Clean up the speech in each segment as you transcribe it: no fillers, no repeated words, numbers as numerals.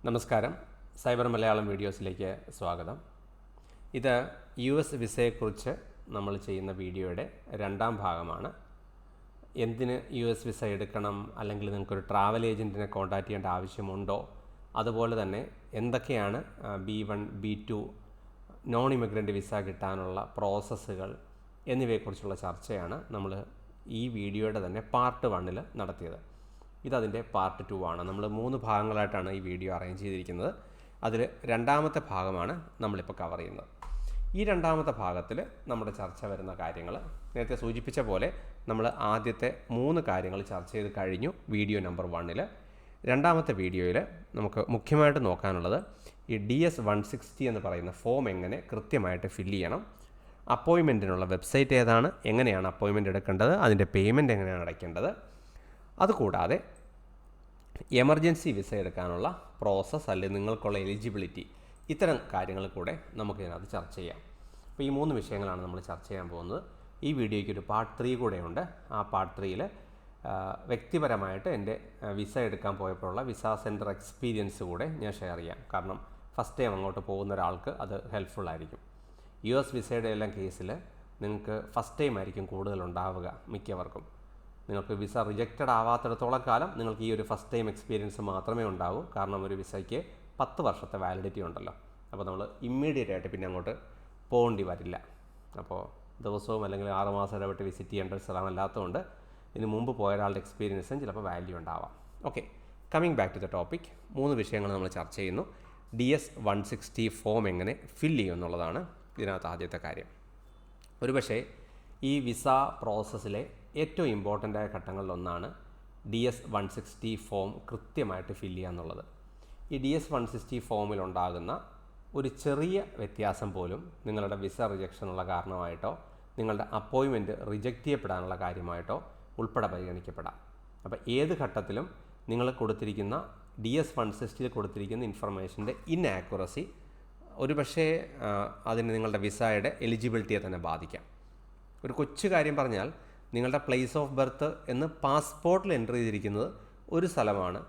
നമസ്കാരം, സൈബർ മലയാളം വീഡിയോസിലേക്ക് സ്വാഗതം. ഇത് US വിസയെക്കുറിച്ച് നമ്മൾ ചെയ്യുന്ന വീഡിയോയുടെ രണ്ടാം ഭാഗമാണ്. എന്തിന് US വിസ എടുക്കണം, അല്ലെങ്കിൽ നിങ്ങൾക്കൊരു ട്രാവൽ ഏജൻറ്റിനെ കോൺടാക്റ്റ് ചെയ്യേണ്ട ആവശ്യമുണ്ടോ, അതുപോലെ തന്നെ എന്തൊക്കെയാണ് B1, B2 non immigrant visa കിട്ടാനുള്ള പ്രോസസ്സുകൾ എന്നിവയെക്കുറിച്ചുള്ള ചർച്ചയാണ് നമ്മൾ ഈ വീഡിയോയുടെ തന്നെ പാർട്ട് 1 നടത്തിയത്. ഇതതിൻ്റെ പാർട്ട് 2 ആണ്. നമ്മൾ 3 ഭാഗങ്ങളായിട്ടാണ് ഈ വീഡിയോ അറേഞ്ച് ചെയ്തിരിക്കുന്നത്. അതിൽ രണ്ടാമത്തെ ഭാഗമാണ് നമ്മളിപ്പോൾ കവർ ചെയ്യുന്നത്. ഈ രണ്ടാമത്തെ ഭാഗത്തിൽ നമ്മുടെ ചർച്ച വരുന്ന കാര്യങ്ങൾ നേരത്തെ സൂചിപ്പിച്ച പോലെ നമ്മൾ ആദ്യത്തെ 3 കാര്യങ്ങൾ ചർച്ച ചെയ്ത് കഴിഞ്ഞു വീഡിയോ നമ്പർ 1. രണ്ടാമത്തെ വീഡിയോയിൽ നമുക്ക് മുഖ്യമായിട്ട് നോക്കാനുള്ളത് ഈ DS-160 എന്ന് പറയുന്ന ഫോം എങ്ങനെ കൃത്യമായിട്ട് ഫില്ല് ചെയ്യണം, അപ്പോയിൻമെൻറ്റിനുള്ള വെബ്സൈറ്റ് ഏതാണ്, എങ്ങനെയാണ് അപ്പോയിൻമെൻറ്റ് എടുക്കേണ്ടത്, അതിൻ്റെ പേയ്മെൻറ്റ് എങ്ങനെയാണ് അടയ്ക്കേണ്ടത്, അതുകൂടാതെ എമർജൻസി വിസ എടുക്കാനുള്ള പ്രോസസ്സ് അല്ലെങ്കിൽ നിങ്ങൾക്കുള്ള എലിജിബിലിറ്റി, ഇത്തരം കാര്യങ്ങൾ കൂടെ നമുക്കിതിനകത്ത് ചർച്ച ചെയ്യാം. അപ്പോൾ ഈ 3 വിഷയങ്ങളാണ് നമ്മൾ ചർച്ച ചെയ്യാൻ പോകുന്നത്. ഈ വീഡിയോയ്ക്ക് ഒരു പാർട്ട് 3 കൂടെ ഉണ്ട്. ആ പാർട്ട് 3ൽ വ്യക്തിപരമായിട്ട് എൻ്റെ വിസ എടുക്കാൻ പോയപ്പോഴുള്ള വിസ സെൻറ്റർ എക്സ്പീരിയൻസ് കൂടെ ഞാൻ ഷെയർ ചെയ്യാം. കാരണം ഫസ്റ്റ് ടൈം അങ്ങോട്ട് പോകുന്ന ഒരാൾക്ക് അത് ഹെൽപ്ഫുൾ ആയിരിക്കും. US വിസയുടെ എല്ലാം കേസിൽ നിങ്ങൾക്ക് ഫസ്റ്റ് ടൈം ആയിരിക്കും കൂടുതലുണ്ടാവുക. മിക്കവർക്കും നിങ്ങൾക്ക് വിസ റിജക്റ്റഡ് ആവാത്തിടത്തോളം കാലം നിങ്ങൾക്ക് ഈ ഒരു ഫസ്റ്റ് ടൈം എക്സ്പീരിയൻസ് മാത്രമേ ഉണ്ടാവൂ. കാരണം ഒരു വിസയ്ക്ക് 10 വർഷത്തെ വാലിഡിറ്റി ഉണ്ടല്ലോ. അപ്പോൾ നമ്മൾ ഇമ്മീഡിയറ്റ് ആയിട്ട് പിന്നെ അങ്ങോട്ട് പോകേണ്ടി വരില്ല. അപ്പോൾ ദിവസവും അല്ലെങ്കിൽ 6 മാസം ഇടവിട്ട് വിസിറ്റ് ചെയ്യേണ്ട ഒരു സ്ഥലമല്ലാത്തതുകൊണ്ട് ഇതിന് മുമ്പ് പോയ ഒരാളുടെ എക്സ്പീരിയൻസും ചിലപ്പോൾ വാല്യൂ ഉണ്ടാവാം. Okay, coming back to the topic. 3 വിഷയങ്ങൾ നമ്മൾ ചർച്ച ചെയ്യുന്നു. DS-160 ഫോം എങ്ങനെ ഫില്ല് ചെയ്യും എന്നുള്ളതാണ് ഇതിനകത്ത് ആദ്യത്തെ കാര്യം. ഒരുപക്ഷേ ഈ വിസ പ്രോസസ്സിലെ ഏറ്റവും ഇമ്പോർട്ടൻ്റ് ആയ ഘട്ടങ്ങളിലൊന്നാണ് DS-160 ഫോം കൃത്യമായിട്ട് ഫില്ല് ചെയ്യുക എന്നുള്ളത്. ഈ DS-160 ഫോമിലുണ്ടാകുന്ന ഒരു ചെറിയ വ്യത്യാസം പോലും നിങ്ങളുടെ വിസ റിജക്ഷനുള്ള കാരണമായിട്ടോ നിങ്ങളുടെ അപ്പോയിൻമെൻറ്റ് റിജക്റ്റ് ചെയ്യപ്പെടാനുള്ള കാര്യമായിട്ടോ ഉൾപ്പെടെ പരിഗണിക്കപ്പെടാം. അപ്പോൾ ഏത് ഘട്ടത്തിലും നിങ്ങൾ കൊടുത്തിരിക്കുന്ന DS-160 കൊടുത്തിരിക്കുന്ന ഇൻഫർമേഷൻ്റെ ഇൻആക്യുറസി ഒരുപക്ഷേ അതിന് നിങ്ങളുടെ വിസയുടെ എലിജിബിലിറ്റിയെ തന്നെ ബാധിക്കാം. ഒരു കൊച്ചു കാര്യം പറഞ്ഞാൽ, നിങ്ങളുടെ പ്ലേസ് ഓഫ് ബർത്ത് എന്ന് പാസ്പോർട്ടിൽ എൻ്റർ ചെയ്തിരിക്കുന്നത് ഒരു സ്ഥലമാണ്.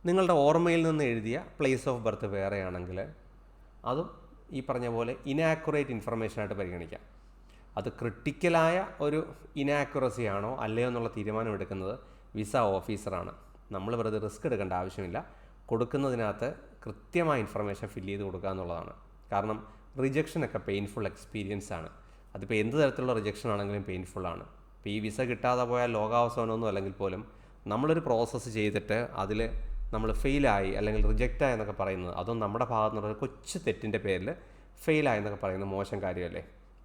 നിങ്ങളുടെ ഓർമ്മയിൽ നിന്ന് എഴുതിയ പ്ലേസ് ഓഫ് ബർത്ത് വേറെയാണെങ്കിൽ അതും ഈ പറഞ്ഞ പോലെ ഇനാക്യുറേറ്റ് ഇൻഫർമേഷനായിട്ട് പരിഗണിക്കാം. അത് ക്രിട്ടിക്കലായ ഒരു ഇനാക്യുറസി ആണോ അല്ലയോ എന്നുള്ള തീരുമാനം എടുക്കുന്നത് വിസ ഓഫീസറാണ്. നമ്മൾ വെറുതെ റിസ്ക് എടുക്കേണ്ട ആവശ്യമില്ല. കൊടുക്കുന്നതിനകത്ത് കൃത്യമായ ഇൻഫർമേഷൻ ഫില്ല് ചെയ്ത് കൊടുക്കുക എന്നുള്ളതാണ്. കാരണം റിജക്ഷനൊക്കെ പെയിൻഫുൾ എക്സ്പീരിയൻസ് ആണ്. അതിപ്പോൾ എന്ത് തരത്തിലുള്ള റിജക്ഷൻ ആണെങ്കിലും പെയിൻഫുള്ളാണ്. ഇപ്പോൾ ഈ വിസ കിട്ടാതെ പോയാൽ ലോകാവസാനമൊന്നും അല്ലെങ്കിൽ പോലും നമ്മളൊരു പ്രോസസ്സ് ചെയ്തിട്ട് അതിൽ നമ്മൾ ഫെയിലായി അല്ലെങ്കിൽ റിജക്റ്റായി എന്നൊക്കെ പറയുന്നത്, അതും നമ്മുടെ ഭാഗത്തു നിന്നുള്ള കൊച്ചു തെറ്റിൻ്റെ പേരിൽ ഫെയിലായി എന്നൊക്കെ പറയുന്നത് മോശം കാര്യമല്ലേ.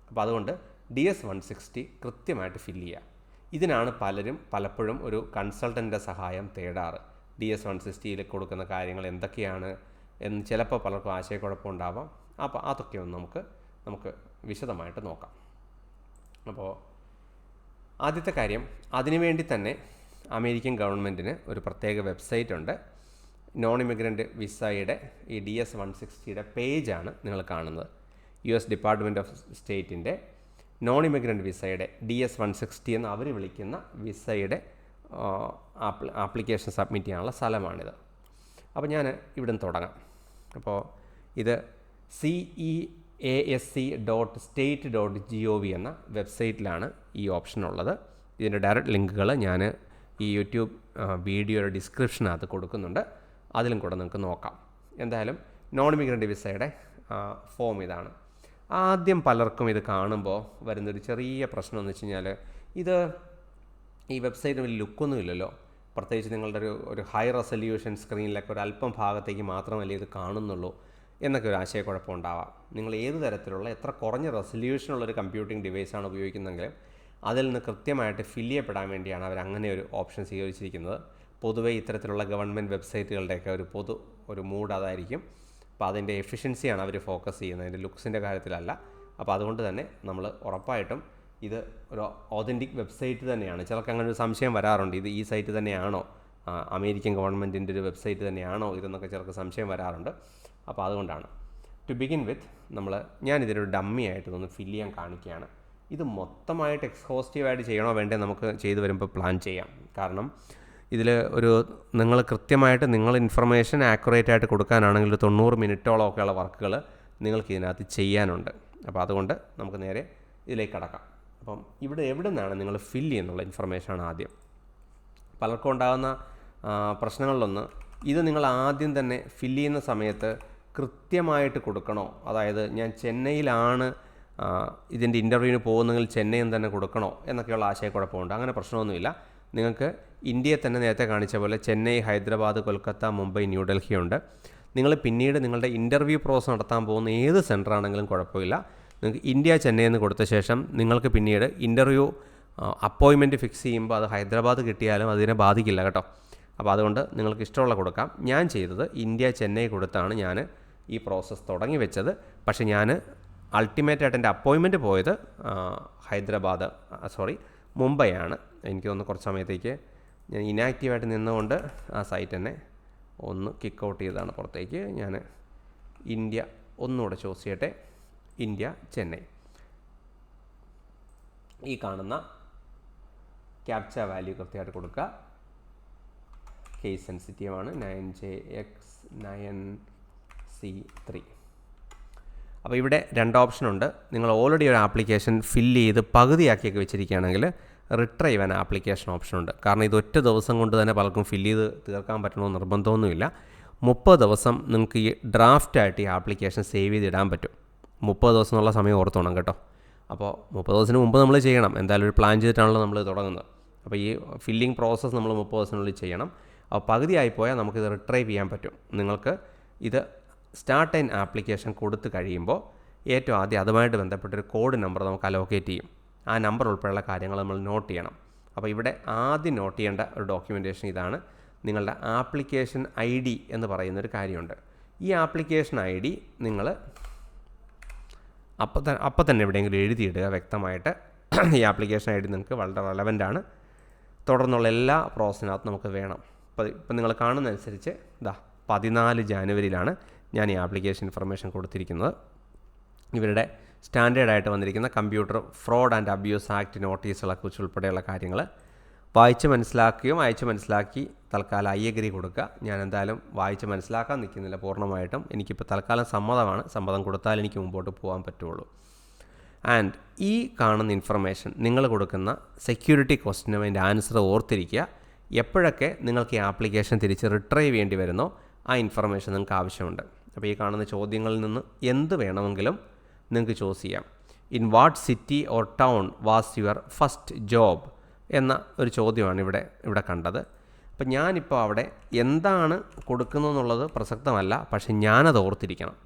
അപ്പോൾ അതുകൊണ്ട് DS-160 കൃത്യമായിട്ട് ഫില്ല് ചെയ്യുക. ഇതിനാണ് പലപ്പോഴും ഒരു കൺസൾട്ടൻ്റെ സഹായം തേടാറ്. DS-160 കൊടുക്കുന്ന കാര്യങ്ങൾ എന്തൊക്കെയാണ് എന്ന് ചിലപ്പോൾ പലർക്കും ആശയക്കുഴപ്പം ഉണ്ടാവാം. അപ്പോൾ അതൊക്കെ ഒന്ന് നമുക്ക് വിശദമായിട്ട് നോക്കാം. അപ്പോൾ ആദ്യത്തെ കാര്യം, അതിനുവേണ്ടി തന്നെ അമേരിക്കൻ ഗവൺമെൻറ്റിന് ഒരു പ്രത്യേക വെബ്സൈറ്റ് ഉണ്ട്. നോൺ ഇമിഗ്രൻ്റ് വിസയുടെ ഈ DS-160 പേജാണ് നിങ്ങൾ കാണുന്നത്. US ഡിപ്പാർട്ട്മെൻറ്റ് ഓഫ് സ്റ്റേറ്റിൻ്റെ നോൺ ഇമിഗ്രൻ്റ് വിസയുടെ DS-160 എന്ന് അവർ വിളിക്കുന്ന വിസയുടെ ആപ്ലിക്കേഷൻ സബ്മിറ്റ് ചെയ്യാനുള്ള സ്ഥലമാണിത്. അപ്പോൾ ഞാൻ ഇവിടെ നിന്ന് തുടങ്ങാം. അപ്പോൾ ഇത് CEASC.state.gov എന്ന വെബ്സൈറ്റിലാണ് ഈ ഓപ്ഷൻ ഉള്ളത്. ഇതിൻ്റെ ഡയറക്റ്റ് ലിങ്കുകൾ ഞാൻ ഈ യൂട്യൂബ് വീഡിയോയുടെ ഡിസ്ക്രിപ്ഷനകത്ത് കൊടുക്കുന്നുണ്ട്. അതിലും കൂടെ നിങ്ങൾക്ക് നോക്കാം. എന്തായാലും നോൺ ഇമിഗ്രൻ്റ് വിസയുടെ ഫോം ഇതാണ്. ആദ്യം പലർക്കും ഇത് കാണുമ്പോൾ വരുന്നൊരു ചെറിയ പ്രശ്നം എന്ന് വെച്ച് കഴിഞ്ഞാൽ, ഈ വെബ്സൈറ്റിന് വലിയ ലുക്കൊന്നും ഇല്ലല്ലോ. പ്രത്യേകിച്ച് നിങ്ങളുടെ ഒരു ഹൈ റെസൊല്യൂഷൻ സ്ക്രീനിലൊക്കെ ഒരു അല്പം ഭാഗത്തേക്ക് മാത്രമല്ലേ ഇത് കാണുന്നുള്ളൂ എന്നൊക്കെ ഒരു ആശയക്കുഴപ്പം ഉണ്ടാവാം. നിങ്ങൾ ഏത് തരത്തിലുള്ള എത്ര കുറഞ്ഞ റെസൊല്യൂഷനുള്ളൊരു കമ്പ്യൂട്ടിംഗ് ഡിവൈസാണ് ഉപയോഗിക്കുന്നതെങ്കിലും അതിൽ നിന്ന് കൃത്യമായിട്ട് ഫില്ല് ചെയ്യപ്പെടാൻ വേണ്ടിയാണ് അവർ അങ്ങനെ ഒരു ഓപ്ഷൻ സ്വീകരിച്ചിരിക്കുന്നത്. പൊതുവേ ഇത്തരത്തിലുള്ള ഗവൺമെൻറ് വെബ്സൈറ്റുകളുടെയൊക്കെ ഒരു മൂഡ് അതായിരിക്കും. അപ്പോൾ അതിൻ്റെ എഫിഷ്യൻസിയാണ് അവർ ഫോക്കസ് ചെയ്യുന്നത്, അതിൻ്റെ ലുക്സിൻ്റെ കാര്യത്തിലല്ല. അപ്പോൾ അതുകൊണ്ട് തന്നെ നമ്മൾ ഉറപ്പായിട്ടും ഇത് ഒരു ഓതൻറ്റിക് വെബ്സൈറ്റ് തന്നെയാണ്. ചിലർക്ക് അങ്ങനെ ഒരു സംശയം വരാറുണ്ട്, ഇത് ഈ സൈറ്റ് തന്നെയാണോ, അമേരിക്കൻ ഗവൺമെൻറ്റിൻ്റെ ഒരു വെബ്സൈറ്റ് തന്നെയാണോ ഇതെന്നൊക്കെ ചിലർക്ക് സംശയം വരാറുണ്ട്. അപ്പോൾ അതുകൊണ്ടാണ്. ടു ബിഗിൻ വിത്ത് ഞാനിതിനൊരു ഡമ്മി ആയിട്ട് ഇതൊന്ന് ഫില്ല് ചെയ്യാൻ കാണിക്കുകയാണ്. ഇത് മൊത്തമായിട്ട് എക്സ്ഹോസ്റ്റീവായിട്ട് ചെയ്യണോ വേണ്ടേ നമുക്ക് ചെയ്തു വരുമ്പോൾ പ്ലാൻ ചെയ്യാം. കാരണം ഇതിൽ നിങ്ങൾ കൃത്യമായിട്ട് ഇൻഫർമേഷൻ ആക്യുറേറ്റ് ആയിട്ട് കൊടുക്കാനാണെങ്കിൽ 90 മിനിറ്റോളം ഒക്കെയുള്ള വർക്കുകൾ നിങ്ങൾക്ക് ഇതിനകത്ത് ചെയ്യാനുണ്ട്. അപ്പോൾ അതുകൊണ്ട് നമുക്ക് നേരെ ഇതിലേക്ക് കടക്കാം. അപ്പം എവിടെ നിന്നാണ് നിങ്ങൾ ഫില്ല് ചെയ്യുന്നുള്ള ഇൻഫർമേഷനാണ് ആദ്യം. പലർക്കും ഉണ്ടാകുന്ന പ്രശ്നങ്ങളിലൊന്ന്, ഇത് നിങ്ങൾ ആദ്യം തന്നെ ഫില്ല് ചെയ്യുന്ന സമയത്ത് കൃത്യമായിട്ട് കൊടുക്കണോ, അതായത് ഞാൻ ചെന്നൈയിലാണ് ഇതിൻ്റെ ഇൻ്റർവ്യൂവിന് പോകുന്നെങ്കിൽ ചെന്നൈയിൽ തന്നെ കൊടുക്കണോ എന്നൊക്കെയുള്ള ആശയക്കുഴപ്പമുണ്ട്. അങ്ങനെ പ്രശ്നമൊന്നുമില്ല. നിങ്ങൾക്ക് ഇന്ത്യയെ തന്നെ നേരത്തെ കാണിച്ച പോലെ ചെന്നൈ, ഹൈദരാബാദ്, കൊൽക്കത്ത, മുംബൈ, ന്യൂഡൽഹി ഉണ്ട്. നിങ്ങൾ പിന്നീട് നിങ്ങളുടെ ഇൻ്റർവ്യൂ പ്രോസസ് നടത്താൻ പോകുന്ന ഏത് സെൻറ്റർ ആണെങ്കിലും കുഴപ്പമില്ല. നിങ്ങൾക്ക് ഇന്ത്യ, ചെന്നൈ എന്ന് കൊടുത്ത ശേഷം നിങ്ങൾക്ക് പിന്നീട് ഇൻ്റർവ്യൂ അപ്പോയിൻമെൻറ്റ് ഫിക്സ് ചെയ്യുമ്പോൾ അത് ഹൈദരാബാദ് കിട്ടിയാലും അതിനെ ബാധിക്കില്ല കേട്ടോ. അപ്പോൾ അതുകൊണ്ട് നിങ്ങൾക്ക് ഇഷ്ടമുള്ള കൊടുക്കാം. ഞാൻ ചെയ്തത് ഇന്ത്യ, ചെന്നൈ കൊടുത്താണ് ഞാൻ ഈ പ്രോസസ്സ് തുടങ്ങി വെച്ചത്. പക്ഷേ ഞാൻ അൾട്ടിമേറ്റായിട്ട് എൻ്റെ അപ്പോയിൻമെൻറ്റ് പോയത് മുംബൈ ആണ്. എനിക്ക് തോന്നുന്നു കുറച്ച് സമയത്തേക്ക് ഞാൻ ഇനാക്റ്റീവായിട്ട് നിന്നുകൊണ്ട് ആ സൈറ്റ് തന്നെ ഒന്ന് കിക്ക് ഔട്ട് ചെയ്തതാണ് പുറത്തേക്ക്. ഞാൻ ഇന്ത്യ ഒന്നുകൂടെ ചൂസ് ചെയ്യട്ടെ. ഇന്ത്യ, ചെന്നൈ. ഈ കാണുന്ന ക്യാപ്ച വാല്യൂ കൃത്യമായിട്ട് കൊടുക്കുക. കേസ് സെൻസിറ്റീവാണ് 9JX9C3. അപ്പോൾ ഇവിടെ 2 ഓപ്ഷനുണ്ട്. നിങ്ങൾ ഓൾറെഡി ഒരു ആപ്ലിക്കേഷൻ ഫില്ല് ചെയ്ത് പകുതിയാക്കിയൊക്കെ വെച്ചിരിക്കുകയാണെങ്കിൽ റിട്രൈവ് ആൻ ആപ്ലിക്കേഷൻ ഓപ്ഷനുണ്ട്. കാരണം ഇത് ഒറ്റ ദിവസം കൊണ്ട് തന്നെ പലർക്കും ഫില്ല് ചെയ്ത് തീർക്കാൻ പറ്റണമെന്ന് നിർബന്ധമൊന്നുമില്ല. 30 ദിവസം നിങ്ങൾക്ക് ഈ ഡ്രാഫ്റ്റായിട്ട് ഈ ആപ്ലിക്കേഷൻ സേവ് ചെയ്തിടാൻ പറ്റും. 30 ദിവസം എന്നുള്ള സമയം ഓർത്തോണം കേട്ടോ. അപ്പോൾ 30 ദിവസത്തിന് മുമ്പ് നമ്മൾ ചെയ്യണം. എന്തായാലും ഒരു പ്ലാൻ ചെയ്തിട്ടാണല്ലോ നമ്മൾ തുടങ്ങുന്നത്. അപ്പോൾ ഈ ഫില്ലിംഗ് പ്രോസസ്സ് നമ്മൾ 30 ദിവസത്തിനുള്ളിൽ ചെയ്യണം. അപ്പോൾ പകുതിയായിപ്പോയാൽ നമുക്കിത് റിട്രൈവ് ചെയ്യാൻ പറ്റും. നിങ്ങൾക്ക് ഇത് സ്റ്റാർട്ട് ആൻ ആപ്ലിക്കേഷൻ കൊടുത്തു കഴിയുമ്പോൾ ഏറ്റവും ആദ്യം അതുമായിട്ട് ബന്ധപ്പെട്ടൊരു കോഡ് നമ്പർ നമുക്ക് അലോക്കേറ്റ് ചെയ്യും. ആ നമ്പർ ഉൾപ്പെടെയുള്ള കാര്യങ്ങൾ നമ്മൾ നോട്ട് ചെയ്യണം. അപ്പോൾ ഇവിടെ ആദ്യം നോട്ട് ചെയ്യേണ്ട ഒരു ഡോക്യുമെൻറ്റേഷൻ ഇതാണ്. നിങ്ങളുടെ ആപ്ലിക്കേഷൻ ID എന്ന് പറയുന്നൊരു കാര്യമുണ്ട്. ഈ ആപ്ലിക്കേഷൻ ID നിങ്ങൾ അപ്പം തന്നെ എവിടെയെങ്കിലും എഴുതിയിടുക വ്യക്തമായിട്ട്. ഈ ആപ്ലിക്കേഷൻ ID നിങ്ങൾക്ക് വളരെ റെലവൻ്റാണ്. തുടർന്നുള്ള എല്ലാ പ്രോസസ്സിനകത്തും നമുക്ക് വേണം. ഇപ്പം നിങ്ങൾ കാണുന്നതനുസരിച്ച് 14 ജാനുവരിയിലാണ് ഞാൻ ഈ ആപ്ലിക്കേഷൻ ഇൻഫർമേഷൻ കൊടുത്തിരിക്കുന്നത്. ഇവരുടെ സ്റ്റാൻഡേർഡായിട്ട് വന്നിരിക്കുന്ന computer fraud and abuse act നോട്ടീസുകളെ കുറിച്ച് ഉൾപ്പെടെയുള്ള കാര്യങ്ങൾ വായിച്ച് മനസ്സിലാക്കുകയും അയച്ച് മനസ്സിലാക്കി തൽക്കാലം ഐ അഗ്രി കൊടുക്കുക. ഞാൻ എന്തായാലും വായിച്ച് മനസ്സിലാക്കാൻ നിൽക്കുന്നില്ല പൂർണ്ണമായിട്ടും. എനിക്കിപ്പോൾ തൽക്കാലം സമ്മതമാണ്. സമ്മതം കൊടുത്താൽ എനിക്ക് മുമ്പോട്ട് പോകാൻ പറ്റുള്ളൂ. ആൻഡ് ഈ കാണുന്ന ഇൻഫർമേഷൻ നിങ്ങൾ കൊടുക്കുന്ന സെക്യൂരിറ്റി ക്വസ്റ്റിനും അതിൻ്റെ ആൻസർ ഓർത്തിരിക്കുക. എപ്പോഴൊക്കെ നിങ്ങൾക്ക് ഈ ആപ്ലിക്കേഷൻ തിരിച്ച് റിട്രൈവ് ചെയ്യേണ്ടി വരുന്നോ ആ ഇൻഫർമേഷൻ നിങ്ങൾക്ക് ആവശ്യമുണ്ട്. അപ്പോൾ ഈ കാണുന്ന ചോദ്യങ്ങളിൽ നിന്ന് എന്ത് വേണമെങ്കിലും നിങ്ങൾക്ക് ചൂസ് ചെയ്യാം. In what city or town was your first job എന്ന ഒരു ചോദ്യമാണ് ഇവിടെ കണ്ടത്. അപ്പം ഞാനിപ്പോൾ അവിടെ എന്താണ് കൊടുക്കുന്നതെന്നുള്ളത് പ്രസക്തമല്ല, പക്ഷേ ഞാനത് ഓർത്തിരിക്കണം.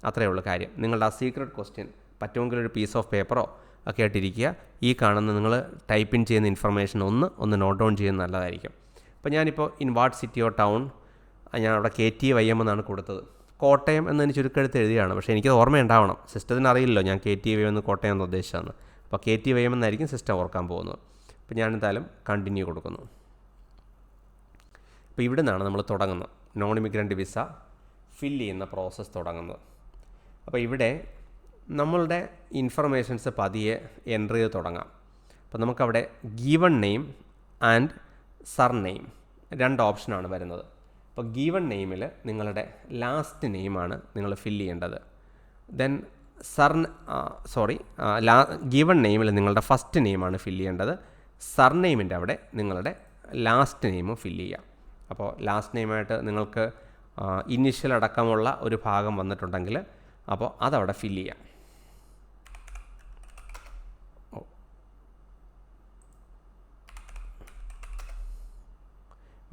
അത്രയേ ഉള്ളൂ കാര്യം. നിങ്ങളുടെ ആ സീക്രട്ട് ക്വസ്റ്റ്യൻ പറ്റുമെങ്കിൽ ഒരു പീസ് ഓഫ് പേപ്പറോ ഒക്കെ ആയിട്ടിരിക്കുക. ഈ കാണുന്ന നിങ്ങൾ ടൈപ്പ് ഇൻ ചെയ്യുന്ന ഇൻഫർമേഷൻ ഒന്ന് നോട്ട് ഡൗൺ ചെയ്യുന്നത് നല്ലതായിരിക്കും. അപ്പോൾ ഞാനിപ്പോൾ in what city or town ഞാൻ അവിടെ KTYM എന്നാണ് കൊടുത്തത്. കോട്ടയം എന്നതിന് ചുരുക്കെടുത്ത് എഴുതിയാണ്. പക്ഷേ എനിക്കത് ഓർമ്മയുണ്ടാവണം. സിസ്റ്റത്തിന് അറിയില്ലല്ലോ ഞാൻ KTYM എന്ന് കോട്ടയം എന്ന് ഉദ്ദേശിച്ചതെന്ന്. അപ്പോൾ KTYM എന്നായിരിക്കും സിസ്റ്റം ഓർക്കാൻ പോകുന്നത്. അപ്പോൾ ഞാൻ എന്തായാലും കണ്ടിന്യൂ കൊടുക്കുന്നു. അപ്പോൾ ഇവിടെ നിന്നാണ് നമ്മൾ തുടങ്ങുന്നത്. നോൺ ഇമിഗ്രൻ്റ് വിസ ഫില്ല് ചെയ്യുന്ന പ്രോസസ്സ് തുടങ്ങുന്നത്. അപ്പോൾ ഇവിടെ നമ്മളുടെ ഇൻഫർമേഷൻസ് പതിയെ എൻ്റർ ചെയ്ത് തുടങ്ങാം. അപ്പോൾ നമുക്കവിടെ ഗീവൺ നെയിം ആൻഡ് സർനെയിം 2 ഓപ്ഷനാണ് വരുന്നത്. അപ്പോൾ ഗീവൺ നെയിമിൽ നിങ്ങളുടെ ലാസ്റ്റ് നെയിമാണ് നിങ്ങൾ ഫില്ല് ചെയ്യേണ്ടത്. ദെൻ ഗീവൺ നെയിമിൽ നിങ്ങളുടെ ഫസ്റ്റ് നെയിമാണ് ഫില്ല് ചെയ്യേണ്ടത്. സർനെയിമിൻ്റെ അവിടെ നിങ്ങളുടെ ലാസ്റ്റ് നെയിമും ഫില്ല് ചെയ്യാം. അപ്പോൾ ലാസ്റ്റ് നെയിമായിട്ട് നിങ്ങൾക്ക് ഇനിഷ്യൽ അടക്കമുള്ള ഒരു ഭാഗം വന്നിട്ടുണ്ടെങ്കിൽ അപ്പോൾ അതവിടെ ഫില്ല് ചെയ്യാം.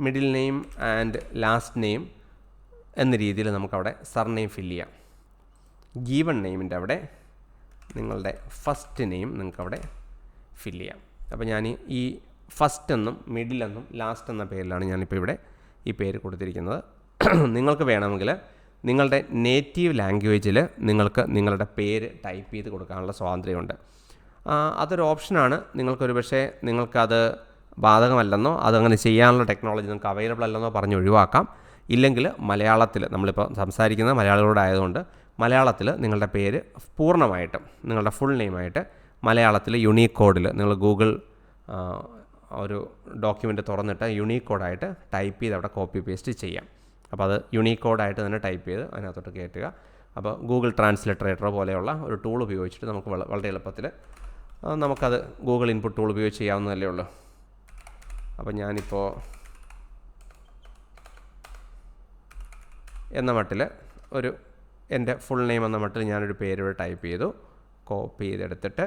Middle name and last name എന്ന രീതിയിൽ നമുക്കവിടെ സർനെയിം ഫില്ല് ചെയ്യാം. ഗീവൺ നെയിമിൻ്റെ അവിടെ നിങ്ങളുടെ ഫസ്റ്റ് നെയിം നിങ്ങൾക്കവിടെ ഫില്ല് ചെയ്യാം. അപ്പോൾ ഞാൻ ഈ ഫസ്റ്റ് എന്നും മിഡിൽ എന്നും ലാസ്റ്റ് എന്ന പേരിലാണ് ഞാനിപ്പോൾ ഇവിടെ ഈ പേര് കൊടുത്തിരിക്കുന്നത്. നിങ്ങൾക്ക് വേണമെങ്കിൽ നിങ്ങളുടെ നേറ്റീവ് ലാംഗ്വേജിൽ നിങ്ങൾക്ക് നിങ്ങളുടെ പേര് ടൈപ്പ് ചെയ്ത് കൊടുക്കാനുള്ള സ്വാതന്ത്ര്യമുണ്ട്. അതൊരു ഓപ്ഷനാണ്. നിങ്ങൾക്കൊരു പക്ഷേ നിങ്ങൾക്കത് ബാധകമല്ലെന്നോ അതങ്ങനെ ചെയ്യാനുള്ള ടെക്നോളജി നിങ്ങൾക്ക് അവൈലബിൾ അല്ലെന്നോ പറഞ്ഞ് ഒഴിവാക്കാം. ഇല്ലെങ്കിൽ മലയാളത്തിൽ നമ്മളിപ്പോൾ സംസാരിക്കുന്ന മലയാളികളോടായതുകൊണ്ട് മലയാളത്തിൽ നിങ്ങളുടെ പേര് പൂർണ്ണമായിട്ടും നിങ്ങളുടെ ഫുൾ നെയിമായിട്ട് മലയാളത്തിൽ യുണീക്ക് കോഡിൽ നിങ്ങൾ ഗൂഗിൾ ഒരു ഡോക്യുമെൻ്റ് തുറന്നിട്ട് യുണീക്ക് കോഡായിട്ട് ടൈപ്പ് ചെയ്ത് അവിടെ കോപ്പി പേസ്റ്റ് ചെയ്യാം. അപ്പോൾ അത് യുണീക്ക് കോഡായിട്ട് തന്നെ ടൈപ്പ് ചെയ്ത് അതിനകത്തോട്ട് കയറ്റുക. അപ്പോൾ ഗൂഗിൾ ട്രാൻസ്ലിറ്ററേറ്റർ പോലെയുള്ള ഒരു ടൂൾ ഉപയോഗിച്ചിട്ട് നമുക്ക് വളരെ എളുപ്പത്തിൽ നമുക്കത് ഗൂഗിൾ ഇൻപുട്ട് ടൂൾ ഉപയോഗിച്ച് ചെയ്യാവുന്നതല്ലേ ഉള്ളൂ. അപ്പോൾ ഞാനിപ്പോൾ എന്ന മട്ടിൽ എൻ്റെ ഫുൾ നെയിം എന്ന മട്ടിൽ ഞാനൊരു പേര് ടൈപ്പ് ചെയ്തു, കോപ്പി ചെയ്തെടുത്തിട്ട്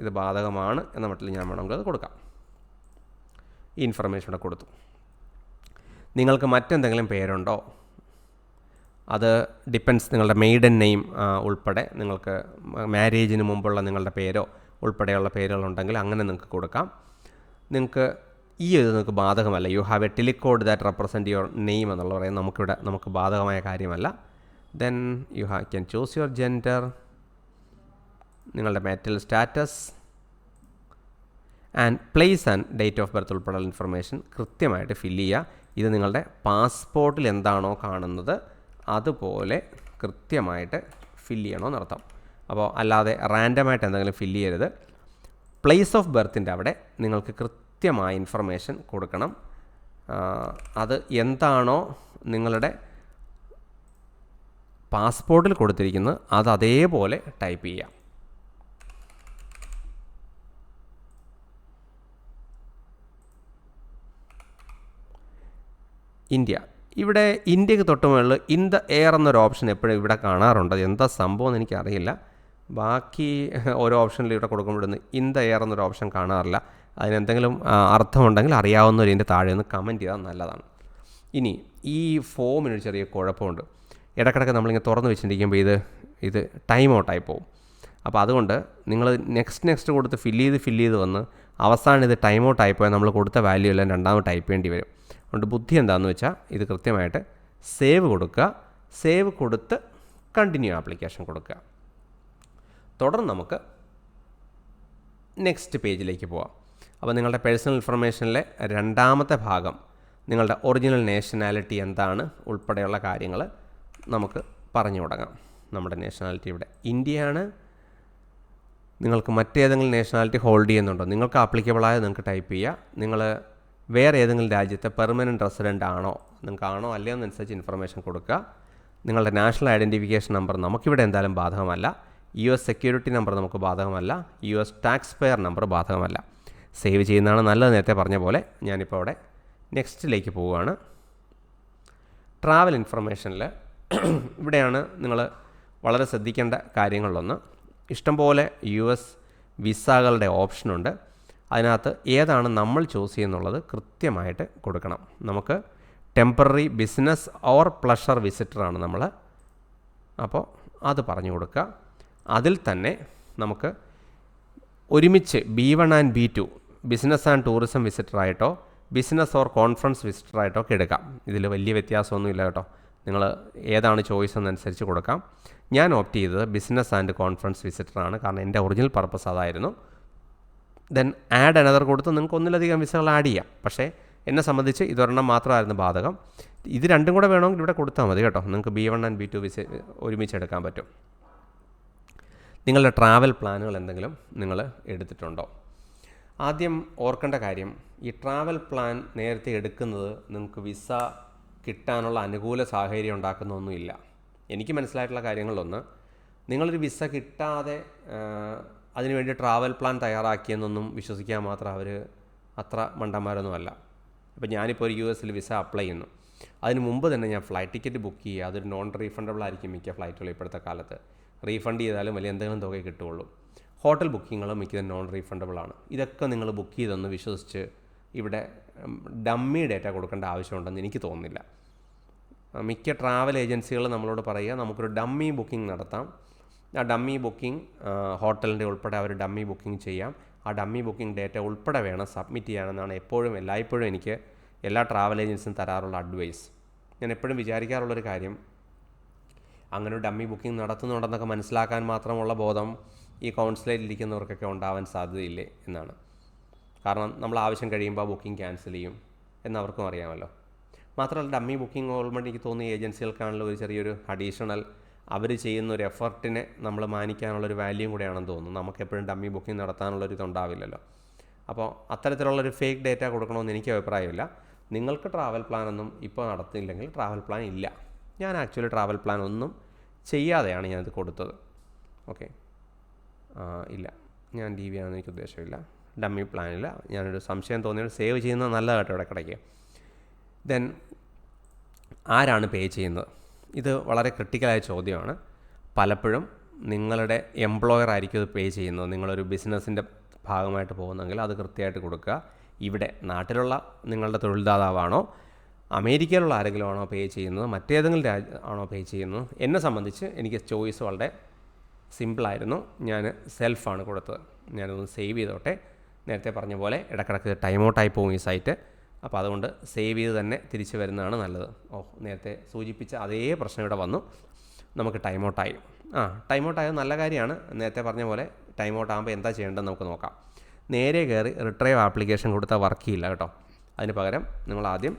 ഇത് ബാധകമാണ് എന്ന മട്ടിൽ ഞാൻ വേണമെങ്കിൽ അത് കൊടുക്കാം. ഈ ഇൻഫർമേഷൻ ഇവിടെ കൊടുത്തു. നിങ്ങൾക്ക് മറ്റെന്തെങ്കിലും പേരുണ്ടോ, അത് ഡിപ്പെൻസ്, നിങ്ങളുടെ മെയ്ഡൻ നെയിം ഉൾപ്പെടെ നിങ്ങൾക്ക് മാരേജിന് മുമ്പുള്ള നിങ്ങളുടെ പേരോ ഉൾപ്പെടെയുള്ള പേരുകളുണ്ടെങ്കിൽ അങ്ങനെ നിങ്ങൾക്ക് കൊടുക്കാം. നിങ്ങൾക്ക് നിങ്ങൾക്ക് ബാധകമല്ല. You have a telecode that represent your name എന്നുള്ള പറയുന്നത് നമുക്ക് ബാധകമായ കാര്യമല്ല. Then you can choose your gender, നിങ്ങളുടെ marital status and place and date of birth ഉൾപ്പെടെയുള്ള ഇൻഫർമേഷൻ കൃത്യമായിട്ട് ഫില്ല് ചെയ്യുക. ഇത് നിങ്ങളുടെ പാസ്പോർട്ടിൽ എന്താണോ കാണുന്നത് അതുപോലെ കൃത്യമായിട്ട് ഫില്ല് ചെയ്യണമെന്നർത്ഥം. അപ്പോൾ അല്ലാതെ റാൻഡമായിട്ട് എന്തെങ്കിലും ഫില്ല് ചെയ്യരുത്. പ്ലേസ് ഓഫ് ബർത്തിൻ്റെ അവിടെ നിങ്ങൾക്ക് കൃത്യമായ ഇൻഫർമേഷൻ കൊടുക്കണം. അത് എന്താണോ നിങ്ങളുടെ പാസ്പോർട്ടിൽ കൊടുത്തിരിക്കുന്നത് അത് അതേപോലെ ടൈപ്പ് ചെയ്യാം. ഇവിടെ ഇന്ത്യക്ക് തൊട്ട് മുകളിൽ ഇൻ ദ എയർ എന്നൊരു ഓപ്ഷൻ എപ്പോഴും ഇവിടെ കാണാറുണ്ട്. എന്താ സംഭവം എന്ന് എനിക്കറിയില്ല. ബാക്കി ഓരോ ഓപ്ഷനിൽ ഇവിടെ കൊടുക്കുമ്പോൾ ഇൻ ദ എയർ എന്നൊരു ഓപ്ഷൻ കാണാറില്ല. അതിനെന്തെങ്കിലും അർത്ഥമുണ്ടെങ്കിൽ അറിയാവുന്നവർ ഇതിൻ്റെ താഴെ ഒന്ന് കമൻറ്റ് ചെയ്താൽ നല്ലതാണ്. ഇനി ഈ ഫോമിനൊരു ചെറിയ കുഴപ്പമുണ്ട്. ഇടയ്ക്കിടയ്ക്ക് നമ്മളിങ്ങനെ തുറന്ന് വെച്ചിരിക്കുമ്പോൾ ഇത് ടൈം ഔട്ടായി പോകും. അപ്പോൾ അതുകൊണ്ട് നിങ്ങൾ നെക്സ്റ്റ് കൊടുത്ത് ഫില്ല് ചെയ്ത് വന്ന് അവസാനം ഇത് ടൈം ഔട്ടായിപ്പോയാൽ നമ്മൾ കൊടുത്ത വാല്യൂ എല്ലാം രണ്ടാമത് ടൈപ്പ് ചെയ്യേണ്ടി വരും. അതുകൊണ്ട് ബുദ്ധി എന്താണെന്ന് വെച്ചാൽ ഇത് കൃത്യമായിട്ട് സേവ് കൊടുക്കുക. സേവ് കൊടുത്ത് കണ്ടിന്യൂ ആപ്ലിക്കേഷൻ കൊടുക്കുക. തുടർന്ന് നമുക്ക് നെക്സ്റ്റ് പേജിലേക്ക് പോവാം. അപ്പോൾ നിങ്ങളുടെ പേഴ്സണൽ ഇൻഫർമേഷനിലെ രണ്ടാമത്തെ ഭാഗം നിങ്ങളുടെ ഒറിജിനൽ നാഷണാലിറ്റി എന്താണ് ഉൾപ്പെടെയുള്ള കാര്യങ്ങൾ നമുക്ക് പറഞ്ഞു തുടങ്ങാം. നമ്മുടെ നാഷണാലിറ്റി ഇവിടെ ഇന്ത്യയാണ്. നിങ്ങൾക്ക് മറ്റേതെങ്കിലും നാഷണാലിറ്റി ഹോൾഡ് ചെയ്യുന്നുണ്ടോ, നിങ്ങൾക്ക് ആപ്ലിക്കബിളായ നിങ്ങൾക്ക് ടൈപ്പ് ചെയ്യുക. നിങ്ങൾ വേറെ ഏതെങ്കിലും രാജ്യത്തെ പെർമനൻറ്റ് റെസിഡൻ്റ് ആണോ, നിങ്ങൾക്കാണോ അല്ലയോ എന്നനുസരിച്ച് ഇൻഫർമേഷൻ കൊടുക്കുക. നിങ്ങളുടെ നാഷണൽ ഐഡൻറ്റിഫിക്കേഷൻ നമ്പർ നമുക്കിവിടെ എന്തായാലും ബാധകമല്ല. US സെക്യൂരിറ്റി നമ്പർ നമുക്ക് ബാധകമല്ല. US ടാക്സ് പെയർ നമ്പർ ബാധകമല്ല. സേവ് ചെയ്യുന്നതാണ് നല്ലത്. നേരത്തെ പറഞ്ഞ പോലെ ഞാനിപ്പോൾ അവിടെ നെക്സ്റ്റിലേക്ക് പോവുകയാണ്. ട്രാവൽ ഇൻഫർമേഷനിൽ ഇവിടെയാണ് നിങ്ങൾ വളരെ ശ്രദ്ധിക്കേണ്ട കാര്യങ്ങളിലൊന്ന്. ഇഷ്ടംപോലെ US വിസകളുടെ ഓപ്ഷനുണ്ട്. അതിനകത്ത് ഏതാണ് നമ്മൾ ചൂസ് ചെയ്യുന്നുള്ളത് കൃത്യമായിട്ട് കൊടുക്കണം. നമുക്ക് ടെമ്പററി ബിസിനസ് ഓർ പ്ലഷർ വിസിറ്ററാണ് നമ്മൾ. അപ്പോൾ അത് പറഞ്ഞു കൊടുക്കുക. അതിൽ തന്നെ നമുക്ക് ഒരുമിച്ച് B1 and B2 business and tourism വിസിറ്ററായിട്ടോ ബിസിനസ് ഓർ കോൺഫറൻസ് വിസിറ്ററായിട്ടോ ഒക്കെ എടുക്കാം. ഇതിൽ വലിയ വ്യത്യാസമൊന്നുമില്ല കേട്ടോ. നിങ്ങൾ ഏതാണ് ചോയ്സ് എന്നനുസരിച്ച് കൊടുക്കാം. ഞാൻ ഓപ്റ്റ് ചെയ്തത് ബിസിനസ് ആൻഡ് കോൺഫറൻസ് വിസിറ്ററാണ്. കാരണം എൻ്റെ ഒറിജിനൽ പർപ്പസ് അതായിരുന്നു. ദെൻ ആഡ് അനദർ കൊടുത്ത് നിങ്ങൾക്ക് ഒന്നിലധികം വിസകൾ ആഡ് ചെയ്യാം. പക്ഷേ എന്നെ സംബന്ധിച്ച് ഇതൊരെണ്ണം മാത്രമായിരുന്നു ബാധകം. ഇത് രണ്ടും കൂടെ വേണമെങ്കിൽ ഇവിടെ കൊടുത്താൽ മതി കേട്ടോ. നിങ്ങൾക്ക് B1 ആൻഡ് B2 വിസ ഒരുമിച്ച് എടുക്കാൻ പറ്റും. നിങ്ങളുടെ ട്രാവൽ പ്ലാനുകൾ എന്തെങ്കിലും നിങ്ങൾ എടുത്തിട്ടുണ്ടോ? ആദ്യം ഓർക്കേണ്ട കാര്യം, ഈ ട്രാവൽ പ്ലാൻ നേരത്തെ എടുക്കുന്നത് നിങ്ങൾക്ക് വിസ കിട്ടാനുള്ള അനുകൂല സാഹചര്യം ഉണ്ടാക്കുന്നൊന്നുമില്ല. എനിക്ക് മനസ്സിലായിട്ടുള്ള കാര്യങ്ങളിലൊന്ന്, നിങ്ങളൊരു വിസ കിട്ടാതെ അതിനുവേണ്ടി ട്രാവൽ പ്ലാൻ തയ്യാറാക്കിയെന്നൊന്നും വിശ്വസിക്കാൻ മാത്രം അവർ അത്ര മണ്ടന്മാരൊന്നുമല്ല. ഇപ്പോൾ ഞാനിപ്പോൾ ഒരു US വിസ അപ്ലൈ ചെയ്യുന്നു. അതിന് മുമ്പ് തന്നെ ഞാൻ ഫ്ലൈറ്റ് ടിക്കറ്റ് ബുക്ക് ചെയ്യുക. അതൊരു നോൺ റീഫണ്ടബിൾ ആയിരിക്കും മിക്ക ഫ്ലൈറ്റുകൾ ഇപ്പോഴത്തെ കാലത്ത്. റീഫണ്ട് ചെയ്താലും വലിയ എന്തെങ്കിലും തുക കിട്ടുകയുള്ളൂ. ഹോട്ടൽ ബുക്കിങ്ങുകളും മിക്കതും നോൺ റീഫണ്ടബിൾ ആണ്. ഇതൊക്കെ നിങ്ങൾ ബുക്ക് ചെയ്തെന്ന് വിശ്വസിച്ച് ഇവിടെ ഡമ്മി ഡേറ്റ കൊടുക്കേണ്ട ആവശ്യമുണ്ടെന്ന് എനിക്ക് തോന്നുന്നില്ല. മിക്ക ട്രാവൽ ഏജൻസികൾ നമ്മളോട് പറയുക നമുക്കൊരു ഡമ്മി ബുക്കിംഗ് നടത്താം. ആ ഡമ്മി ബുക്കിംഗ് ഹോട്ടലിൻ്റെ ഉൾപ്പെടെ അവർ ഡമ്മി ബുക്കിംഗ് ചെയ്യാം. ആ ഡമ്മി ബുക്കിംഗ് ഡേറ്റ ഉൾപ്പെടെ വേണം സബ്മിറ്റ് ചെയ്യാനെന്നാണ് എല്ലായ്പ്പോഴും എനിക്ക് എല്ലാ ട്രാവൽ ഏജൻസിയും തരാറുള്ള അഡ്വൈസ്. ഞാൻ എപ്പോഴും വിചാരിക്കാറുള്ളൊരു കാര്യം, അങ്ങനെ ഒരു ഡമ്മി ബുക്കിംഗ് നടത്തുന്നുണ്ടെന്നൊക്കെ മനസ്സിലാക്കാൻ മാത്രമുള്ള ബോധം ഈ കൗൺസിലേറ്റിലിരിക്കുന്നവർക്കൊക്കെ ഉണ്ടാവാൻ സാധ്യതയില്ലേ എന്നാണ്. കാരണം നമ്മൾ ആവശ്യം കഴിയുമ്പോൾ ബുക്കിംഗ് ക്യാൻസൽ ചെയ്യും എന്നവർക്കും അറിയാമല്ലോ. മാത്രമല്ല ഡമ്മി ബുക്കിംഗ് ഓൾറെഡി എനിക്ക് തോന്നിയ ഏജൻസികൾക്കാണല്ലോ ഒരു ചെറിയൊരു അഡീഷണൽ അവർ ചെയ്യുന്ന ഒരു എഫർട്ടിനെ നമ്മൾ മാനിക്കാനുള്ളൊരു വാല്യൂം കൂടെയാണെന്ന് തോന്നുന്നു. നമുക്കെപ്പോഴും ഡമ്മി ബുക്കിംഗ് നടത്താനുള്ളൊരു ഇതുണ്ടാവില്ലല്ലോ. അപ്പോൾ അത്തരത്തിലുള്ളൊരു ഫേക്ക് ഡേറ്റ കൊടുക്കണമെന്ന് എനിക്ക് അഭിപ്രായമില്ല. നിങ്ങൾക്ക് ട്രാവൽ പ്ലാനൊന്നും ഇപ്പോൾ നടത്തിയില്ലെങ്കിൽ ട്രാവൽ പ്ലാൻ ഇല്ല. ഞാൻ ആക്ച്വലി ട്രാവൽ പ്ലാൻ ഒന്നും ചെയ്യാതെയാണ് ഞാനിത് കൊടുത്തത്. ഓക്കെ, ഇല്ല, ഞാൻ ഡി വി ആണെന്ന് എനിക്ക് ഉദ്ദേശമില്ല. ഡമ്മി പ്ലാനില്ല. ഞാനൊരു സംശയം തോന്നിയത് സേവ് ചെയ്യുന്നത് നല്ലതായിട്ട് ഇടയ്ക്കിടയ്ക്ക്. ദെൻ ആരാണ് പേ ചെയ്യുന്നത്? ഇത് വളരെ ക്രിട്ടിക്കലായ ചോദ്യമാണ്. പലപ്പോഴും നിങ്ങളുടെ എംപ്ലോയർ ആയിരിക്കും ഇത് പേ ചെയ്യുന്നത്. നിങ്ങളൊരു ബിസിനസ്സിൻ്റെ ഭാഗമായിട്ട് പോകുന്നെങ്കിൽ അത് കൃത്യമായിട്ട് കൊടുക്കുക. ഇവിടെ നാട്ടിലുള്ള നിങ്ങളുടെ തൊഴിൽദാതാവാണോ, അമേരിക്കയിലുള്ള ആരെങ്കിലും ആണോ പേ ചെയ്യുന്നത്, മറ്റേതെങ്കിലും ആണോ പേ ചെയ്യുന്നത്? എന്നെ സംബന്ധിച്ച് എനിക്ക് ചോയ്സ് വളരെ സിമ്പിളായിരുന്നു. ഞാൻ സെൽഫാണ് കൊടുത്തത്. ഞാനൊന്ന് സേവ് ചെയ്തോട്ടെ. നേരത്തെ പറഞ്ഞ പോലെ ഇടയ്ക്കിടയ്ക്ക് ടൈം ഔട്ടായി പോകും ഈ സൈറ്റ്. അപ്പോൾ അതുകൊണ്ട് സേവ് ചെയ്ത് തന്നെ തിരിച്ച് വരുന്നതാണ് നല്ലത്. നേരത്തെ സൂചിപ്പിച്ച അതേ പ്രശ്നം ഇവിടെ വന്നു. നമുക്ക് ടൈം ഔട്ടായി. ടൈം ഔട്ടായത് നല്ല കാര്യമാണ്. നേരത്തെ പറഞ്ഞ പോലെ ടൈം ഔട്ട് ആകുമ്പോൾ എന്താ ചെയ്യേണ്ടതെന്ന് നമുക്ക് നോക്കാം. നേരെ കയറി റിട്രൈവ് ആപ്ലിക്കേഷൻ കൊടുത്താൽ വർക്ക് ചെയ്യില്ല കേട്ടോ. അതിന് പകരം നിങ്ങൾ ആദ്യം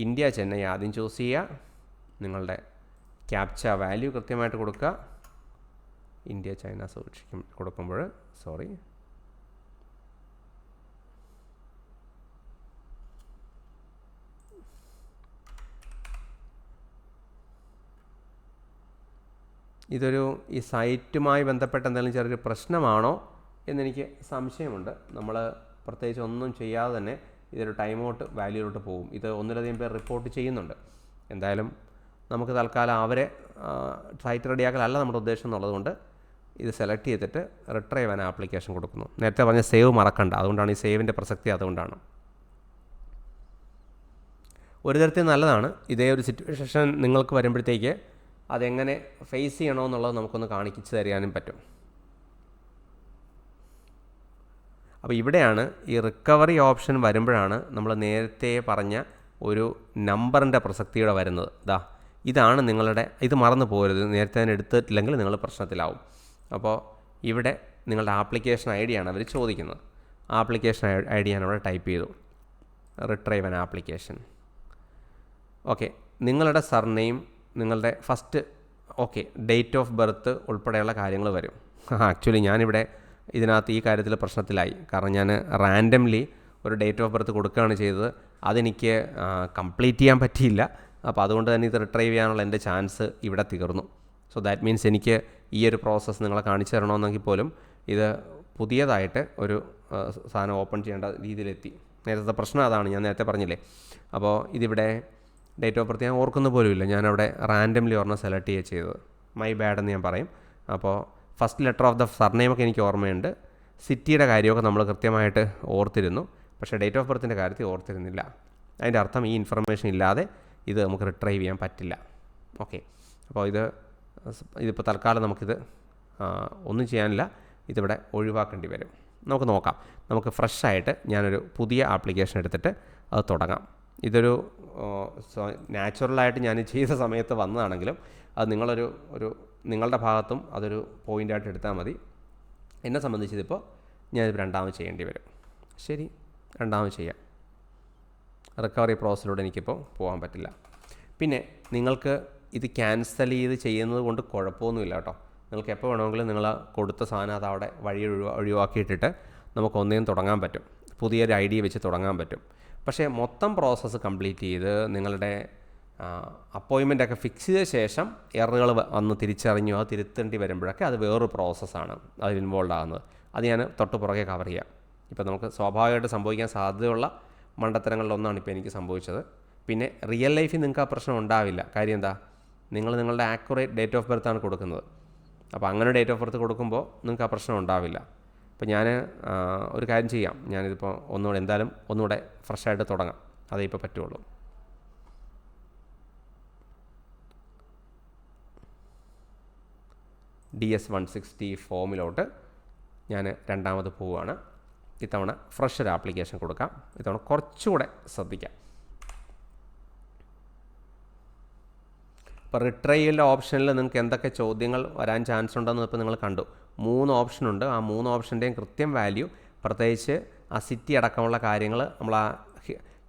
ഇന്ത്യ ചെന്നൈ ആദ്യം ചൂസ് ചെയ്യുക. നിങ്ങളുടെ ക്യാപ്ച വാല്യൂ കൃത്യമായിട്ട് കൊടുക്കുക. ഇന്ത്യ ചൈന കൊടുക്കുമ്പോൾ ഇതൊരു ഈ സൈറ്റുമായി ബന്ധപ്പെട്ട എന്തെങ്കിലും ചെറിയൊരു പ്രശ്നമാണോ എന്നെനിക്ക് സംശയമുണ്ട്. നമ്മൾ പ്രത്യേകിച്ച് ഒന്നും ചെയ്യാതെ തന്നെ ഇതൊരു ടൈം ഔട്ട് വാല്യൂയിലോട്ട് പോകും. ഇത് ഒന്നിലധികം പേർ റിപ്പോർട്ട് ചെയ്യുന്നുണ്ട്. എന്തായാലും നമുക്ക് തൽക്കാലം അവരെ സൈറ്റ് റെഡിയാക്കലല്ല നമ്മുടെ ഉദ്ദേശം എന്നുള്ളതുകൊണ്ട് ഇത് സെലക്ട് ചെയ്തിട്ട് റിട്രൈവ് ആൻ ആപ്ലിക്കേഷൻ കൊടുക്കുന്നു. നേരത്തെ പറഞ്ഞ സേവ് മറക്കണ്ട. അതുകൊണ്ടാണ് ഈ സേവിൻ്റെ പ്രസക്തി. അതുകൊണ്ടാണ് ഒരു തരത്തിൽ നല്ലതാണ്. ഇതേ ഒരു സിറ്റുവേഷൻ നിങ്ങൾക്ക് വരുമ്പോഴത്തേക്ക് അതെങ്ങനെ ഫേസ് ചെയ്യണമെന്നുള്ളത് നമുക്കൊന്ന് കാണിച്ചു തരാനും പറ്റും. അപ്പോൾ ഇവിടെയാണ് ഈ റിക്കവറി ഓപ്ഷൻ വരുമ്പോഴാണ് നമ്മൾ നേരത്തെ പറഞ്ഞ ഒരു നമ്പറിൻ്റെ പ്രസക്തിയുടെ വരുന്നത്. ഇതാണ് നിങ്ങളുടെ, ഇത് മറന്നു പോകരുത്. നേരത്തെ തന്നെ എടുത്തിട്ടില്ലെങ്കിൽ നിങ്ങൾ പ്രശ്നത്തിലാവും. അപ്പോൾ ഇവിടെ നിങ്ങളുടെ ആപ്ലിക്കേഷൻ ഐ ഡിയാണ് അവർ ചോദിക്കുന്നത്. ആപ്ലിക്കേഷൻ ഐ ഡി ഞാൻ അവിടെ ടൈപ്പ് ചെയ്തു. Retrieve an application. ഓക്കെ, നിങ്ങളുടെ സർനെയിം, നിങ്ങളുടെ ഫസ്റ്റ് ഡേറ്റ് ഓഫ് ബർത്ത് ഉൾപ്പെടെയുള്ള കാര്യങ്ങൾ വരും. ആക്ച്വലി ഞാനിവിടെ ഇതിനകത്ത് ഈ കാര്യത്തിൽ പ്രശ്നത്തിലായി. കാരണം ഞാൻ റാൻഡംലി ഒരു ഡേറ്റ് ഓഫ് ബർത്ത് കൊടുക്കുകയാണ് ചെയ്തത്. അതെനിക്ക് കംപ്ലീറ്റ് ചെയ്യാൻ പറ്റിയില്ല. അപ്പോൾ അതുകൊണ്ട് തന്നെ ഇത് റിട്രൈവ് ചെയ്യാനുള്ള എൻ്റെ ചാൻസ് ഇവിടെ തീർന്നു. സോ ദാറ്റ് മീൻസ് എനിക്ക് ഈ ഒരു പ്രോസസ്സ് നിങ്ങളെ കാണിച്ചു തരണമെന്നെങ്കിൽ പോലും ഇത് പുതിയതായിട്ട് ഒരു സാധനം ഓപ്പൺ ചെയ്യേണ്ട രീതിയിലെത്തി. നേരത്തെ പ്രശ്നം അതാണ്, ഞാൻ നേരത്തെ പറഞ്ഞില്ലേ. അപ്പോൾ ഇതിവിടെ ഡേറ്റ് ഓഫ് ബർത്ത് ഞാൻ ഓർക്കുന്ന പോലുമില്ല. ഞാനവിടെ റാൻഡംലി ഒരെണ്ണം സെലക്ട് ചെയ്യുക ചെയ്തത്. മൈ ബാഡ് എന്ന് ഞാൻ പറയും. അപ്പോൾ ഫസ്റ്റ് ലെറ്റർ ഓഫ് ദ സർനെയിമൊക്കെ എനിക്ക് ഓർമ്മയുണ്ട്. സിറ്റിയുടെ കാര്യമൊക്കെ നമ്മൾ കൃത്യമായിട്ട് ഓർത്തിരുന്നു. പക്ഷേ ഡേറ്റ് ഓഫ് ബർത്തിൻ്റെ കാര്യത്തിൽ ഓർത്തിരുന്നില്ല. അതിൻ്റെ അർത്ഥം ഈ ഇൻഫർമേഷൻ ഇല്ലാതെ ഇത് നമുക്ക് റിട്രൈവ് ചെയ്യാൻ പറ്റില്ല. ഓക്കെ, അപ്പോൾ ഇതിപ്പോൾ തൽക്കാലം നമുക്കിത് ഒന്നും ചെയ്യാനില്ല. ഇതിവിടെ ഒഴിവാക്കേണ്ടി വരും. നമുക്ക് നോക്കാം. നമുക്ക് ഫ്രഷായിട്ട് ഞാനൊരു പുതിയ ആപ്ലിക്കേഷൻ എടുത്തിട്ട് അത് തുടങ്ങാം. ഇതൊരു നാച്ചുറലായിട്ട് ഞാൻ ചെയ്ത സമയത്ത് വന്നതാണെങ്കിലും അത് നിങ്ങളുടെ ഭാഗത്തും അതൊരു പോയിൻ്റായിട്ട് എടുത്താൽ മതി. എന്നെ സംബന്ധിച്ചിതിപ്പോൾ ഞാനിത് രണ്ടാമത് ചെയ്യേണ്ടി വരും. ശരി, രണ്ടാമത് ചെയ്യാം. റിക്കവറി പ്രോസസ്സിലൂടെ എനിക്കിപ്പോൾ പോകാൻ പറ്റില്ല. പിന്നെ നിങ്ങൾക്ക് ഇത് ക്യാൻസൽ ചെയ്ത് ചെയ്യുന്നത് കൊണ്ട് കുഴപ്പമൊന്നുമില്ല കേട്ടോ. നിങ്ങൾക്ക് എപ്പോൾ വേണമെങ്കിലും നിങ്ങൾ കൊടുത്ത സാധനം അത് അവിടെ ഒഴിവാക്കിയിട്ടിട്ട് നമുക്ക് ഒന്നേയും തുടങ്ങാൻ പറ്റും. പുതിയൊരു ഐ ഡി വെച്ച് തുടങ്ങാൻ പറ്റും. പക്ഷേ മൊത്തം പ്രോസസ്സ് കംപ്ലീറ്റ് ചെയ്ത് നിങ്ങളുടെ അപ്പോയിൻമെൻ്റൊക്കെ ഫിക്സ് ചെയ്ത ശേഷം എററുകൾ വന്ന് തിരിച്ചറിഞ്ഞു അത് തിരുത്തേണ്ടി വരുമ്പോഴൊക്കെ അത് വേറൊരു പ്രോസസ്സാണ് അതിൽ ഇൻവോൾവ് ആകുന്നത്. അത് ഞാൻ തൊട്ട് പുറകെ കവർ ചെയ്യാം. ഇപ്പോൾ നമുക്ക് സ്വാഭാവികമായിട്ട് സംഭവിക്കാൻ സാധ്യതയുള്ള മണ്ടത്തരങ്ങളിലൊന്നാണ് ഇപ്പോൾ എനിക്ക് സംഭവിച്ചത്. പിന്നെ റിയൽ ലൈഫിൽ നിങ്ങൾക്ക് ആ പ്രശ്നം ഉണ്ടാവില്ല. കാര്യം എന്താ, നിങ്ങൾ നിങ്ങളുടെ ആക്യുറേറ്റ് ഡേറ്റ് ഓഫ് ബർത്താണ് കൊടുക്കുന്നത്. അപ്പോൾ അങ്ങനെ ഡേറ്റ് ഓഫ് ബർത്ത് കൊടുക്കുമ്പോൾ നിങ്ങൾക്ക് ആ പ്രശ്നം ഉണ്ടാവില്ല. അപ്പോൾ ഞാൻ ഒരു കാര്യം ചെയ്യാം. ഞാനിതിപ്പോൾ ഒന്നുകൂടെ ഫ്രഷായിട്ട് തുടങ്ങാം. അതേ ഇപ്പോൾ പറ്റുള്ളൂ. DS-160 ഫോമിലോട്ട് ഞാൻ രണ്ടാമത് പോവുകയാണ്. ഇത്തവണ ഫ്രഷ് ഒരു ആപ്ലിക്കേഷൻ കൊടുക്കാം. ഇത്തവണ കുറച്ചുകൂടെ ശ്രദ്ധിക്കാം. ഇപ്പോൾ റിട്രൈവിൻ്റെ ഓപ്ഷനിൽ നിങ്ങൾക്ക് എന്തൊക്കെ ചോദ്യങ്ങൾ വരാൻ ചാൻസ് ഉണ്ടെന്ന് ഇപ്പോൾ നിങ്ങൾ കണ്ടു. 3 ഓപ്ഷനുണ്ട്. ആ 3 ഓപ്ഷൻ്റെയും കൃത്യം വാല്യൂ, പ്രത്യേകിച്ച് ആ സിറ്റി അടക്കമുള്ള കാര്യങ്ങൾ നമ്മൾ ആ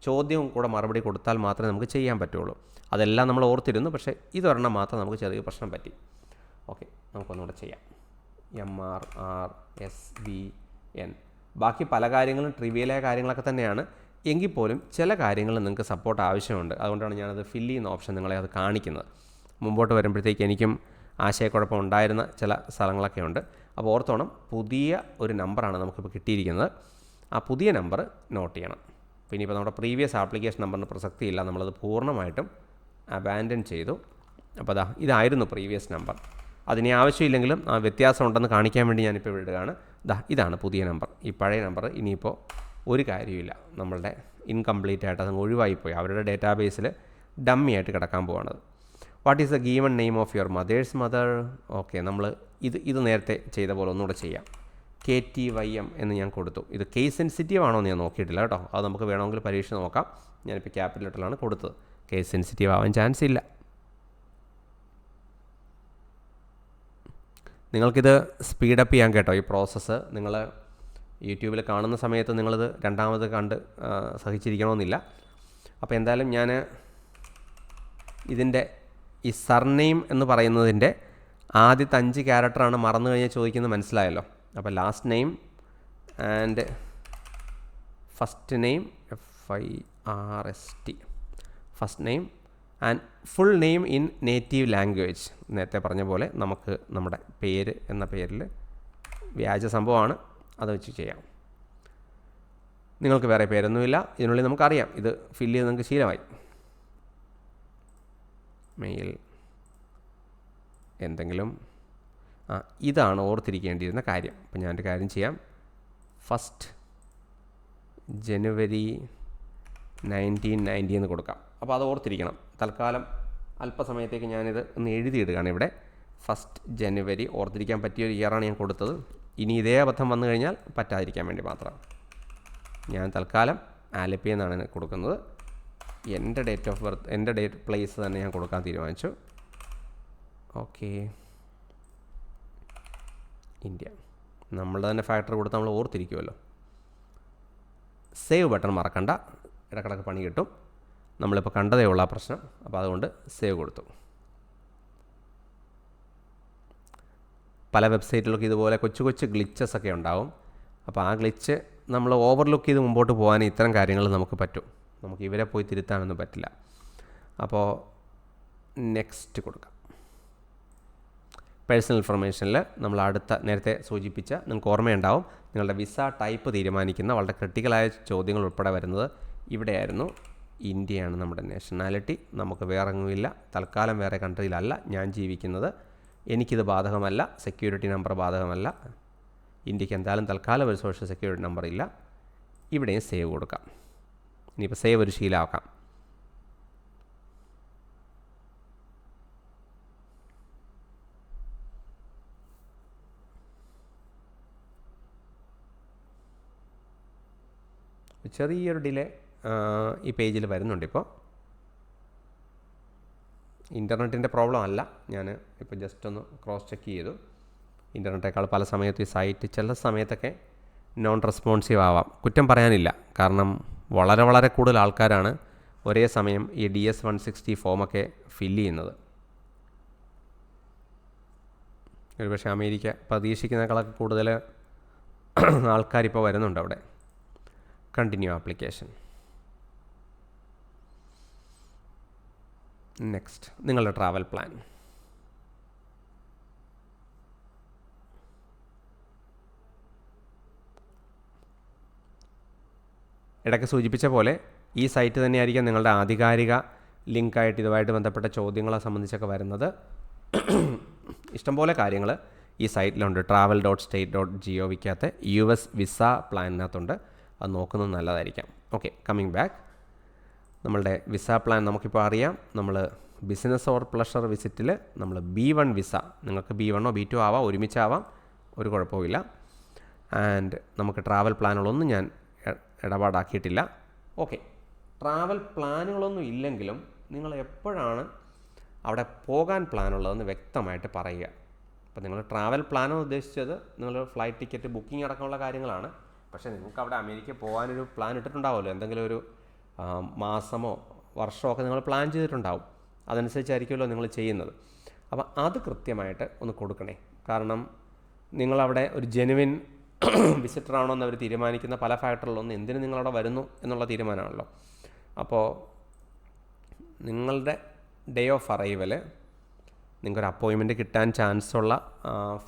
ചോദ്യവും കൂടെ മറുപടി കൊടുത്താൽ മാത്രമേ നമുക്ക് ചെയ്യാൻ പറ്റുള്ളൂ. അതെല്ലാം നമ്മൾ ഓർത്തിരുന്നു. പക്ഷേ ഇതൊരെണ്ണം മാത്രം നമുക്ക് ചെറിയ പ്രശ്നം പറ്റി. ഓക്കെ, നമുക്കൊന്നുകൂടെ ചെയ്യാം. MRRSBN ബാക്കി പല കാര്യങ്ങളും ട്രിവിയലായ കാര്യങ്ങളൊക്കെ തന്നെയാണ്. എങ്കിൽ പോലും ചില കാര്യങ്ങൾ നിങ്ങൾക്ക് സപ്പോർട്ട് ആവശ്യമുണ്ട്. അതുകൊണ്ടാണ് ഞാനത് ഫില്ല് ചെയ്യുന്ന ഓപ്ഷൻ നിങ്ങളെ അത് കാണിക്കുന്നത്. മുമ്പോട്ട് വരുമ്പോഴത്തേക്ക് എനിക്കും ആശയക്കുഴപ്പം ഉണ്ടായിരുന്ന ചില സ്ഥലങ്ങളൊക്കെ ഉണ്ട്. അപ്പോൾ ഓർത്തോണം, പുതിയ ഒരു നമ്പറാണ് നമുക്കിപ്പോൾ കിട്ടിയിരിക്കുന്നത്. ആ പുതിയ നമ്പർ നോട്ട് ചെയ്യണം. പിന്നെ ഇപ്പോൾ നമ്മുടെ പ്രീവിയസ് ആപ്ലിക്കേഷൻ നമ്പറിന് പ്രസക്തിയില്ല, നമ്മളത് പൂർണ്ണമായിട്ടും അബാൻഡൻ ചെയ്തു. അപ്പോൾ ഇതായിരുന്നു പ്രീവിയസ് നമ്പർ. അതിന് ആവശ്യമില്ലെങ്കിലും ആ വ്യത്യാസം ഉണ്ടെന്ന് കാണിക്കാൻ വേണ്ടി ഞാനിപ്പോൾ വിടുകയാണ്. ഇതാണ് പുതിയ നമ്പർ. ഈ പഴയ നമ്പർ ഇനിയിപ്പോൾ ഒരു കാര്യമില്ല, നമ്മളുടെ ഇൻകംപ്ലീറ്റ് ആയിട്ട് അതങ്ങ് ഒഴിവായിപ്പോയി. അവരുടെ ഡേറ്റാബേസിൽ ഡമ്മി ആയിട്ട് കിടക്കാൻ പോവാണത്. What is the given name of your mother's mother? Okay, നമ്മൾ ഇത് നേരത്തെ ചെയ്ത പോലെ ഒന്നുകൂടെ ചെയ്യാം. KTYM എന്ന് ഞാൻ കൊടുത്തു. ഇത് കേസ് സെൻസിറ്റീവ് ആണോ എന്ന് ഞാൻ നോക്കിയിട്ടില്ല കേട്ടോ. അത് നമുക്ക് വേണമെങ്കിൽ പരീക്ഷ നോക്കാം. ഞാനിപ്പോൾ ക്യാപിറ്റൽ ലെറ്ററിലാണ് കൊടുത്തത്. കേസ് സെൻസിറ്റീവ് ആവാൻ ചാൻസ് ഇല്ല. നിങ്ങൾക്കിത് സ്പീഡപ്പ് ചെയ്യാൻ കേട്ടോ ഈ പ്രോസസ്സ്. നിങ്ങൾ യൂട്യൂബിൽ കാണുന്ന സമയത്ത് നിങ്ങളിത് രണ്ടാമത് കണ്ട് സഹിച്ചിരിക്കണമെന്നില്ല. അപ്പോൾ എന്തായാലും ഞാൻ ഇതിൻ്റെ ഈ സർനെയിം എന്ന് പറയുന്നതിൻ്റെ ആദ്യത്തെ 5 ക്യാരക്ടറാണ് മറന്നു കഴിഞ്ഞാൽ ചോദിക്കുന്നത്, മനസ്സിലായല്ലോ. അപ്പോൾ last name and first name FIRST, first name and full name in native language. നേരത്തെ പറഞ്ഞ പോലെ നമുക്ക് നമ്മുടെ പേര് എന്ന പേരിൽ വ്യാജ സംഭവമാണ്, അത് വെച്ച് ചെയ്യാം. നിങ്ങൾക്ക് വേറെ പേരൊന്നുമില്ല, ഇതിനുള്ളിൽ നമുക്കറിയാം. ഇത് ഫില്ല് ചെയ്ത് നിങ്ങൾക്ക് ശീലമായി. മെയിൽ എന്തെങ്കിലും ഇതാണ് ഓർത്തിരിക്കേണ്ടിയിരുന്ന കാര്യം. അപ്പോൾ ഞാനൊരു കാര്യം ചെയ്യാം. 1 ജനുവരി 1990 എന്ന് കൊടുക്കാം. അപ്പോൾ അത് ഓർത്തിരിക്കണം. തൽക്കാലം അല്പസമയത്തേക്ക് ഞാനിത് ഒന്ന് എഴുതിയിടുകയാണ് ഇവിടെ. 1 ജനുവരി ഓർത്തിരിക്കാൻ പറ്റിയൊരു ഇയറാണ് ഞാൻ കൊടുത്തത്. ഇനി ഇതേ അബദ്ധം വന്നു കഴിഞ്ഞാൽ പറ്റാതിരിക്കാൻ വേണ്ടി മാത്രം ഞാൻ തൽക്കാലം ആലപ്പി എന്നാണ് കൊടുക്കുന്നത്. എൻ്റെ ഡേറ്റ് ഓഫ് ബർത്ത്, എൻ്റെ ഡേറ്റ് പ്ലേസ് തന്നെ ഞാൻ കൊടുക്കാൻ തീരുമാനിച്ചു. Okay, India. നമ്മളുടെ തന്നെ ഫാക്ടർ കൊടുത്ത് നമ്മൾ ഓർത്തിരിക്കുമല്ലോ. സേവ് ബട്ടൺ മറക്കണ്ട, ഇടക്കിടക്ക് പണി കിട്ടും. നമ്മളിപ്പോൾ കണ്ടതേ ഉള്ള പ്രശ്നം, അപ്പോൾ അതുകൊണ്ട് സേവ് കൊടുത്തു. പല വെബ്സൈറ്റിലൊക്കെ ഇതുപോലെ കൊച്ചു കൊച്ചു ഗ്ലിച്ചസ് ഒക്കെ ഉണ്ടാവും. അപ്പോൾ ആ ഗ്ലിച്ച് നമ്മൾ ഓവർലുക്ക് ചെയ്ത് മുമ്പോട്ട് പോകാൻ ഇത്തരം കാര്യങ്ങൾ നമുക്ക് പറ്റും. നമുക്ക് ഇവരെ പോയി തിരുത്താനൊന്നും പറ്റില്ല. അപ്പോൾ നെക്സ്റ്റ് കൊടുക്കാം. പേഴ്സണൽ ഇൻഫർമേഷനിൽ നമ്മൾ നേരത്തെ സൂചിപ്പിച്ച, നിങ്ങൾക്ക് ഓർമ്മയുണ്ടാവും, നിങ്ങളുടെ വിസ ടൈപ്പ് തീരുമാനിക്കുന്ന വളരെ ക്രിട്ടിക്കലായ ചോദ്യങ്ങൾ ഉൾപ്പെടെ വരുന്നത് ഇവിടെയായിരുന്നു. ഇന്ത്യയാണ് നമ്മുടെ നാഷണാലിറ്റി. നമുക്ക് വേറെ എങ്ങുമില്ല. തൽക്കാലം വേറെ കൺട്രിയിലല്ല ഞാൻ ജീവിക്കുന്നത്. എനിക്കിത് ബാധകമല്ല. സെക്യൂരിറ്റി നമ്പർ ബാധകമല്ല. ഇന്ത്യക്ക് എന്തായാലും തൽക്കാലം ഒരു സോഷ്യൽ സെക്യൂരിറ്റി നമ്പർ ഇല്ല. ഇവിടെയും സേവ് കൊടുക്കാം. ഇനിയിപ്പോൾ സേവ് ഒരു ശീലമാക്കാം. ചെറിയൊരു ഡിലേ ഈ പേജിൽ വരുന്നുണ്ട്. ഇൻ്റർനെറ്റിൻ്റെ പ്രോബ്ലം അല്ല. ഞാൻ ഇപ്പോൾ ജസ്റ്റ് ഒന്ന് ക്രോസ് ചെക്ക് ചെയ്തു. ഇൻ്റർനെറ്റേക്കാൾ പല സമയത്തും ഈ സൈറ്റ് ചില സമയത്തൊക്കെ നോൺ റെസ്പോൺസീവ് ആവാം. കുറ്റം പറയാനില്ല. കാരണം വളരെ വളരെ കൂടുതൽ ആൾക്കാരാണ് ഒരേ സമയം ഈ DS-160 ഫോമൊക്കെ ഫില്ല് ചെയ്യുന്നത്. ഒരുപക്ഷെ അമേരിക്ക പ്രതീക്ഷിക്കുന്നതിനേക്കാളൊക്കെ കൂടുതൽ ആൾക്കാരിപ്പോൾ വരുന്നുണ്ട് അവിടെ. Continue application. നെക്സ്റ്റ്, നിങ്ങളുടെ ട്രാവൽ പ്ലാൻ. ഇടയ്ക്ക് സൂചിപ്പിച്ച പോലെ ഈ സൈറ്റ് തന്നെയായിരിക്കും നിങ്ങളുടെ ആധികാരിക ലിങ്കായിട്ട് ഇതുമായിട്ട് ബന്ധപ്പെട്ട ചോദ്യങ്ങളെ സംബന്ധിച്ചൊക്കെ വരുന്നത്. ഇഷ്ടംപോലെ കാര്യങ്ങൾ ഈ സൈറ്റിലുണ്ട്. travel.state.gov-ക്കകത്ത് US വിസ പ്ലാനിനകത്തുണ്ട്. അത് നോക്കുന്നത് നല്ലതായിരിക്കാം. Okay, coming back. നമ്മളുടെ വിസ പ്ലാൻ നമുക്കിപ്പോൾ അറിയാം. നമ്മൾ ബിസിനസ് ഓർ പ്ലഷർ വിസിറ്റിൽ നമ്മൾ B1 വിസ, നിങ്ങൾക്ക് B1 B2 ആവാം, ഒരുമിച്ചാവാം, ഒരു കുഴപ്പമില്ല. ആൻഡ് നമുക്ക് ട്രാവൽ പ്ലാനുകളൊന്നും ഞാൻ ഇടപാടാക്കിയിട്ടില്ല. ഓക്കെ, ട്രാവൽ പ്ലാനുകളൊന്നും ഇല്ലെങ്കിലും നിങ്ങൾ എപ്പോഴാണ് അവിടെ പോകാൻ പ്ലാനുള്ളതെന്ന് വ്യക്തമായിട്ട് പറയുക. അപ്പോൾ നിങ്ങൾ ട്രാവൽ പ്ലാനോ ഉദ്ദേശിച്ചത് നിങ്ങൾ ഫ്ലൈറ്റ് ടിക്കറ്റ് ബുക്കിംഗ് അടക്കമുള്ള കാര്യങ്ങളാണ്. പക്ഷേ നിങ്ങൾക്ക് അവിടെ അമേരിക്കയിൽ പോകാനൊരു പ്ലാൻ ഇട്ടിട്ടുണ്ടാവുമല്ലോ. എന്തെങ്കിലും ഒരു മാസമോ വർഷമോ ഒക്കെ നിങ്ങൾ പ്ലാൻ ചെയ്തിട്ടുണ്ടാവും. അതനുസരിച്ചായിരിക്കുമല്ലോ നിങ്ങൾ ചെയ്യുന്നത്. അപ്പോൾ അത് കൃത്യമായിട്ട് ഒന്ന് കൊടുക്കണേ. കാരണം നിങ്ങളവിടെ ഒരു ജെനുവിൻ വിസിറ്റർ ആണോ എന്ന് അവർ തീരുമാനിക്കുന്ന പല ഫാക്ടറിലൊന്നും എന്തിന് നിങ്ങളവിടെ വരുന്നു എന്നുള്ള തീരുമാനമാണല്ലോ. അപ്പോൾ നിങ്ങളുടെ ഡേ ഓഫ് അറൈവൽ നിങ്ങൾക്കൊരു അപ്പോയിൻമെൻറ്റ് കിട്ടാൻ ചാൻസുള്ള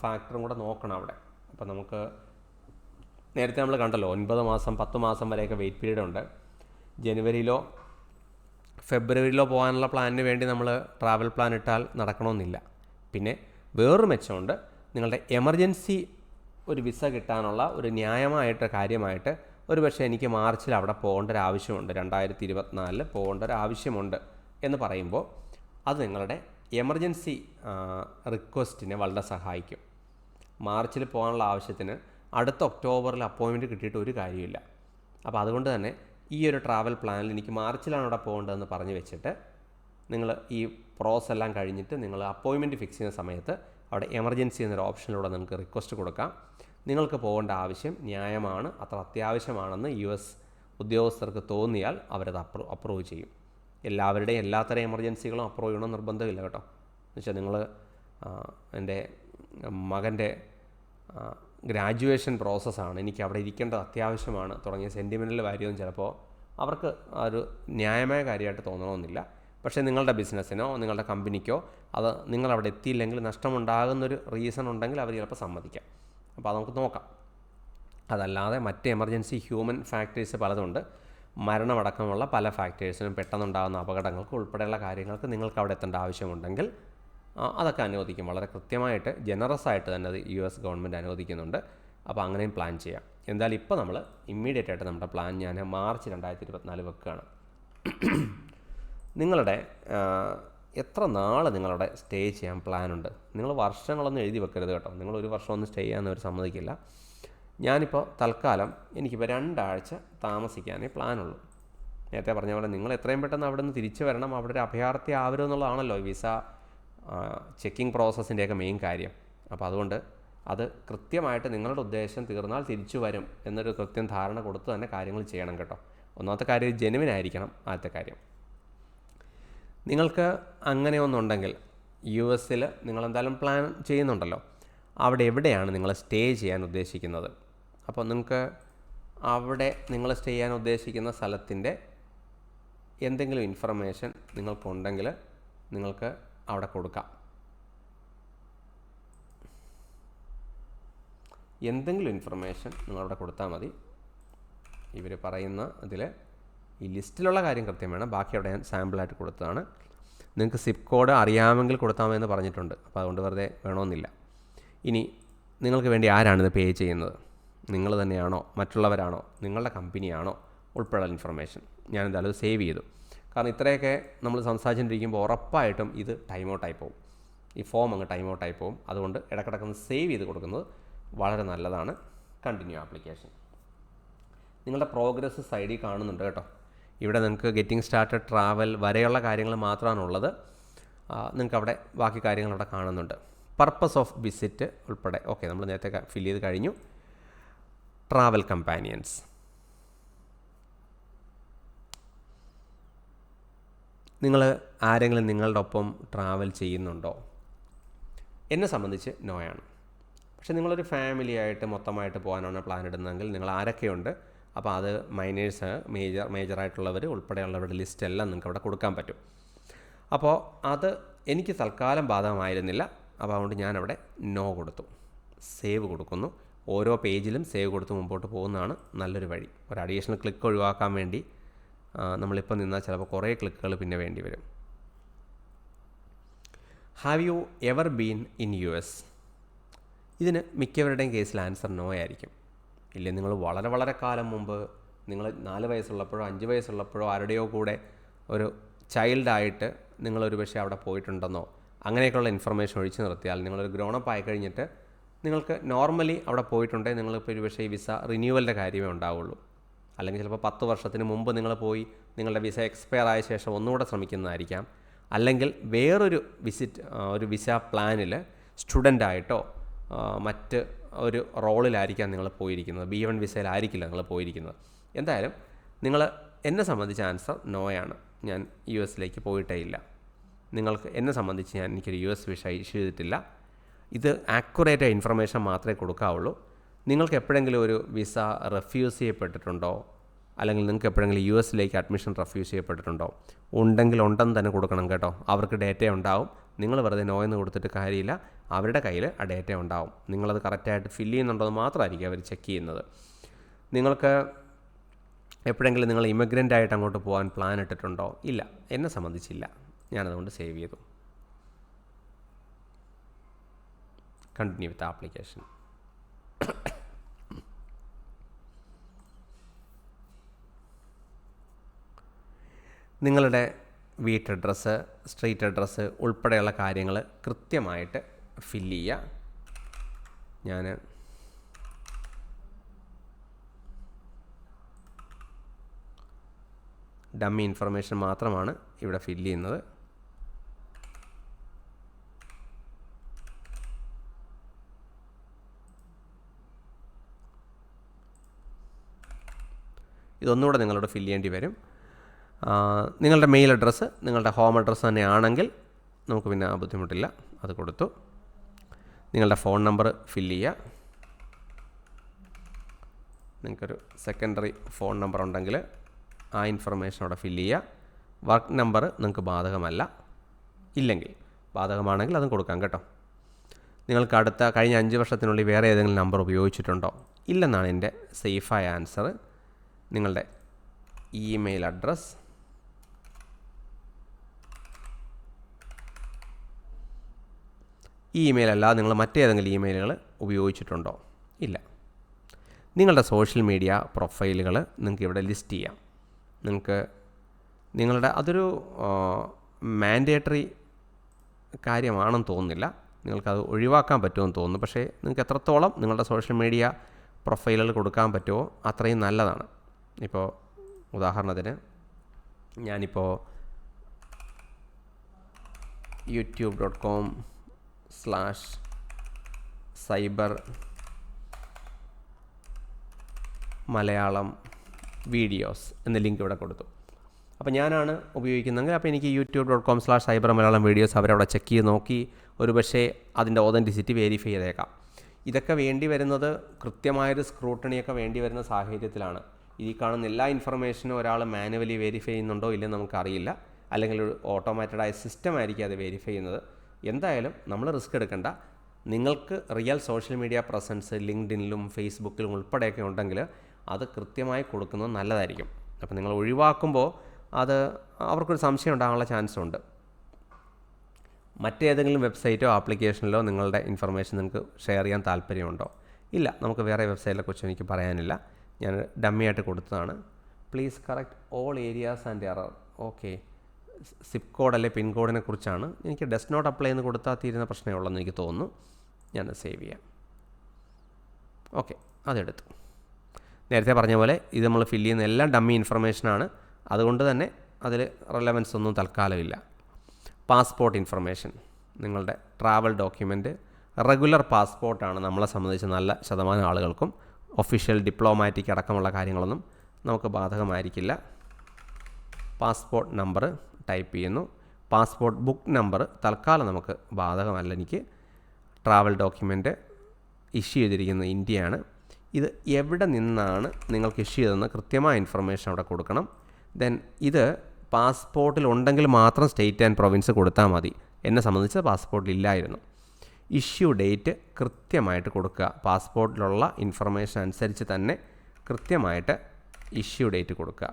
ഫാക്ടറും കൂടെ നോക്കണം അവിടെ. അപ്പോൾ നമുക്ക് നേരത്തെ നമ്മൾ കണ്ടല്ലോ 9 മാസം 10 മാസം വരെയൊക്കെ വെയിറ്റ് പീരീഡ് ഉണ്ട്. ജനുവരിയിലോ ഫെബ്രുവരിയിലോ പോകാനുള്ള പ്ലാനിന് വേണ്ടി നമ്മൾ ട്രാവൽ പ്ലാൻ ഇട്ടാൽ നടക്കണമെന്നില്ല. പിന്നെ വേറൊരു മെച്ചമുണ്ട്, നിങ്ങളുടെ എമർജൻസി ഒരു വിസ കിട്ടാനുള്ള ഒരു ന്യായമായിട്ട് കാര്യമായിട്ട് ഒരു പക്ഷേ എനിക്ക് മാർച്ചിൽ അവിടെ പോകേണ്ട ഒരു ആവശ്യമുണ്ട്, 2024 പോകേണ്ട ഒരു ആവശ്യമുണ്ട് എന്ന് പറയുമ്പോൾ അത് നിങ്ങളുടെ എമർജൻസി റിക്വസ്റ്റിനെ വളരെ സഹായിക്കും. മാർച്ചിൽ പോകാനുള്ള ആവശ്യത്തിന് അടുത്ത ഒക്ടോബറിൽ അപ്പോയിൻമെൻറ്റ് കിട്ടിയിട്ട് ഒരു കാര്യമില്ല. അപ്പോൾ അതുകൊണ്ട് തന്നെ ഈ ഒരു ട്രാവൽ പ്ലാനിൽ എനിക്ക് മാർച്ചിലാണ് അവിടെ പോകേണ്ടതെന്ന് പറഞ്ഞു വെച്ചിട്ട് നിങ്ങൾ ഈ പ്രോസസ് എല്ലാം കഴിഞ്ഞിട്ട് നിങ്ങൾ അപ്പോയിൻമെൻറ്റ് ഫിക്സ് ചെയ്യുന്ന സമയത്ത് അവിടെ എമർജൻസി എന്നൊരു ഓപ്ഷനിലൂടെ നിങ്ങൾക്ക് റിക്വസ്റ്റ് കൊടുക്കാം. നിങ്ങൾക്ക് പോകേണ്ട ആവശ്യം ന്യായമാണ്, അത്ര അത്യാവശ്യമാണെന്ന് US ഉദ്യോഗസ്ഥർക്ക് തോന്നിയാൽ അവരത് അപ്രൂവ് ചെയ്യും. എല്ലാവരുടെയും എല്ലാത്തരം എമർജൻസികളും അപ്രൂവ് ചെയ്യണമെന്ന് നിർബന്ധമില്ല കേട്ടോ. എന്നുവെച്ചാൽ നിങ്ങൾ എൻ്റെ മകൻ്റെ ഗ്രാജുവേഷൻ പ്രോസസ്സാണ്, എനിക്ക് അവിടെ ഇരിക്കേണ്ടത് അത്യാവശ്യമാണ് തുടങ്ങിയ സെൻറ്റിമെൻ്റൽ കാര്യമൊന്നും ചിലപ്പോൾ അവർക്ക് ഒരു ന്യായമായ കാര്യമായിട്ട് തോന്നണമെന്നില്ല. പക്ഷേ നിങ്ങളുടെ ബിസിനസ്സിനോ നിങ്ങളുടെ കമ്പനിക്കോ അത് നിങ്ങളവിടെ എത്തിയില്ലെങ്കിൽ നഷ്ടമുണ്ടാകുന്നൊരു റീസൺ ഉണ്ടെങ്കിൽ അവർ ചിലപ്പോൾ സമ്മതിക്കാം. അപ്പോൾ അത് നമുക്ക് നോക്കാം. അതല്ലാതെ മറ്റ് എമർജൻസി ഹ്യൂമൻ ഫാക്ടേഴ്സ് പലതുണ്ട്. മരണമടക്കമുള്ള പല ഫാക്ടേഴ്സിനും പെട്ടെന്നുണ്ടാകുന്ന അപകടങ്ങൾക്ക് ഉൾപ്പെടെയുള്ള കാര്യങ്ങൾക്ക് നിങ്ങൾക്ക് അവിടെ എത്തേണ്ട ആവശ്യമുണ്ടെങ്കിൽ അതൊക്കെ അനുവദിക്കും. വളരെ കൃത്യമായിട്ട് ജനറസ് ആയിട്ട് തന്നെ അത് US ഗവൺമെൻറ് അനുവദിക്കുന്നുണ്ട്. അപ്പോൾ അങ്ങനെയും പ്ലാൻ ചെയ്യാം. എന്തായാലും ഇപ്പോൾ നമ്മൾ ഇമ്മീഡിയറ്റ് ആയിട്ട് നമ്മുടെ പ്ലാൻ ഞാൻ മാർച്ച് 2024 വെക്കുകയാണ്. നിങ്ങളുടെ എത്ര നാൾ നിങ്ങളുടെ സ്റ്റേ ചെയ്യാൻ പ്ലാനുണ്ട്? നിങ്ങൾ വർഷങ്ങളൊന്നും എഴുതി വെക്കരുത് കേട്ടോ. നിങ്ങൾ ഒരു വർഷമൊന്നും സ്റ്റേ ചെയ്യാൻ അവർ സമ്മതിക്കില്ല. ഞാനിപ്പോൾ തൽക്കാലം എനിക്കിപ്പോൾ 2 ആഴ്ച താമസിക്കാനേ പ്ലാനുള്ളൂ. നേരത്തെ പറഞ്ഞ പോലെ നിങ്ങൾ എത്രയും പെട്ടെന്ന് അവിടെ നിന്ന് തിരിച്ചു വരണം, അവിടെ ഒരു അഭയാർത്ഥി ആവരുമെന്നുള്ളതാണല്ലോ വിസ ചെക്കിംഗ് പ്രോസസ്സിൻ്റെയൊക്കെ മെയിൻ കാര്യം. അപ്പോൾ അതുകൊണ്ട് അത് കൃത്യമായിട്ട് നിങ്ങളുടെ ഉദ്ദേശം തീർന്നാൽ തിരിച്ചു വരും എന്നൊരു കൃത്യം ധാരണ കൊടുത്ത് തന്നെ കാര്യങ്ങൾ ചെയ്യണം കേട്ടോ. ഒന്നാമത്തെ കാര്യം ജെനുവിൻ ആയിരിക്കണം. ആദ്യത്തെ കാര്യം, നിങ്ങൾക്ക് അങ്ങനെ ഒന്നുണ്ടെങ്കിൽ US നിങ്ങളെന്തായാലും പ്ലാൻ ചെയ്യുന്നുണ്ടല്ലോ, അവിടെ എവിടെയാണ് നിങ്ങൾ സ്റ്റേ ചെയ്യാൻ ഉദ്ദേശിക്കുന്നത്? അപ്പോൾ നിങ്ങൾക്ക് അവിടെ നിങ്ങൾ സ്റ്റേ ചെയ്യാൻ ഉദ്ദേശിക്കുന്ന സ്ഥലത്തിൻ്റെ എന്തെങ്കിലും ഇൻഫർമേഷൻ നിങ്ങൾക്കുണ്ടെങ്കിൽ നിങ്ങൾക്ക് അവിടെ കൊടുക്കാം. എന്തെങ്കിലും ഇൻഫർമേഷൻ നിങ്ങളവിടെ കൊടുത്താൽ മതി. ഇവർ പറയുന്ന ഇതിൽ ഈ ലിസ്റ്റിലുള്ള കാര്യം കൃത്യം വേണം. ബാക്കി അവിടെ ഞാൻ സാമ്പിളായിട്ട് കൊടുത്തതാണ്. നിങ്ങൾക്ക് സിപ്പ് കോഡ് അറിയാമെങ്കിൽ കൊടുത്താമെന്ന് പറഞ്ഞിട്ടുണ്ട്. അപ്പോൾ അതുകൊണ്ട് വെറുതെ വേണമെന്നില്ല. ഇനി നിങ്ങൾക്ക് വേണ്ടി ആരാണിത് പേ ചെയ്യുന്നത്? നിങ്ങൾ തന്നെയാണോ, മറ്റുള്ളവരാണോ, നിങ്ങളുടെ കമ്പനിയാണോ ഉൾപ്പെടെയുള്ള ഇൻഫർമേഷൻ ഞാൻ എന്തായാലും സേവ് ചെയ്തു. കാരണം ഇത്രയൊക്കെ നമ്മൾ സംസാരിച്ചുകൊണ്ടിരിക്കുമ്പോൾ ഉറപ്പായിട്ടും ഇത് ടൈം ഔട്ടായി പോകും. ഈ ഫോം അങ്ങ് ടൈം ഔട്ടായി പോകും. അതുകൊണ്ട് ഇടയ്ക്കിടയ്ക്കൊന്ന് സേവ് ചെയ്ത് കൊടുക്കുന്നത് വളരെ നല്ലതാണ്. Continue application. നിങ്ങളുടെ പ്രോഗ്രസ് സൈഡിൽ കാണുന്നുണ്ട് കേട്ടോ. ഇവിടെ നിങ്ങൾക്ക് ഗെറ്റിംഗ് സ്റ്റാർട്ടഡ്, ട്രാവൽ വരെയുള്ള കാര്യങ്ങൾ മാത്രമാണുള്ളത്. നിങ്ങൾക്ക് അവിടെ ബാക്കി കാര്യങ്ങൾ അവിടെ കാണുന്നുണ്ട്. പർപ്പസ് ഓഫ് വിസിറ്റ് ഉൾപ്പെടെ ഓക്കെ നമ്മൾ നേരത്തെ ഫില്ല് ചെയ്ത് കഴിഞ്ഞു. ട്രാവൽ കമ്പാനിയൻസ്, നിങ്ങൾ ആരെങ്കിലും നിങ്ങളുടെ ഒപ്പം ട്രാവൽ ചെയ്യുന്നുണ്ടോ? എന്നെ സംബന്ധിച്ച് നോയാണ്. പക്ഷേ നിങ്ങളൊരു ഫാമിലി ആയിട്ട് മൊത്തമായിട്ട് പോകാനാണ് പ്ലാൻ ഇടുന്നതെങ്കിൽ നിങ്ങൾ ആരൊക്കെയുണ്ട്, അപ്പോൾ അത് മൈനേഴ്സ്, മേജറായിട്ടുള്ളവർ ഉൾപ്പെടെയുള്ളവരുടെ ലിസ്റ്റ് എല്ലാം നിങ്ങൾക്ക് അവിടെ കൊടുക്കാൻ പറ്റും. അപ്പോൾ അത് എനിക്ക് തൽക്കാലം ബാധകമായിരുന്നില്ല. അപ്പോൾ അതുകൊണ്ട് ഞാനവിടെ നോ കൊടുത്തു, സേവ് കൊടുക്കുന്നു. ഓരോ പേജിലും സേവ് കൊടുത്ത് മുമ്പോട്ട് പോകുന്നതാണ് നല്ലൊരു വഴി. ഒരു അഡീഷണൽ ക്ലിക്ക് ഒഴിവാക്കാൻ വേണ്ടി നമ്മളിപ്പോൾ നിന്നാൽ ചിലപ്പോൾ കുറേ ക്ലിക്കുകൾ പിന്നെ വേണ്ടി വരും. Have you ever been in US? ഇതിന് മിക്കവരുടെയും കേസിൽ ആൻസർ നോ ആയിരിക്കും. ഇല്ലേ, നിങ്ങൾ വളരെ വളരെ കാലം മുമ്പ് നിങ്ങൾ 4 വയസ്സുള്ളപ്പോഴോ 5 വയസ്സുള്ളപ്പോഴോ ആരുടെയോ കൂടെ ഒരു ചൈൽഡായിട്ട് നിങ്ങളൊരു പക്ഷേ അവിടെ പോയിട്ടുണ്ടെന്നോ അങ്ങനെയൊക്കെയുള്ള ഇൻഫർമേഷൻ ഒഴിച്ചു നിർത്തിയാൽ നിങ്ങളൊരു ഗ്രോണപ്പ് ആയി കഴിഞ്ഞിട്ട് നിങ്ങൾക്ക് നോർമലി അവിടെ പോയിട്ടുണ്ടെങ്കിൽ നിങ്ങളിപ്പോൾ ഒരു പക്ഷേ ഈ വിസ റിന്യൂവലിൻ്റെ കാര്യമേ ഉണ്ടാവുള്ളൂ. അല്ലെങ്കിൽ ചിലപ്പോൾ 10 വർഷത്തിന് മുമ്പ് നിങ്ങൾ പോയി നിങ്ങളുടെ വിസ എക്സ്പയർ ആയ ശേഷം ഒന്നുകൂടെ ശ്രമിക്കുന്നതായിരിക്കാം. അല്ലെങ്കിൽ വേറൊരു ഒരു വിസ പ്ലാനിൽ സ്റ്റുഡൻ്റായിട്ടോ മറ്റ് ഒരു റോളിലായിരിക്കാം നിങ്ങൾ പോയിരിക്കുന്നത്. B1 വിസയിലായിരിക്കില്ല നിങ്ങൾ പോയിരിക്കുന്നത്. എന്തായാലും എന്നെ സംബന്ധിച്ച ആൻസർ നോയാണ്. ഞാൻ US പോയിട്ടേ ഇല്ല. നിങ്ങൾക്ക് എന്നെ സംബന്ധിച്ച് എനിക്കൊരു US വിസ ഇഷ്യൂ ചെയ്തിട്ടില്ല. ഇത് ആക്യുറേറ്റ് ഇൻഫർമേഷൻ മാത്രമേ കൊടുക്കാവുള്ളൂ. നിങ്ങൾക്ക് എപ്പോഴെങ്കിലും ഒരു വിസ റെഫ്യൂസ് ചെയ്യപ്പെട്ടിട്ടുണ്ടോ? അല്ലെങ്കിൽ നിങ്ങൾക്ക് എപ്പോഴെങ്കിലും US അഡ്മിഷൻ റെഫ്യൂസ് ചെയ്യപ്പെട്ടിട്ടുണ്ടോ? ഉണ്ടെങ്കിൽ ഉണ്ടെന്ന് തന്നെ കൊടുക്കണം കേട്ടോ. അവർക്ക് ഡേറ്റ ഉണ്ടാവും. നിങ്ങൾ വെറുതെ നോ എന്ന് കൊടുത്തിട്ട് കാര്യമില്ല. അവരുടെ കയ്യിൽ ആ ഡേറ്റ ഉണ്ടാവും. നിങ്ങളത് കറക്റ്റായിട്ട് ഫില്ല് ചെയ്യുന്നുണ്ടോ എന്ന് മാത്രമായിരിക്കും അവർ ചെക്ക് ചെയ്യുന്നത്. നിങ്ങൾക്ക് എപ്പോഴെങ്കിലും നിങ്ങൾ ഇമിഗ്രൻ്റ് ആയിട്ട് അങ്ങോട്ട് പോകാൻ പ്ലാൻ ഇട്ടിട്ടുണ്ടോ? ഇല്ല, എന്നെ സംബന്ധിച്ചില്ല. ഞാനതുകൊണ്ട് സേവ് ചെയ്തു. കണ്ടിന്യൂ വിത്ത് ആപ്ലിക്കേഷൻ. നിങ്ങളുടെ വീട്ടഡ്രസ്സ്, സ്ട്രീറ്റ് അഡ്രസ്സ് ഉൾപ്പെടെയുള്ള കാര്യങ്ങൾ കൃത്യമായിട്ട് ഫില്ല് ചെയ്യുക. ഞാൻ ഡമ്മി ഇൻഫർമേഷൻ മാത്രമാണ് ഇവിടെ ഫില്ല് ചെയ്യുന്നത്. ഇതൊന്നുകൂടെ നിങ്ങളോട് ഫില്ല് ചെയ്യേണ്ടി വരും. നിങ്ങളുടെ മെയിൽ അഡ്രസ്സ് നിങ്ങളുടെ ഹോം അഡ്രസ്സ് തന്നെയാണെങ്കിൽ നമുക്ക് പിന്നെ ആ ബുദ്ധിമുട്ടില്ല, അത് കൊടുത്തു. നിങ്ങളുടെ ഫോൺ നമ്പർ ഫില്ല് ചെയ്യുക. നിങ്ങൾക്കൊരു സെക്കൻഡറി ഫോൺ നമ്പർ ഉണ്ടെങ്കിൽ ആ ഇൻഫർമേഷൻ അവിടെ ഫില്ല് ചെയ്യുക. വർക്ക് നമ്പർ നിങ്ങൾക്ക് ബാധകമല്ല, ഇല്ലെങ്കിൽ ബാധകമാണെങ്കിൽ അതും കൊടുക്കാം കേട്ടോ. നിങ്ങൾക്ക് കഴിഞ്ഞ 5 വർഷത്തിനുള്ളിൽ വേറെ ഏതെങ്കിലും നമ്പർ ഉപയോഗിച്ചിട്ടുണ്ടോ? ഇല്ലെന്നാണ് എൻ്റെ സേഫായ ആൻസർ. നിങ്ങളുടെ ഇമെയിൽ അഡ്രസ്സ്, ഈ ഇമെയിൽ അല്ലാതെ നിങ്ങൾ മറ്റേതെങ്കിലും ഇമെയിലുകൾ ഉപയോഗിച്ചിട്ടുണ്ടോ? ഇല്ല. നിങ്ങളുടെ സോഷ്യൽ മീഡിയ പ്രൊഫൈലുകൾ നിങ്ങൾക്ക് ഇവിടെ ലിസ്റ്റ് ചെയ്യാം. നിങ്ങളുടെ അതൊരു മാൻഡേറ്ററി കാര്യമാണെന്ന് തോന്നുന്നില്ല. നിങ്ങൾക്കത് ഒഴിവാക്കാൻ പറ്റുമെന്ന് തോന്നുന്നു. പക്ഷേ നിങ്ങൾക്ക് എത്രത്തോളം നിങ്ങളുടെ സോഷ്യൽ മീഡിയ പ്രൊഫൈലുകൾ കൊടുക്കാൻ പറ്റുമോ അത്രയും നല്ലതാണ്. ഇപ്പോൾ ഉദാഹരണത്തിന് ഞാനിപ്പോൾ youtube.com/cyber മലയാളം വീഡിയോസ് എന്ന ലിങ്ക് ഇവിടെ കൊടുത്തു. അപ്പോൾ ഞാനാണ് ഉപയോഗിക്കുന്നതെങ്കിൽ അപ്പോൾ എനിക്ക് youtube.com/cyber മലയാളം വീഡിയോസ് അവരവിടെ ചെക്ക് ചെയ്ത് നോക്കി ഒരു പക്ഷേ അതിൻ്റെ ഓതൻറ്റിസിറ്റി വെരിഫൈ ചെയ്തേക്കാം. ഇതൊക്കെ വേണ്ടി വരുന്നത് കൃത്യമായൊരു സ്ക്രൂട്ടണിയൊക്കെ വേണ്ടി വരുന്ന സാഹചര്യത്തിലാണ്. ഈ കാണുന്ന എല്ലാ ഇൻഫർമേഷനും ഒരാൾ മാനുവലി വെരിഫൈ ചെയ്യുന്നുണ്ടോ ഇല്ലെന്ന് നമുക്കറിയില്ല. അല്ലെങ്കിൽ ഒരു ഓട്ടോമാറ്റഡായ സിസ്റ്റം ആയിരിക്കും അത് വെരിഫൈ ചെയ്യുന്നത്. എന്തായാലും നമ്മൾ റിസ്ക് എടുക്കേണ്ട. നിങ്ങൾക്ക് റിയൽ സോഷ്യൽ മീഡിയ പ്രസൻസ് ലിങ്ക്ഡിനിലും ഫേസ്ബുക്കിലും ഉൾപ്പെടെയൊക്കെ ഉണ്ടെങ്കിൽ അത് കൃത്യമായി കൊടുക്കുന്നത് നല്ലതായിരിക്കും. അപ്പോൾ നിങ്ങൾ ഒഴിവാക്കുമ്പോൾ അത് അവർക്കൊരു സംശയം ഉണ്ടാകാനുള്ള ചാൻസ് ഉണ്ട്. മറ്റേതെങ്കിലും വെബ്സൈറ്റോ ആപ്ലിക്കേഷനിലോ നിങ്ങളുടെ ഇൻഫർമേഷൻ നിങ്ങൾക്ക് ഷെയർ ചെയ്യാൻ താല്പര്യമുണ്ടോ? ഇല്ല, നമുക്ക് വേറെ വെബ്സൈറ്റിനെ കുറിച്ച് എനിക്ക് പറയാനില്ല. ഞാൻ ഡമ്മിയായിട്ട് കൊടുത്തതാണ്. Please correct all areas and error. Okay, zip code അല്ലെ പിൻ കോഡിനെ കുറിച്ചാണ്. എനിക്ക് ഡസ് നോട്ട് അപ്ലൈ എന്ന് കൊടുത്താൽ തീരുന്ന പ്രശ്നമേ ഉള്ളെന്ന് എനിക്ക് തോന്നുന്നു. ഞാനത് സേവ് ചെയ്യാം. ഓക്കെ, അതെടുത്തു. നേരത്തെ പറഞ്ഞ പോലെ ഇത് നമ്മൾ ഫില്ല് ചെയ്യുന്ന എല്ലാം ഡമ്മി ഇൻഫർമേഷനാണ്. അതുകൊണ്ട് തന്നെ അതിൽ റെലവൻസ് ഒന്നും തൽക്കാലമില്ല. പാസ്പോർട്ട് ഇൻഫർമേഷൻ, നിങ്ങളുടെ ട്രാവൽ ഡോക്യുമെൻറ്റ്, റെഗുലർ പാസ്പോർട്ടാണ് നമ്മളെ സംബന്ധിച്ച് നല്ല ശതമാനം ആളുകൾക്കും. ഒഫീഷ്യൽ ഡിപ്ലോമാറ്റിക് അടക്കമുള്ള കാര്യങ്ങളൊന്നും നമുക്ക് ബാധകമായിരിക്കില്ല. പാസ്പോർട്ട് നമ്പർ ടൈപ്പ് ചെയ്യുന്നു. പാസ്പോർട്ട് ബുക്ക് നമ്പർ തൽക്കാലം നമുക്ക് ബാധകമല്ല. എനിക്ക് ട്രാവൽ ഡോക്യുമെൻറ്റ് ഇഷ്യൂ ചെയ്തിരിക്കുന്നത് ഇന്ത്യയാണ്. ഇത് എവിടെ നിന്നാണ് നിങ്ങൾക്ക് ഇഷ്യൂ ചെയ്തതെന്ന് കൃത്യമായ ഇൻഫർമേഷൻ അവിടെ കൊടുക്കണം. ദെൻ ഇത് പാസ്പോർട്ടിൽ ഉണ്ടെങ്കിൽ മാത്രം സ്റ്റേറ്റ് ആൻഡ് പ്രൊവിൻസ് കൊടുത്താൽ മതി. എന്നെ സംബന്ധിച്ച് പാസ്പോർട്ടിലില്ലായിരുന്നു. ഇഷ്യൂ ഡേറ്റ് കൃത്യമായിട്ട് കൊടുക്കുക. പാസ്പോർട്ടിലുള്ള ഇൻഫർമേഷൻ അനുസരിച്ച് തന്നെ കൃത്യമായിട്ട് ഇഷ്യൂ ഡേറ്റ് കൊടുക്കുക.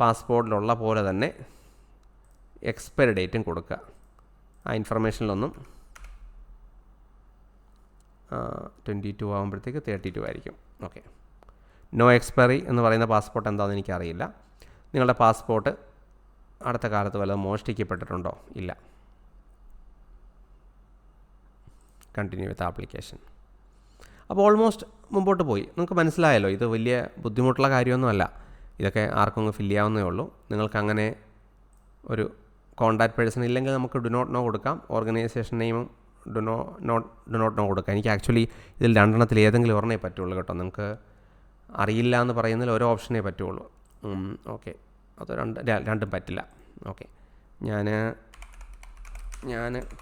പാസ്പോർട്ടിലുള്ള പോലെ തന്നെ എക്സ്പയറി ഡേറ്റും കൊടുക്കുക. ആ ഇൻഫർമേഷനിലൊന്നും 22 ആകുമ്പോഴത്തേക്ക് 32 ആയിരിക്കും. ഓക്കെ, നോ എക്സ്പയറി എന്ന് പറയുന്ന പാസ്പോർട്ട് എന്താണെന്ന് എനിക്കറിയില്ല. നിങ്ങളുടെ പാസ്പോർട്ട് അടുത്ത കാലത്ത് വല്ലതും മോഷ്ടിക്കപ്പെട്ടിട്ടുണ്ടോ? ഇല്ല. കണ്ടിന്യൂ വിത്ത് ആപ്ലിക്കേഷൻ. അപ്പോൾ ഓൾമോസ്റ്റ് മുമ്പോട്ട് പോയി. നിങ്ങൾക്ക് മനസ്സിലായല്ലോ, ഇത് വലിയ ബുദ്ധിമുട്ടുള്ള കാര്യമൊന്നുമല്ല. ഇതൊക്കെ ആർക്കും ഫില്ല് ചെയ്യാവുന്നേ ഉള്ളൂ. നിങ്ങൾക്കങ്ങനെ ഒരു കോൺടാക്ട് പേഴ്സൺ ഇല്ലെങ്കിൽ നമുക്ക് ഡു നോട്ട് നോ കൊടുക്കാം. ഓർഗനൈസേഷൻ നെയിമും ഡു നോട്ട് നോ കൊടുക്കാം. എനിക്ക് ആക്ച്വലി ഇതിൽ രണ്ടെണ്ണത്തിൽ ഏതെങ്കിലും ഒരെണ്ണേ പറ്റുള്ളൂ കേട്ടോ. നിങ്ങൾക്ക് അറിയില്ല എന്ന് പറയുന്നതിൽ ഓരോ ഓപ്ഷനേ പറ്റുള്ളൂ. ഓക്കെ, അത് രണ്ടും പറ്റില്ല. ഓക്കെ, ഞാൻ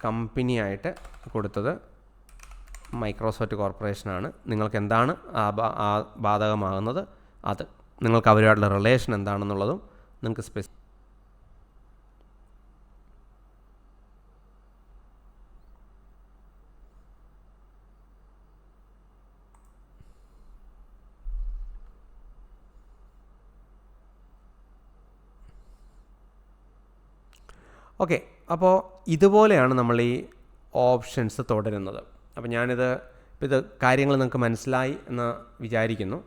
കമ്പനിയായിട്ട് കൊടുത്തത് മൈക്രോസോഫ്റ്റ് കോർപ്പറേഷനാണ്. നിങ്ങൾക്ക് എന്താണ് ബാധകമാകുന്നത്, അത് നിങ്ങൾക്ക് അവരുമായിട്ടുള്ള റിലേഷൻ എന്താണെന്നുള്ളതും നിങ്ങൾക്ക് ഓക്കെ. അപ്പോൾ ഇതുപോലെയാണ് നമ്മൾ ഈ ഓപ്ഷൻസ് തുടരുന്നത്. അപ്പോൾ ഇത് കാര്യങ്ങൾ നിങ്ങൾക്ക് മനസ്സിലായി എന്ന് വിചാരിക്കുന്നു.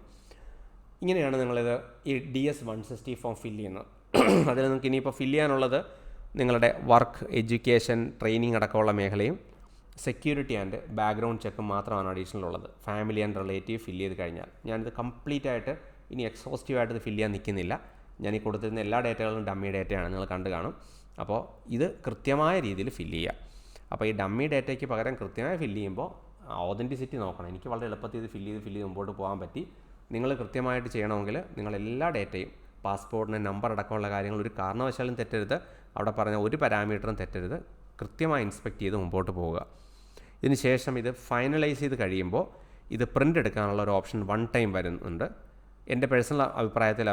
ഇങ്ങനെയാണ് നിങ്ങളിത് ഈ DS-160 ഫോം ഫില്ല് ചെയ്യുന്നത്. അതിൽ നിങ്ങൾക്ക് ഇനിയിപ്പോൾ ഫില്ല് ചെയ്യാനുള്ളത് നിങ്ങളുടെ വർക്ക്, എഡ്യൂക്കേഷൻ, ട്രെയിനിങ് അടക്കമുള്ള മേഖലയും സെക്യൂരിറ്റി ആൻഡ് ബാക്ക്ഗ്രൗണ്ട് ചെക്കും മാത്രമാണ് അഡീഷണൽ ഉള്ളത്. ഫാമിലി ആൻഡ് റിലേറ്റീവ് ഫില്ല് ചെയ്ത് കഴിഞ്ഞാൽ ഞാനിത് കംപ്ലീറ്റ് ആയിട്ട് ഇനി എക്സോസ്റ്റീവായിട്ട് ഇത് ഫില്ല് ചെയ്യാൻ നിൽക്കുന്നില്ല. ഞാൻ ഈ കൊടുത്തിരുന്ന എല്ലാ ഡേറ്റകളും ഡമ്മി ഡേറ്റയാണ്, നിങ്ങൾ കണ്ടു കാണും. അപ്പോൾ ഇത് കൃത്യമായ രീതിയിൽ ഫില്ല് ചെയ്യുക. അപ്പോൾ ഈ ഡമ്മി ഡേറ്റയ്ക്ക് പകരം കൃത്യമായി ഫില്ല് ചെയ്യുമ്പോൾ ഓതൻറ്റിസിറ്റി നോക്കണം. എനിക്ക് വളരെ എളുപ്പത്തിൽ ഇത് ഫില്ല് ചെയ്ത് മുമ്പോട്ട് പോകാൻ പറ്റി. നിങ്ങൾ കൃത്യമായിട്ട് ചെയ്യണമെങ്കിൽ നിങ്ങൾ എല്ലാ ഡേറ്റയും, പാസ്പോർട്ടിന് നമ്പർ അടക്കമുള്ള കാര്യങ്ങൾ ഒരു കാരണവശാലും തെറ്റരുത്. അവിടെ പറഞ്ഞ ഒരു പാരാമീറ്ററും തെറ്റരുത്. കൃത്യമായി ഇൻസ്പെക്ട് ചെയ്ത് മുമ്പോട്ട് പോവുക. ഇതിന് ശേഷം ഇത് ഫൈനലൈസ് ചെയ്ത് കഴിയുമ്പോൾ ഇത് പ്രിൻ്റ് എടുക്കാനുള്ള ഒരു ഓപ്ഷൻ 1 ടൈം വരുന്നുണ്ട്. എൻ്റെ പേഴ്സണൽ അഭിപ്രായത്തിൽ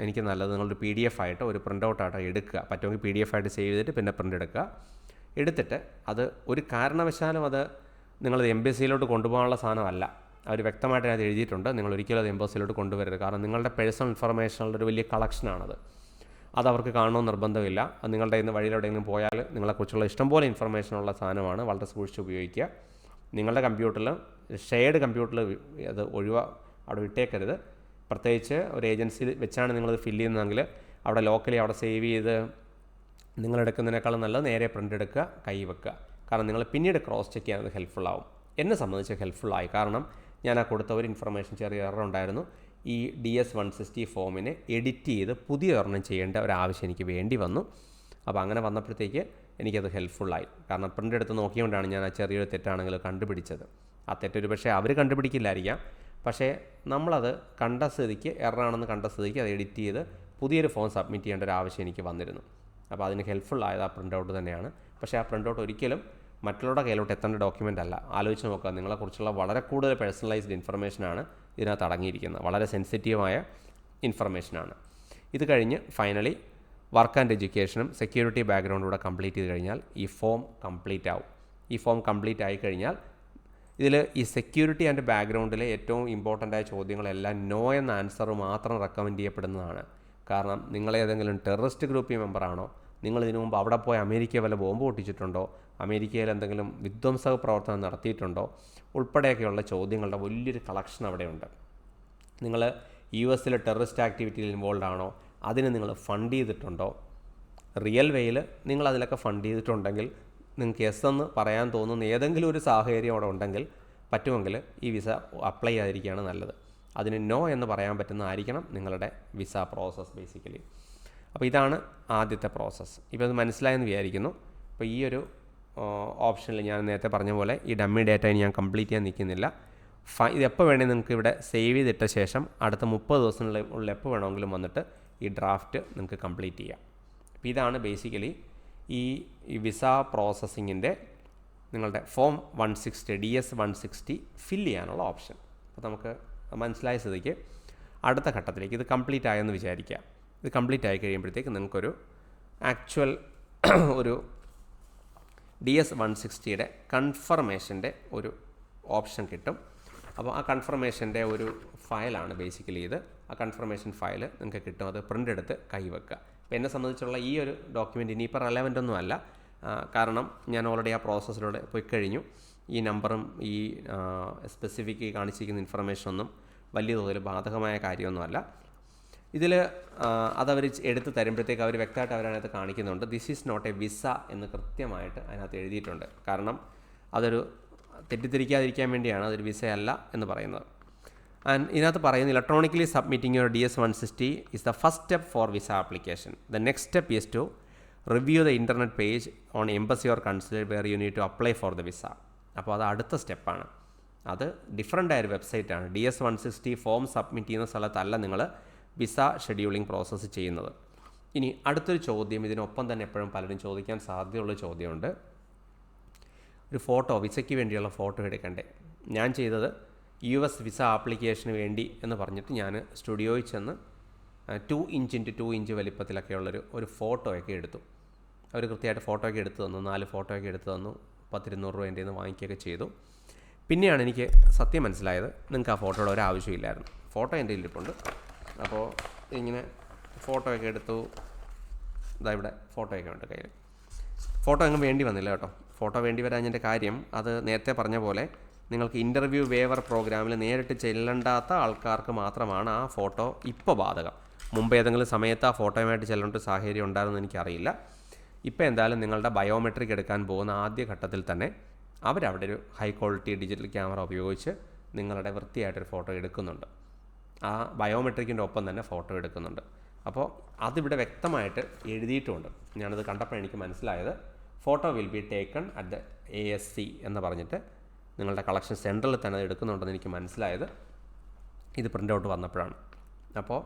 എനിക്ക് നല്ലത് നിങ്ങളൊരു PDF ആയിട്ട് ഒരു പ്രിൻ്റ് ഔട്ടായിട്ട് എടുക്കുക. പറ്റുമെങ്കിൽ PDF ആയിട്ട് സേവ് ചെയ്തിട്ട് പിന്നെ പ്രിൻ്റ് എടുക്കുക. എടുത്തിട്ട് അത് ഒരു കാരണവശാലും അത് നിങ്ങളത് എംബസിയിലോട്ട് കൊണ്ടുപോകാനുള്ള സാധനമല്ല. അവർ വ്യക്തമായിട്ട് അത് എഴുതിയിട്ടുണ്ട്. നിങ്ങൾ ഒരിക്കലും അത് എംബസിയിലോട്ട് കൊണ്ടുവരരുത്. കാരണം നിങ്ങളുടെ പേഴ്സണൽ ഇൻഫർമേഷനുള്ള ഒരു വലിയ കളക്ഷനാണത്. അതവർക്ക് കാണണമെന്ന് നിർബന്ധമില്ല. അത് നിങ്ങളുടെ ഇന്ന് വഴിയിലെവിടെയെങ്കിലും പോയാൽ നിങ്ങളെക്കുറിച്ചുള്ള ഇഷ്ടംപോലെ ഇൻഫർമേഷനുള്ള സാധനമാണ്. വളരെ സൂക്ഷിച്ച് ഉപയോഗിക്കുക. നിങ്ങളുടെ കമ്പ്യൂട്ടറിൽ, ഷെയർഡ് കമ്പ്യൂട്ടറിൽ അത് അവിടെ വിട്ടേക്കരുത്. പ്രത്യേകിച്ച് ഒരു ഏജൻസിയിൽ വെച്ചാണ് നിങ്ങളത് ഫില്ല് ചെയ്യുന്നതെങ്കിൽ അവിടെ ലോക്കലി അവിടെ സേവ് ചെയ്ത് നിങ്ങളെടുക്കുന്നതിനേക്കാളും നല്ലത് നേരെ പ്രിൻ്റ് എടുക്കുക, കൈ വെക്കുക. കാരണം നിങ്ങൾ പിന്നീട് ക്രോസ് ചെക്ക് ചെയ്യാൻ അത് ഹെൽപ്ഫുള്ളാവും. എന്നെ സംബന്ധിച്ച് ഹെൽപ്ഫുള്ളായി. കാരണം ഞാൻ ആ കൊടുത്ത ഒരു ഇൻഫർമേഷൻ ചെറിയ എറർ ഉണ്ടായിരുന്നു. ഈ DS-160 ഫോമിനെ എഡിറ്റ് ചെയ്ത് പുതിയ ഒരെണ്ണം ചെയ്യേണ്ട ഒരാവശ്യം എനിക്ക് വേണ്ടി വന്നു. അപ്പോൾ അങ്ങനെ വന്നപ്പോഴത്തേക്ക് എനിക്കത് ഹെൽപ്ഫുള്ളായി. കാരണം പ്രിൻ്റ് എടുത്ത് നോക്കിക്കൊണ്ടാണ് ഞാൻ ആ ചെറിയൊരു തെറ്റാണെങ്കിൽ കണ്ടുപിടിച്ചത്. ആ തെറ്റൊരു പക്ഷേ അവർ കണ്ടുപിടിക്കില്ലായിരിക്കാം. പക്ഷേ നമ്മളത് കണ്ട സ്ഥിതിക്ക്, എററാണെന്ന് കണ്ട സ്ഥിതിക്ക് അത് എഡിറ്റ് ചെയ്ത് പുതിയൊരു ഫോം സബ്മിറ്റ് ചെയ്യേണ്ട ഒരു ആവശ്യം എനിക്ക് വന്നിരുന്നു. അപ്പോൾ അതിന് ഹെൽപ്ഫുള്ളായത് ആ പ്രിൻ്റ് ഔട്ട് തന്നെയാണ്. പക്ഷേ ആ പ്രിൻ്റ് ഔട്ട് ഒരിക്കലും മറ്റുള്ളവരുടെ കയ്യിലോട്ട് എത്തേണ്ട ഡോക്യുമെൻ്റ് അല്ല. ആലോചിച്ച് നോക്കുക, നിങ്ങളെക്കുറിച്ചുള്ള വളരെ കൂടുതൽ പേഴ്സണലൈസ്ഡ് ഇൻഫർമേഷനാണ് ഇതിനകത്ത് അടങ്ങിയിരിക്കുന്നത്. വളരെ സെൻസിറ്റീവായ ഇൻഫർമേഷനാണ്. ഇത് കഴിഞ്ഞ് ഫൈനലി വർക്ക് ആൻഡ് എഡ്യൂക്കേഷനും സെക്യൂരിറ്റി ബാക്ക്ഗ്രൗണ്ടൂടെ കംപ്ലീറ്റ് ചെയ്ത് കഴിഞ്ഞാൽ ഈ ഫോം കംപ്ലീറ്റ് ആവും. ഈ ഫോം കംപ്ലീറ്റ് ആയി കഴിഞ്ഞാൽ ഇതിൽ ഈ സെക്യൂരിറ്റി ആൻഡ് ബാക്ക്ഗ്രൗണ്ടിലെ ഏറ്റവും ഇമ്പോർട്ടൻ്റായ ചോദ്യങ്ങളെല്ലാം നോ എന്ന ആൻസർ മാത്രം റെക്കമെൻഡ് ചെയ്യപ്പെടുന്നതാണ്. കാരണം നിങ്ങളേതെങ്കിലും ടെററിസ്റ്റ് ഗ്രൂപ്പിൽ മെമ്പറാണോ, നിങ്ങൾ ഇതിനു മുമ്പ് അവിടെ പോയി അമേരിക്ക വല്ല ബോംബ് പൊട്ടിച്ചിട്ടുണ്ടോ, അമേരിക്കയിൽ എന്തെങ്കിലും വിധ്വംസക പ്രവർത്തനം നടത്തിയിട്ടുണ്ടോ ഉൾപ്പെടെയൊക്കെയുള്ള ചോദ്യങ്ങളുടെ വലിയൊരു കളക്ഷൻ അവിടെയുണ്ട്. നിങ്ങൾ US ടെററിസ്റ്റ് ആക്ടിവിറ്റിയിൽ ഇൻവോൾവ് ആണോ, അതിന് നിങ്ങൾ ഫണ്ട് ചെയ്തിട്ടുണ്ടോ, റിയൽ വേയിൽ നിങ്ങൾ അതിലൊക്കെ ഫണ്ട് ചെയ്തിട്ടുണ്ടെങ്കിൽ നിങ്ങൾക്ക് യെസ് എന്ന് പറയാൻ തോന്നുന്ന ഏതെങ്കിലും ഒരു സാഹചര്യം അവിടെ ഉണ്ടെങ്കിൽ പറ്റുമെങ്കിൽ ഈ വിസ അപ്ലൈ ചെയ്യാതിരിക്കുകയാണ് നല്ലത്. അതിന് നോ എന്ന് പറയാൻ പറ്റുന്നതായിരിക്കണം നിങ്ങളുടെ വിസ പ്രോസസ്സ് ബേസിക്കലി. അപ്പോൾ ഇതാണ് ആദ്യത്തെ പ്രോസസ്സ്. ഇപ്പോൾ അത് മനസ്സിലായെന്ന് വിചാരിക്കുന്നു. അപ്പോൾ ഈ ഒരു ഓപ്ഷനിൽ ഞാൻ നേരത്തെ പറഞ്ഞ പോലെ ഈ ഡമ്മി ഡേറ്റ ഞാൻ കംപ്ലീറ്റ് ചെയ്യാൻ നിൽക്കുന്നില്ല. ഇത് എപ്പോൾ വേണമെങ്കിൽ നിങ്ങൾക്ക് ഇവിടെ സേവ് ചെയ്തിട്ട ശേഷം അടുത്ത 30 ദിവസത്തിനുള്ളിൽ എപ്പോൾ വേണമെങ്കിലും വന്നിട്ട് ഈ ഡ്രാഫ്റ്റ് നിങ്ങൾക്ക് കംപ്ലീറ്റ് ചെയ്യാം. അപ്പോൾ ഇതാണ് ബേസിക്കലി ഈ വിസ പ്രോസസ്സിങ്ങിൻ്റെ നിങ്ങളുടെ ഫോം 160 DS-160 ഫില്ല് ചെയ്യാനുള്ള ഓപ്ഷൻ. അപ്പോൾ നമുക്ക് മനസ്സിലായ സ്ഥിതിക്ക് അടുത്ത ഘട്ടത്തിലേക്ക് ഇത് കംപ്ലീറ്റ് ആയെന്ന് വിചാരിക്കുക. ഇത് കംപ്ലീറ്റ് ആയി കഴിയുമ്പോഴത്തേക്ക് നിങ്ങൾക്കൊരു ആക്ച്വൽ ഒരു DS-160 കൺഫർമേഷൻ്റെ ഒരു ഓപ്ഷൻ കിട്ടും. അപ്പോൾ ആ കൺഫർമേഷൻ്റെ ഒരു ഫയലാണ് ബേസിക്കലി ഇത്. ആ കൺഫർമേഷൻ ഫയൽ നിങ്ങൾക്ക് കിട്ടും. അത് പ്രിൻ്റ് എടുത്ത് കൈവെക്കുക. അപ്പോൾ എന്നെ സംബന്ധിച്ചുള്ള ഈ ഒരു ഡോക്യുമെൻ്റ് ഇനിയിപ്പോൾ റെലവൻ്റ് ഒന്നും അല്ല. കാരണം ഞാൻ ഓൾറെഡി ആ പ്രോസസ്സിലൂടെ പോയി കഴിഞ്ഞു. ഈ നമ്പറും ഈ സ്പെസിഫിക് കാണിച്ചിരിക്കുന്ന ഇൻഫർമേഷനൊന്നും വലിയ തോതിൽ ബാധകമായ കാര്യമൊന്നുമല്ല. ഇതിൽ അതവർ എടുത്ത് തരുമ്പോഴത്തേക്ക് അവർ വ്യക്തമായിട്ട് അവരതിനകത്ത് കാണിക്കുന്നുണ്ട്. This is not a visa എന്ന് കൃത്യമായിട്ട് അതിനകത്ത് എഴുതിയിട്ടുണ്ട്. കാരണം അതൊരു തെറ്റിദ്ധരിക്കാതിരിക്കാൻ വേണ്ടിയാണ് അതൊരു വിസയല്ല എന്ന് പറയുന്നത്. ആൻഡ് ഇതിനകത്ത് പറയുന്നത് electronically submitting your DS-160 is the first step for visa application. The next step is to review the internet page on embassy or consulate where you need to apply for the visa. അപ്പോൾ അത് അടുത്ത സ്റ്റെപ്പാണ്. അത് different ആയൊരു വെബ്സൈറ്റാണ്. DS-160 form submit ചെയ്യുന്ന സ്ഥലത്തല്ല നിങ്ങൾ visa scheduling process ചെയ്യുന്നത്. ഇനി അടുത്തൊരു ചോദ്യം ഇതിനൊപ്പം തന്നെ എപ്പോഴും പലരും ചോദിക്കാൻ സാധ്യതയുള്ള ചോദ്യമുണ്ട്. ഒരു ഫോട്ടോ, വിസയ്ക്ക് വേണ്ടിയുള്ള ഫോട്ടോ എടുക്കണ്ടേ. ഞാൻ ചെയ്തത് US വിസ ആപ്ലിക്കേഷന് വേണ്ടി എന്ന് പറഞ്ഞിട്ട് ഞാൻ സ്റ്റുഡിയോയിൽ ചെന്ന് 2 ഇഞ്ച് ഇൻറ്റു 2 ഇഞ്ച് വലിപ്പത്തിലൊക്കെയുള്ളൊരു ഫോട്ടോയൊക്കെ എടുത്തു. അവർ കൃത്യമായിട്ട് ഫോട്ടോയൊക്കെ എടുത്തു തന്നു, 4 ഫോട്ടോയൊക്കെ എടുത്തു തന്നു. 10-200 രൂപ എൻ്റെ നിന്ന് വാങ്ങിക്കുകയൊക്കെ ചെയ്തു. പിന്നെയാണ് എനിക്ക് സത്യം മനസ്സിലായത്, നിങ്ങൾക്ക് ആ ഫോട്ടോയുടെ ഒരാവശ്യമില്ലായിരുന്നു. ഫോട്ടോ എൻ്റെ കയ്യിലിരിപ്പുണ്ട്. അപ്പോൾ ഇങ്ങനെ ഫോട്ടോയൊക്കെ എടുത്തു. ഇതാ ഇവിടെ ഫോട്ടോയൊക്കെ ഉണ്ട് കയ്യിൽ. ഫോട്ടോ അങ്ങ് വേണ്ടി വന്നില്ല കേട്ടോ. ഫോട്ടോ വേണ്ടി വരാഞ്ഞതിൻ്റെ കാര്യം, അത് നേരത്തെ പറഞ്ഞ പോലെ നിങ്ങൾക്ക് ഇൻ്റർവ്യൂ വേവർ പ്രോഗ്രാമിൽ നേരിട്ട് ചെല്ലേണ്ടാത്ത ആൾക്കാർക്ക് മാത്രമാണ് ആ ഫോട്ടോ ഇപ്പോൾ ബാധകം. മുമ്പ് ഏതെങ്കിലും സമയത്ത് ആ ഫോട്ടോയുമായിട്ട് ചെല്ലേണ്ട ഒരു സാഹചര്യം ഉണ്ടായിരുന്നെന്ന് എനിക്കറിയില്ല. ഇപ്പോൾ എന്തായാലും നിങ്ങളുടെ ബയോമെട്രിക് എടുക്കാൻ പോകുന്ന ആദ്യ ഘട്ടത്തിൽ തന്നെ അവരവിടെ ഒരു ഹൈ ക്വാളിറ്റി ഡിജിറ്റൽ ക്യാമറ ഉപയോഗിച്ച് നിങ്ങളുടെ വൃത്തിയായിട്ടൊരു ഫോട്ടോ എടുക്കുന്നുണ്ട്. ആ ബയോമെട്രിക്കിൻ്റെ ഒപ്പം തന്നെ ഫോട്ടോ എടുക്കുന്നുണ്ട്. അപ്പോൾ അതിവിടെ വ്യക്തമായിട്ട് എഴുതിയിട്ടുമുണ്ട്. ഞാനത് കണ്ടപ്പോൾ എനിക്ക് മനസ്സിലായത്, photo will be taken at the ASC എന്ന് പറഞ്ഞിട്ട് നിങ്ങളുടെ കളക്ഷൻ സെൻറ്ററിൽ തന്നെ അത് എടുക്കുന്നുണ്ടെന്ന് എനിക്ക് മനസ്സിലായത് ഇത് പ്രിൻ്റ് ഔട്ട് വന്നപ്പോഴാണ്. അപ്പോൾ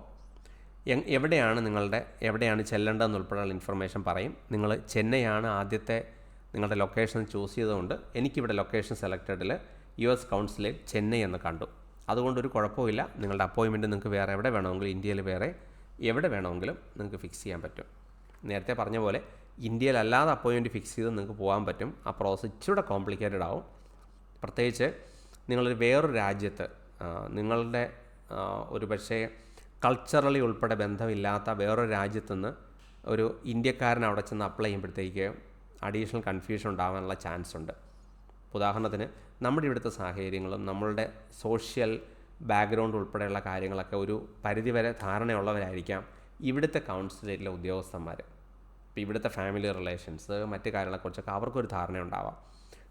എവിടെയാണ് ചെല്ലേണ്ടതെന്ന് ഉൾപ്പെടെയുള്ള ഇൻഫർമേഷൻ പറയും. നിങ്ങൾ ചെന്നൈയാണ് ആദ്യത്തെ നിങ്ങളുടെ ലൊക്കേഷൻ ചൂസ് ചെയ്തുകൊണ്ട് എനിക്കിവിടെ ലൊക്കേഷൻ സെലക്റ്റഡിൽ US കൗൺസിലേറ്റ് ചെന്നൈ എന്ന് കണ്ടു. അതുകൊണ്ടൊരു കുഴപ്പമില്ല. നിങ്ങളുടെ അപ്പോയിൻമെൻറ്റ് നിങ്ങൾക്ക് വേറെ എവിടെ വേണമെങ്കിലും, ഇന്ത്യയിൽ വേറെ എവിടെ വേണമെങ്കിലും നിങ്ങൾക്ക് ഫിക്സ് ചെയ്യാൻ പറ്റും. നേരത്തെ പറഞ്ഞ പോലെ ഇന്ത്യയിലല്ലാതെ അപ്പോയിൻമെൻറ്റ് ഫിക്സ് ചെയ്ത് നിങ്ങൾക്ക് പോകാൻ പറ്റും. ആ പ്രോസസ് ഇച്ചിരി കോംപ്ലിക്കേറ്റഡ് ആവും. പ്രത്യേകിച്ച് നിങ്ങളൊരു വേറൊരു രാജ്യത്ത് നിങ്ങളുടെ ഒരു പക്ഷേ കൾച്ചറലി ഉൾപ്പെടെ ബന്ധമില്ലാത്ത വേറൊരു രാജ്യത്തുനിന്ന് ഒരു ഇന്ത്യക്കാരൻ അവിടെ ചെന്ന് അപ്ലൈ ചെയ്യുമ്പോഴത്തേക്ക് അഡീഷണൽ കൺഫ്യൂഷൻ ഉണ്ടാകാനുള്ള ചാൻസ് ഉണ്ട്. ഉദാഹരണത്തിന് നമ്മുടെ ഇവിടുത്തെ സാഹചര്യങ്ങളും നമ്മളുടെ സോഷ്യൽ ബാക്ക്ഗ്രൗണ്ട് ഉൾപ്പെടെയുള്ള കാര്യങ്ങളൊക്കെ ഒരു പരിധിവരെ ധാരണയുള്ളവരായിരിക്കാം ഇവിടുത്തെ കൗൺസിലേറ്റിലെ ഉദ്യോഗസ്ഥന്മാർ. ഇപ്പോൾ ഇവിടുത്തെ ഫാമിലി റിലേഷൻസ്, മറ്റ് കാര്യങ്ങളെക്കുറിച്ചൊക്കെ അവർക്കൊരു ധാരണയുണ്ടാവാം.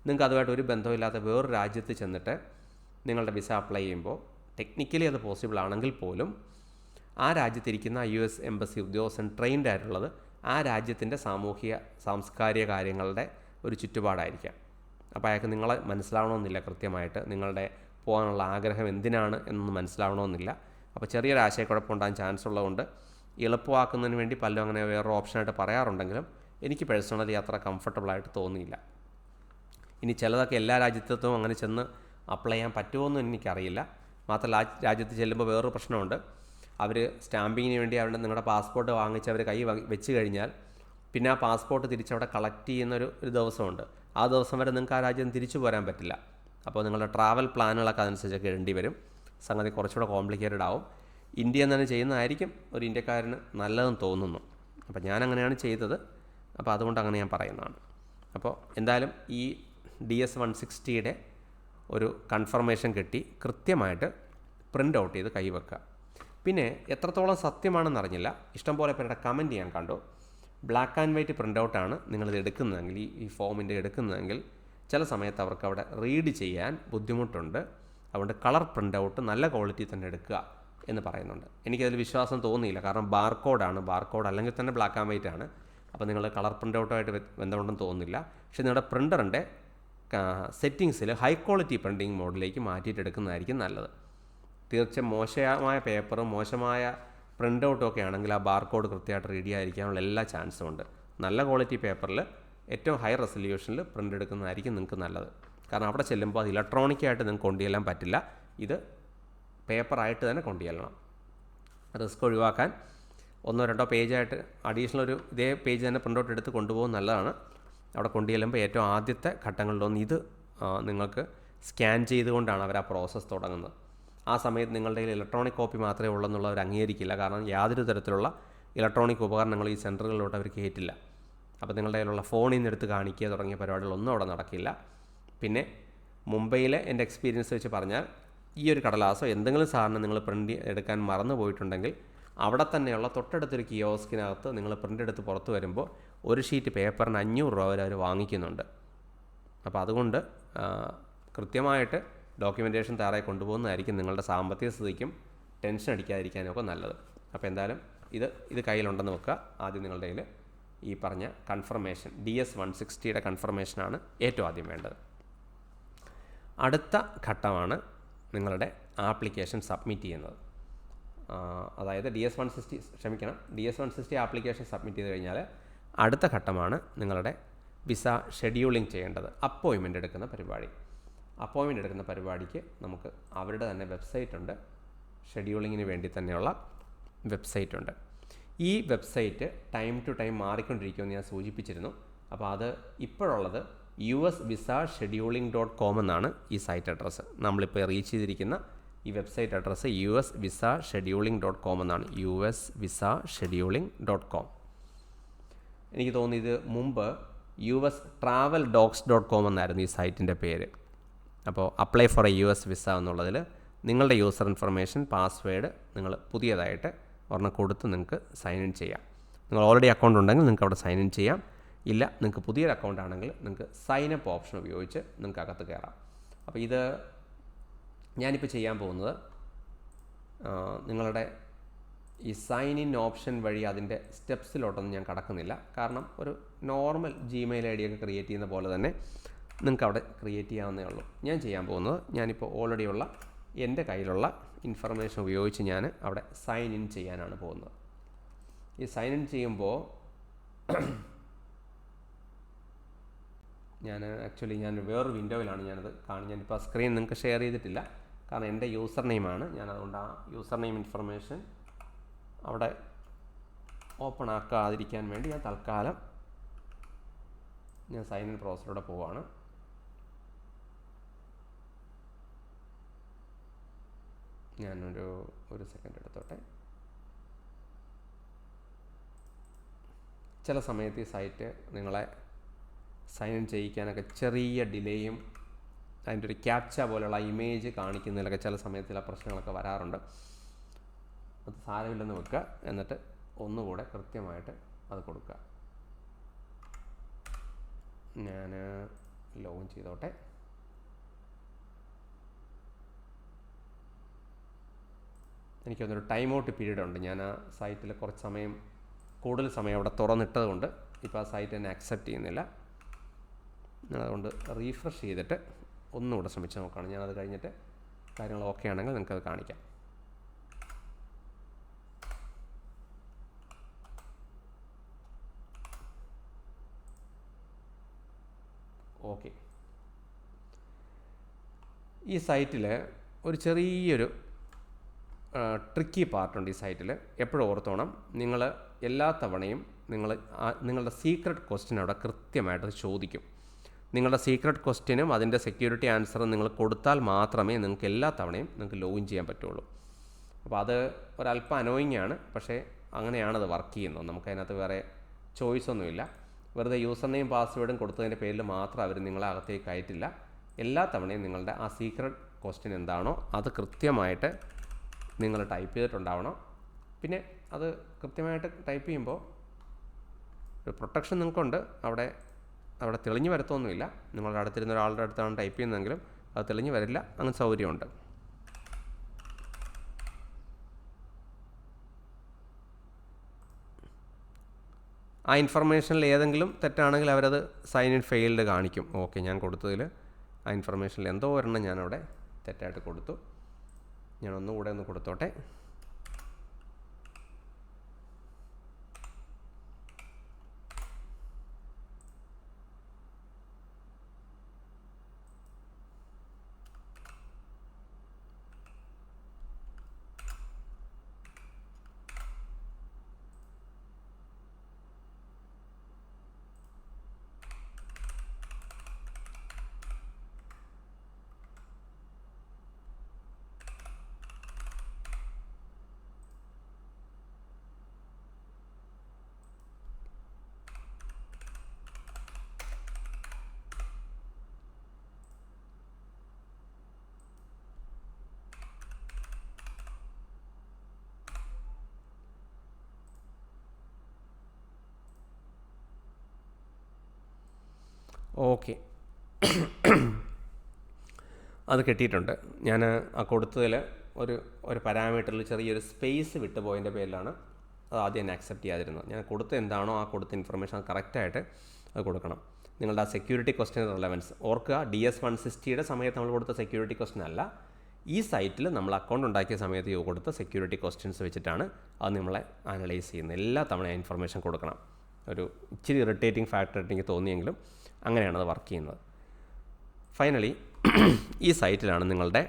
നിങ്ങൾക്ക് അതുമായിട്ട് ഒരു ബന്ധമില്ലാത്ത വേറൊരു രാജ്യത്ത് ചെന്നിട്ട് നിങ്ങളുടെ വിസ അപ്ലൈ ചെയ്യുമ്പോൾ ടെക്നിക്കലി അത് പോസിബിൾ ആണെങ്കിൽ പോലും ആ രാജ്യത്തിരിക്കുന്ന US എംബസി ഉദ്യോഗസ്ഥൻ ട്രെയിൻഡ് ആയിട്ടുള്ളത് ആ രാജ്യത്തിൻ്റെ സാമൂഹിക സാംസ്കാരിക കാര്യങ്ങളുടെ ഒരു ചുറ്റുപാടായിരിക്കാം. അപ്പോൾ അയാൾക്ക് നിങ്ങളെ മനസ്സിലാവണമെന്നില്ല, കൃത്യമായിട്ട് നിങ്ങളുടെ പോകാനുള്ള ആഗ്രഹം എന്തിനാണ് എന്നൊന്നും മനസ്സിലാവണമെന്നില്ല. അപ്പോൾ ചെറിയൊരു ആശയക്കുഴപ്പം ഉണ്ടാകാൻ ചാൻസ് ഉള്ളതുകൊണ്ട് എളുപ്പമാക്കുന്നതിന് വേണ്ടി പലരും അങ്ങനെ വേറൊരു ഓപ്ഷനായിട്ട് പറയാറുണ്ടെങ്കിലും എനിക്ക് പേഴ്സണലി അത്ര കംഫർട്ടബിളായിട്ട് തോന്നിയില്ല. ഇനി ചിലതൊക്കെ എല്ലാ രാജ്യത്തും അങ്ങനെ ചെന്ന് അപ്ലൈ ചെയ്യാൻ പറ്റുമോയെന്നും എനിക്കറിയില്ല. മാത്രമല്ല ആ രാജ്യത്ത് ചെല്ലുമ്പോൾ വേറൊരു പ്രശ്നമുണ്ട്. അവർ സ്റ്റാമ്പിങ്ങിന് വേണ്ടി അവരുടെ നിങ്ങളുടെ പാസ്പോർട്ട് വാങ്ങിച്ച് അവർ കൈ വെച്ച് കഴിഞ്ഞാൽ പിന്നെ ആ പാസ്പോർട്ട് തിരിച്ചവിടെ കളക്ട് ചെയ്യുന്നൊരു ദിവസമുണ്ട്. ആ ദിവസം വരെ നിങ്ങൾക്ക് ആ രാജ്യം തിരിച്ചു പോരാൻ പറ്റില്ല. അപ്പോൾ നിങ്ങളുടെ ട്രാവൽ പ്ലാനുകളൊക്കെ അതനുസരിച്ചൊക്കെ ഇടേണ്ടി വരും. സംഗതി കുറച്ചുകൂടെ കോംപ്ലിക്കേറ്റഡ് ആവും. ഇന്ത്യയിൽ നിന്ന് തന്നെ ചെയ്യുന്നതായിരിക്കും ഒരു ഇന്ത്യക്കാരന് നല്ലതെന്ന് തോന്നുന്നു. അപ്പോൾ ഞാനങ്ങനെയാണ് ചെയ്തത്. അപ്പോൾ അതുകൊണ്ട് അങ്ങനെ ഞാൻ പറയുന്നതാണ്. അപ്പോൾ എന്തായാലും ഈ DS-160 ഒരു കൺഫർമേഷൻ കിട്ടി, കൃത്യമായിട്ട് പ്രിൻ്റ് ഔട്ട് ചെയ്ത് കൈവെക്കുക. പിന്നെ എത്രത്തോളം സത്യമാണെന്നറിഞ്ഞില്ല, ഇഷ്ടംപോലെ പേരുടെ കമൻറ്റ് ഞാൻ കണ്ടു. ബ്ലാക്ക് ആൻഡ് വൈറ്റ് പ്രിൻ്റ് ഔട്ടാണ് നിങ്ങളിത് എടുക്കുന്നതെങ്കിൽ, ഈ ഫോമിൻ്റെ എടുക്കുന്നതെങ്കിൽ ചില സമയത്ത് അവർക്ക് അവിടെ റീഡ് ചെയ്യാൻ ബുദ്ധിമുട്ടുണ്ട്. അതുകൊണ്ട് കളർ പ്രിൻ്റ് ഔട്ട് നല്ല ക്വാളിറ്റി തന്നെ എടുക്കുക എന്ന് പറയുന്നുണ്ട്. എനിക്കതിൽ വിശ്വാസം തോന്നിയില്ല. കാരണം ബാർകോഡ് അല്ലെങ്കിൽ തന്നെ ബ്ലാക്ക് ആൻഡ് വൈറ്റ് ആണ്. അപ്പോൾ നിങ്ങൾ കളർ പ്രിൻ്റ് ഔട്ടുമായിട്ട് ബന്ധമുണ്ടെന്ന് തോന്നുന്നില്ല. പക്ഷേ നിങ്ങളുടെ പ്രിൻ്ററിൻ്റെ സെറ്റിങ്സിൽ ഹൈ ക്വാളിറ്റി പ്രിൻറ്റിങ് മോഡിലേക്ക് മാറ്റിയിട്ട് എടുക്കുന്നതായിരിക്കും നല്ലത്. തീർച്ചയായും മോശമായ പേപ്പറും മോശമായ പ്രിൻ്റ് ഔട്ടും ഒക്കെ ആണെങ്കിൽ ആ ബാർകോഡ് കൃത്യമായിട്ട് റീഡ് ചെയ്യാതിരിക്കാനുള്ള എല്ലാ ചാൻസും ഉണ്ട്. നല്ല ക്വാളിറ്റി പേപ്പറിൽ ഏറ്റവും ഹൈ റെസൊല്യൂഷനിൽ പ്രിൻ്റ് എടുക്കുന്നതായിരിക്കും നിങ്ങൾക്ക് നല്ലത്. കാരണം അവിടെ ചെല്ലുമ്പോൾ അത് ഇലക്ട്രോണിക്കായിട്ട് നിങ്ങൾക്ക് കൊണ്ടുചെല്ലാൻ പറ്റില്ല. ഇത് പേപ്പറായിട്ട് തന്നെ കൊണ്ടുചെല്ലണം. റിസ്ക് ഒഴിവാക്കാൻ 1-2 പേജായിട്ട് അഡീഷണൽ ഇതേ പേജ് തന്നെ പ്രിൻ്റ് ഔട്ട് എടുത്ത് കൊണ്ടുപോകുന്നത് നല്ലതാണ്. അവിടെ കൊണ്ടുചെല്ലുമ്പോൾ ഏറ്റവും ആദ്യത്തെ ഘട്ടങ്ങളിലൊന്ന് ഇത് നിങ്ങൾക്ക് സ്കാൻ ചെയ്തുകൊണ്ടാണ് അവർ ആ പ്രോസസ്സ് തുടങ്ങുന്നത്. ആ സമയത്ത് നിങ്ങളുടെ കയ്യിൽ ഇലക്ട്രോണിക് കോപ്പി മാത്രമേ ഉള്ളൂ എന്നുള്ളവർ അംഗീകരിക്കില്ല. കാരണം യാതൊരു തരത്തിലുള്ള ഇലക്ട്രോണിക് ഉപകരണങ്ങൾ ഈ സെൻറ്ററുകളിലോട്ട് അവർ കയറ്റില്ല. അപ്പോൾ നിങ്ങളുടെ കയ്യിലുള്ള ഫോണിൽ നിന്ന് എടുത്ത് കാണിക്കുക തുടങ്ങിയ പരിപാടികളൊന്നും അവിടെ നടക്കില്ല. പിന്നെ മുംബൈയിലെ എൻ്റെ എക്സ്പീരിയൻസ് വെച്ച് പറഞ്ഞാൽ, ഈ ഒരു കടലാസോ എന്തെങ്കിലും സാധനം നിങ്ങൾ പ്രിൻ്റ് എടുക്കാൻ മറന്നു പോയിട്ടുണ്ടെങ്കിൽ അവിടെ തന്നെയുള്ള തൊട്ടടുത്തൊരു കിയോസ്കിനകത്ത് നിങ്ങൾ പ്രിൻ്റ് എടുത്ത് പുറത്ത് വരുമ്പോൾ ഒരു ഷീറ്റ് പേപ്പറിന് 500 രൂപ വരെ അവർ വാങ്ങിക്കുന്നുണ്ട്. അപ്പോൾ അതുകൊണ്ട് കൃത്യമായിട്ട് ഡോക്യുമെൻറ്റേഷൻ തയ്യാറായി കൊണ്ടുപോകുന്നതായിരിക്കും നിങ്ങളുടെ സാമ്പത്തിക സ്ഥിതിക്കും ടെൻഷൻ അടിക്കാതിരിക്കാനും ഒക്കെ നല്ലത്. അപ്പോൾ എന്തായാലും ഇത് കയ്യിലുണ്ടെന്ന് വെക്കുക. ആദ്യം നിങ്ങളുടെ കയ്യിൽ ഈ പറഞ്ഞ കൺഫർമേഷൻ DS-160 കൺഫർമേഷനാണ് ഏറ്റവും ആദ്യം വേണ്ടത്. അടുത്ത ഘട്ടമാണ് നിങ്ങളുടെ ആപ്ലിക്കേഷൻ സബ്മിറ്റ് ചെയ്യുന്നത്. അതായത് DS-160 ആപ്ലിക്കേഷൻ സബ്മിറ്റ് ചെയ്ത് കഴിഞ്ഞാൽ അടുത്ത ഘട്ടമാണ് നിങ്ങളുടെ വിസ ഷെഡ്യൂളിംഗ് ചെയ്യേണ്ടത്? അപ്പോയിൻമെൻ്റ് എടുക്കുന്ന പരിപാടി. അപ്പോയിൻമെൻ്റ് എടുക്കുന്ന പരിപാടിക്ക് നമുക്ക് അവരുടെ തന്നെ വെബ്സൈറ്റ് ഉണ്ട്. ഷെഡ്യൂളിങ്ങിന് വേണ്ടി തന്നെയുള്ള വെബ്സൈറ്റ് ഉണ്ട്. ഈ വെബ്സൈറ്റ് ടൈം ടു ടൈം മാറിക്കൊണ്ടിരിക്കുമെന്ന് ഞാൻ സൂചിപ്പിച്ചിരുന്നു. അപ്പോൾ അത് ഇപ്പോഴുള്ളത് usvisascheduling.com എന്നാണ് ഈ സൈറ്റ് അഡ്രസ്സ്. നമ്മളിപ്പോൾ റീച്ച് ചെയ്തിരിക്കുന്ന ഈ വെബ്സൈറ്റ് അഡ്രസ്സ് usvisascheduling.com എന്നാണ്. usvisascheduling.com. എനിക്ക് തോന്നി ഇത് മുമ്പ് ustraveldocs.com എന്നായിരുന്നു ഈ സൈറ്റിൻ്റെ പേര്. അപ്പോൾ apply for A US visa എന്നുള്ളതിൽ നിങ്ങളുടെ യൂസർ ഇൻഫർമേഷൻ, പാസ്വേഡ് നിങ്ങൾ പുതിയതായിട്ട് ഒരെണ്ണം കൊടുത്ത് നിങ്ങൾക്ക് സൈൻ ഇൻ ചെയ്യാം. നിങ്ങൾ ഓൾറെഡി അക്കൗണ്ട് ഉണ്ടെങ്കിൽ നിങ്ങൾക്ക് അവിടെ സൈൻ ഇൻ ചെയ്യാം. ഇല്ല, നിങ്ങൾക്ക് പുതിയൊരു അക്കൗണ്ട് ആണെങ്കിൽ നിങ്ങൾക്ക് സൈൻ അപ്പ് ഓപ്ഷൻ ഉപയോഗിച്ച് നിങ്ങൾക്ക് അകത്ത് കയറാം. അപ്പോൾ ഇത് ഞാനിപ്പോൾ ചെയ്യാൻ പോകുന്നത് നിങ്ങളുടെ ഈ സൈൻ ഇൻ ഓപ്ഷൻ വഴി അതിൻ്റെ സ്റ്റെപ്സിലോട്ടൊന്നും ഞാൻ കടക്കുന്നില്ല. കാരണം ഒരു നോർമൽ ജിമെയിൽ ഐ ഡി ഒക്കെ ക്രിയേറ്റ് ചെയ്യുന്ന പോലെ തന്നെ നിങ്ങൾക്ക് അവിടെ ക്രിയേറ്റ് ചെയ്യാവുന്നേ ഉള്ളൂ. ഞാൻ ചെയ്യാൻ പോകുന്നത്, ഞാനിപ്പോൾ ഓൾറെഡി ഉള്ള എൻ്റെ കയ്യിലുള്ള ഇൻഫർമേഷൻ ഉപയോഗിച്ച് ഞാൻ അവിടെ സൈൻ ഇൻ ചെയ്യാനാണ് പോകുന്നത്. ഈ സൈൻ ഇൻ ചെയ്യുമ്പോൾ ഞാൻ വേറൊരു വിൻഡോയിലാണ് ഞാനത് കാണുന്നത്. ഞാനിപ്പോൾ ആ സ്ക്രീൻ നിങ്ങൾക്ക് ഷെയർ ചെയ്തിട്ടില്ല, കാരണം എൻ്റെ യൂസർ നെയിമാണ്. ഞാനതുകൊണ്ട് ആ യൂസർ നെയിം ഇൻഫർമേഷൻ അവിടെ ഓപ്പൺ ആക്കാതിരിക്കാൻ വേണ്ടി ഞാൻ തൽക്കാലം സൈൻ ഇൻ പ്രോസസ്സിലൂടെ പോവുകയാണ്. ഞാനൊരു സെക്കൻഡ് എടുത്തോട്ടെ. ചില സമയത്ത് ഈ സൈറ്റ് നിങ്ങളെ സൈൻ ഇൻ ചെയ്യിക്കാനൊക്കെ ചെറിയ ഡിലേയും അതിൻ്റെ ഒരു ക്യാപ്ച പോലുള്ള ഇമേജ് കാണിക്കുന്നതിലൊക്കെ ചില സമയത്ത് ചില പ്രശ്നങ്ങളൊക്കെ വരാറുണ്ട്. അത് സാരമില്ലെന്ന് വെക്കുക, എന്നിട്ട് ഒന്നുകൂടെ കൃത്യമായിട്ട് അത് കൊടുക്കുക. ഞാൻ ലോഗിൻ ചെയ്തോട്ടെ. എനിക്കൊന്നൊരു ടൈം ഔട്ട് പീരീഡ് ഉണ്ട്. ഞാൻ ആ സൈറ്റിൽ കുറച്ച് കൂടുതൽ സമയം അവിടെ തുറന്നിട്ടത് കൊണ്ട് ഇപ്പോൾ ആ സൈറ്റ് എന്നെ അക്സെപ്റ്റ് ചെയ്യുന്നില്ല. അതുകൊണ്ട് റീഫ്രഷ് ചെയ്തിട്ട് ഒന്നുകൂടെ ശ്രമിച്ച് നോക്കുകയാണ്. ഞാനത് കഴിഞ്ഞിട്ട് കാര്യങ്ങൾ ഓക്കെ ആണെങ്കിൽ നിങ്ങൾക്കത് കാണിക്കാം. ഓക്കെ, ഈ സൈറ്റിൽ ഒരു ചെറിയൊരു ട്രിക്കി പാർട്ടുണ്ട്. ഈ സൈറ്റിൽ എപ്പോഴും ഓർത്തോണം, നിങ്ങൾ എല്ലാ തവണയും നിങ്ങളുടെ സീക്രട്ട് ക്വസ്റ്റ്യൻ അവിടെ കൃത്യമായിട്ട് ചോദിക്കും. നിങ്ങളുടെ സീക്രട്ട് ക്വസ്റ്റ്യനും അതിൻ്റെ സെക്യൂരിറ്റി ആൻസറും നിങ്ങൾ കൊടുത്താൽ മാത്രമേ നിങ്ങൾക്ക് എല്ലാ തവണയും നിങ്ങൾക്ക് ലോഗിൻ ചെയ്യാൻ പറ്റുള്ളൂ. അപ്പോൾ അത് ഒരല്പം അനോയിങ് ആണ്, പക്ഷേ അങ്ങനെയാണത് വർക്ക് ചെയ്യുന്നത്. നമുക്കതിനകത്ത് വേറെ ചോയ്സൊന്നുമില്ല. വെറുതെ യൂസർ നെയിം പാസ്വേഡും കൊടുത്തതിൻ്റെ പേരിൽ മാത്രം അവർ നിങ്ങളെ അകത്തേക്ക് കയറ്റില്ല. എല്ലാ തവണയും നിങ്ങളുടെ ആ സീക്രട്ട് ക്വസ്റ്റ്യൻ എന്താണോ അത് കൃത്യമായിട്ട് നിങ്ങൾ ടൈപ്പ് ചെയ്തിട്ടുണ്ടാവണം. പിന്നെ അത് കൃത്യമായിട്ട് ടൈപ്പ് ചെയ്യുമ്പോൾ ഒരു പ്രൊട്ടക്ഷൻ നിങ്ങൾക്കുണ്ട്. അവിടെ തെളിഞ്ഞു വരത്തൊന്നുമില്ല. നിങ്ങളുടെ അടുത്തിരുന്ന ഒരാളുടെ അടുത്താണ് ടൈപ്പ് ചെയ്യുന്നതെങ്കിലും അത് തെളിഞ്ഞു വരില്ല. അങ്ങനെ സൗകര്യമുണ്ട്. ആ ഇൻഫർമേഷനിൽ ഏതെങ്കിലും തെറ്റാണെങ്കിൽ അവരത് സൈൻ ഇൻ ഫെയിൽഡ് കാണിക്കും. ഓക്കെ, ഞാൻ കൊടുത്തതിൽ ആ ഇൻഫർമേഷനിൽ എന്തോ ഒരെണ്ണം ഞാനവിടെ തെറ്റായിട്ട് കൊടുത്തു. ഞാൻ ഒന്നുകൂടെ ഒന്ന് കൊടുത്തോട്ടെ. ഓക്കെ, അത് കിട്ടിയിട്ടുണ്ട്. ഞാൻ ആ കൊടുത്തതിൽ ഒരു പാരാമീറ്ററിൽ ചെറിയൊരു സ്പേസ് വിട്ടുപോയതിൻ്റെ പേരിലാണ് അത് ആദ്യം തന്നെ അക്സെപ്റ്റ് ചെയ്യാതിരുന്നത്. ഞാൻ കൊടുത്ത എന്താണോ ആ കൊടുത്ത ഇൻഫർമേഷൻ അത് കറക്റ്റായിട്ട് അത് കൊടുക്കണം. നിങ്ങളുടെ ആ സെക്യൂരിറ്റി ക്വസ്റ്റ്യൻ റിലവൻസ് ഓർക്കുക. DS-160യുടെ സമയത്ത് നമ്മൾ കൊടുത്ത സെക്യൂരിറ്റി ക്വസ്റ്റ്യൻ അല്ല, ഈ സൈറ്റിൽ നമ്മൾ അക്കൗണ്ട് ഉണ്ടാക്കിയ സമയത്ത് കൊടുത്ത സെക്യൂരിറ്റി ക്വസ്റ്റ്യൻസ് വെച്ചിട്ടാണ് അത് നമ്മളെ അനലൈസ് ചെയ്യുന്നത്. എല്ലാ തവണ ഇൻഫർമേഷൻ കൊടുക്കണം. ഒരു ഇച്ചിരി ഇറിറ്റേറ്റിംഗ് ഫാക്ടറായിട്ട് എനിക്ക് തോന്നിയെങ്കിലും അങ്ങനെയാണത് വർക്ക് ചെയ്യുന്നത്. ഫൈനലി ഈ സൈറ്റിലാണ് നിങ്ങളുടെ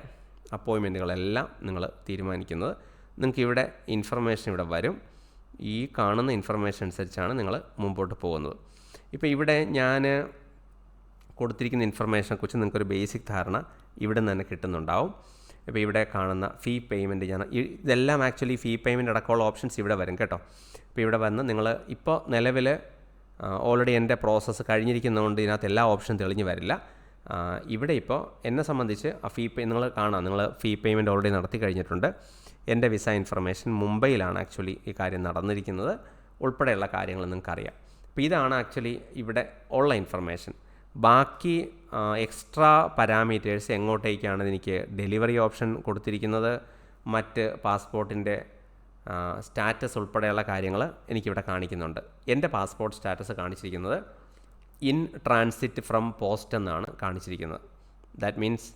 അപ്പോയിൻമെൻറ്റുകളെല്ലാം നിങ്ങൾ തീരുമാനിക്കുന്നത്. നിങ്ങൾക്ക് ഇവിടെ ഇൻഫർമേഷൻ ഇവിടെ വരും. ഈ കാണുന്ന ഇൻഫർമേഷൻ അനുസരിച്ചാണ് നിങ്ങൾ മുമ്പോട്ട് പോകുന്നത്. ഇപ്പോൾ ഇവിടെ ഞാൻ കൊടുത്തിരിക്കുന്ന ഇൻഫർമേഷനെക്കുറിച്ച് നിങ്ങൾക്കൊരു ബേസിക് ധാരണ ഇവിടെ നിന്ന് തന്നെ കിട്ടുന്നുണ്ടാവും. ഇപ്പോൾ ഇവിടെ കാണുന്ന ഫീ പേയ്മെൻറ്റ് ഇതെല്ലാം ആക്ച്വലി ഫീ പേയ്മെൻറ്റ് അടക്കമുള്ള ഓപ്ഷൻസ് ഇവിടെ വരും കേട്ടോ. ഇപ്പോൾ ഇവിടെ വന്ന് നിങ്ങൾ ഇപ്പോൾ നിലവിൽ ഓൾറെഡി എൻ്റെ പ്രോസസ്സ് കഴിഞ്ഞിരിക്കുന്നതുകൊണ്ട് ഇതിനകത്ത് എല്ലാ ഓപ്ഷനും തെളിഞ്ഞ് വരില്ല. ഇവിടെ ഇപ്പോൾ എന്നെ സംബന്ധിച്ച് ആ നിങ്ങൾ കാണാം, നിങ്ങൾ ഫീ പേയ്മെൻറ്റ് ഓൾറെഡി നടത്തി കഴിഞ്ഞിട്ടുണ്ട്. എൻ്റെ വിസ ഇൻഫർമേഷൻ മുംബൈയിലാണ് ആക്ച്വലി ഈ കാര്യം നടന്നിരിക്കുന്നത് ഉൾപ്പെടെയുള്ള കാര്യങ്ങൾ നിങ്ങൾക്കറിയാം. അപ്പോൾ ഇതാണ് ആക്ച്വലി ഇവിടെ ഉള്ള ഇൻഫർമേഷൻ. ബാക്കി എക്സ്ട്രാ പാരാമീറ്റേഴ്സ് എങ്ങോട്ടേക്കാണ് എനിക്ക് ഡെലിവറി ഓപ്ഷൻ കൊടുത്തിരിക്കുന്നത്, മറ്റ് പാസ്പോർട്ടിൻ്റെ സ്റ്റാറ്റസ് ഉൾപ്പെടെയുള്ള കാര്യങ്ങൾ എനിക്കിവിടെ കാണിക്കുന്നുണ്ട്. എൻ്റെ പാസ്പോർട്ട് സ്റ്റാറ്റസ് കാണിച്ചിരിക്കുന്നത് ഇൻ ട്രാൻസിറ്റ് ഫ്രം പോസ്റ്റ് എന്നാണ് കാണിച്ചിരിക്കുന്നത്. ദാറ്റ് മീൻസ്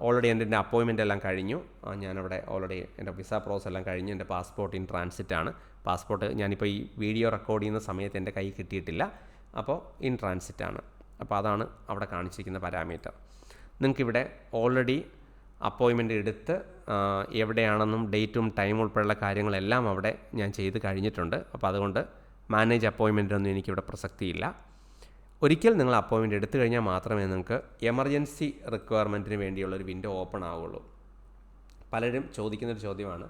ഓൾറെഡി എൻ്റെ അപ്പോയിൻമെൻ്റ് എല്ലാം കഴിഞ്ഞു. ഞാനവിടെ ഓൾറെഡി എൻ്റെ വിസ പ്രോസസ് എല്ലാം കഴിഞ്ഞു. എൻ്റെ പാസ്പോർട്ട് ഇൻ ട്രാൻസിറ്റാണ്. പാസ്പോർട്ട് ഞാനിപ്പോൾ ഈ വീഡിയോ റെക്കോർഡ് ചെയ്യുന്ന സമയത്ത് എൻ്റെ കൈ കിട്ടിയിട്ടില്ല. അപ്പോൾ ഇൻ ട്രാൻസിറ്റാണ്. അപ്പോൾ അതാണ് അവിടെ കാണിച്ചിരിക്കുന്ന പാരാമീറ്റർ. നിങ്ങൾക്കിവിടെ ഓൾറെഡി അപ്പോയിൻമെൻ്റ് എടുത്ത് എവിടെയാണെന്നും ഡേറ്റും ടൈമും ഉൾപ്പെടെയുള്ള കാര്യങ്ങളെല്ലാം അവിടെ ഞാൻ ചെയ്ത് കഴിഞ്ഞിട്ടുണ്ട്. അപ്പോൾ അതുകൊണ്ട് മാനേജ് അപ്പോയിൻമെൻറ്റൊന്നും എനിക്കിവിടെ പ്രസക്തിയില്ല. ഒരിക്കൽ നിങ്ങൾ അപ്പോയിൻമെൻ്റ് എടുത്തു കഴിഞ്ഞാൽ മാത്രമേ നിങ്ങൾക്ക് എമർജൻസി റിക്വയർമെൻറ്റിന് വേണ്ടിയുള്ളൊരു വിൻഡോ ഓപ്പൺ ആവുകയുള്ളൂ. പലരും ചോദിക്കുന്നൊരു ചോദ്യമാണ്,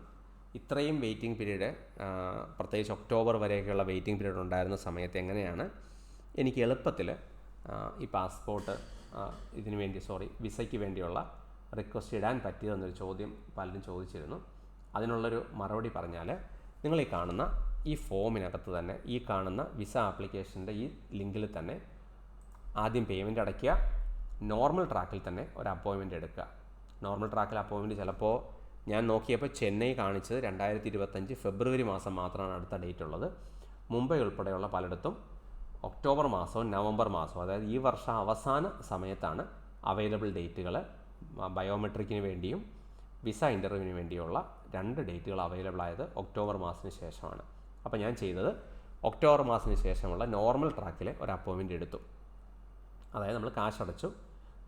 ഇത്രയും വെയിറ്റിംഗ് പീരീഡ്, പ്രത്യേകിച്ച് ഒക്ടോബർ വരെയൊക്കെയുള്ള വെയിറ്റിംഗ് പീരീഡ് ഉണ്ടായിരുന്ന സമയത്ത് എങ്ങനെയാണ് എനിക്ക് എളുപ്പത്തിൽ ഈ പാസ്പോർട്ട് വിസയ്ക്ക് വേണ്ടിയുള്ള റിക്വസ്റ്റ് ഇടാൻ പറ്റിയതെന്നൊരു ചോദ്യം പലരും ചോദിച്ചിരുന്നു. അതിനുള്ളൊരു മറുപടി പറഞ്ഞാൽ, നിങ്ങൾ ഈ കാണുന്ന ഈ ഫോമിനകത്ത് തന്നെ ഈ കാണുന്ന വിസ ആപ്ലിക്കേഷൻ്റെ ഈ ലിങ്കിൽ തന്നെ ആദ്യം പേയ്മെൻറ്റ് അടയ്ക്കുക, നോർമൽ ട്രാക്കിൽ തന്നെ ഒരു അപ്പോയിൻമെൻറ്റ് എടുക്കുക. നോർമൽ ട്രാക്കിൽ അപ്പോയിൻമെൻറ്റ് ചിലപ്പോൾ ഞാൻ നോക്കിയപ്പോൾ ചെന്നൈ കാണിച്ചത് 2025 ഫെബ്രുവരി മാസം മാത്രമാണ് അടുത്ത ഡേറ്റ് ഉള്ളത്. മുംബൈ ഉൾപ്പെടെയുള്ള പലയിടത്തും ഒക്ടോബർ മാസവും നവംബർ മാസവും, അതായത് ഈ വർഷം അവസാന സമയത്താണ് അവൈലബിൾ ഡേറ്റുകൾ. ബയോമെട്രിക്കിന് വേണ്ടിയും വിസ ഇൻ്റർവ്യൂവിന് വേണ്ടിയുള്ള 2 ഡേറ്റുകൾ അവൈലബിൾ ആയത് ഒക്ടോബർ മാസത്തിന് ശേഷമാണ്. അപ്പോൾ ഞാൻ ചെയ്തത് ഒക്ടോബർ മാസത്തിന് ശേഷമുള്ള നോർമൽ ട്രാക്കിൽ ഒരു അപ്പോയിൻമെൻറ്റ് എടുത്തു. അതായത് നമ്മൾ കാശ് അടച്ചു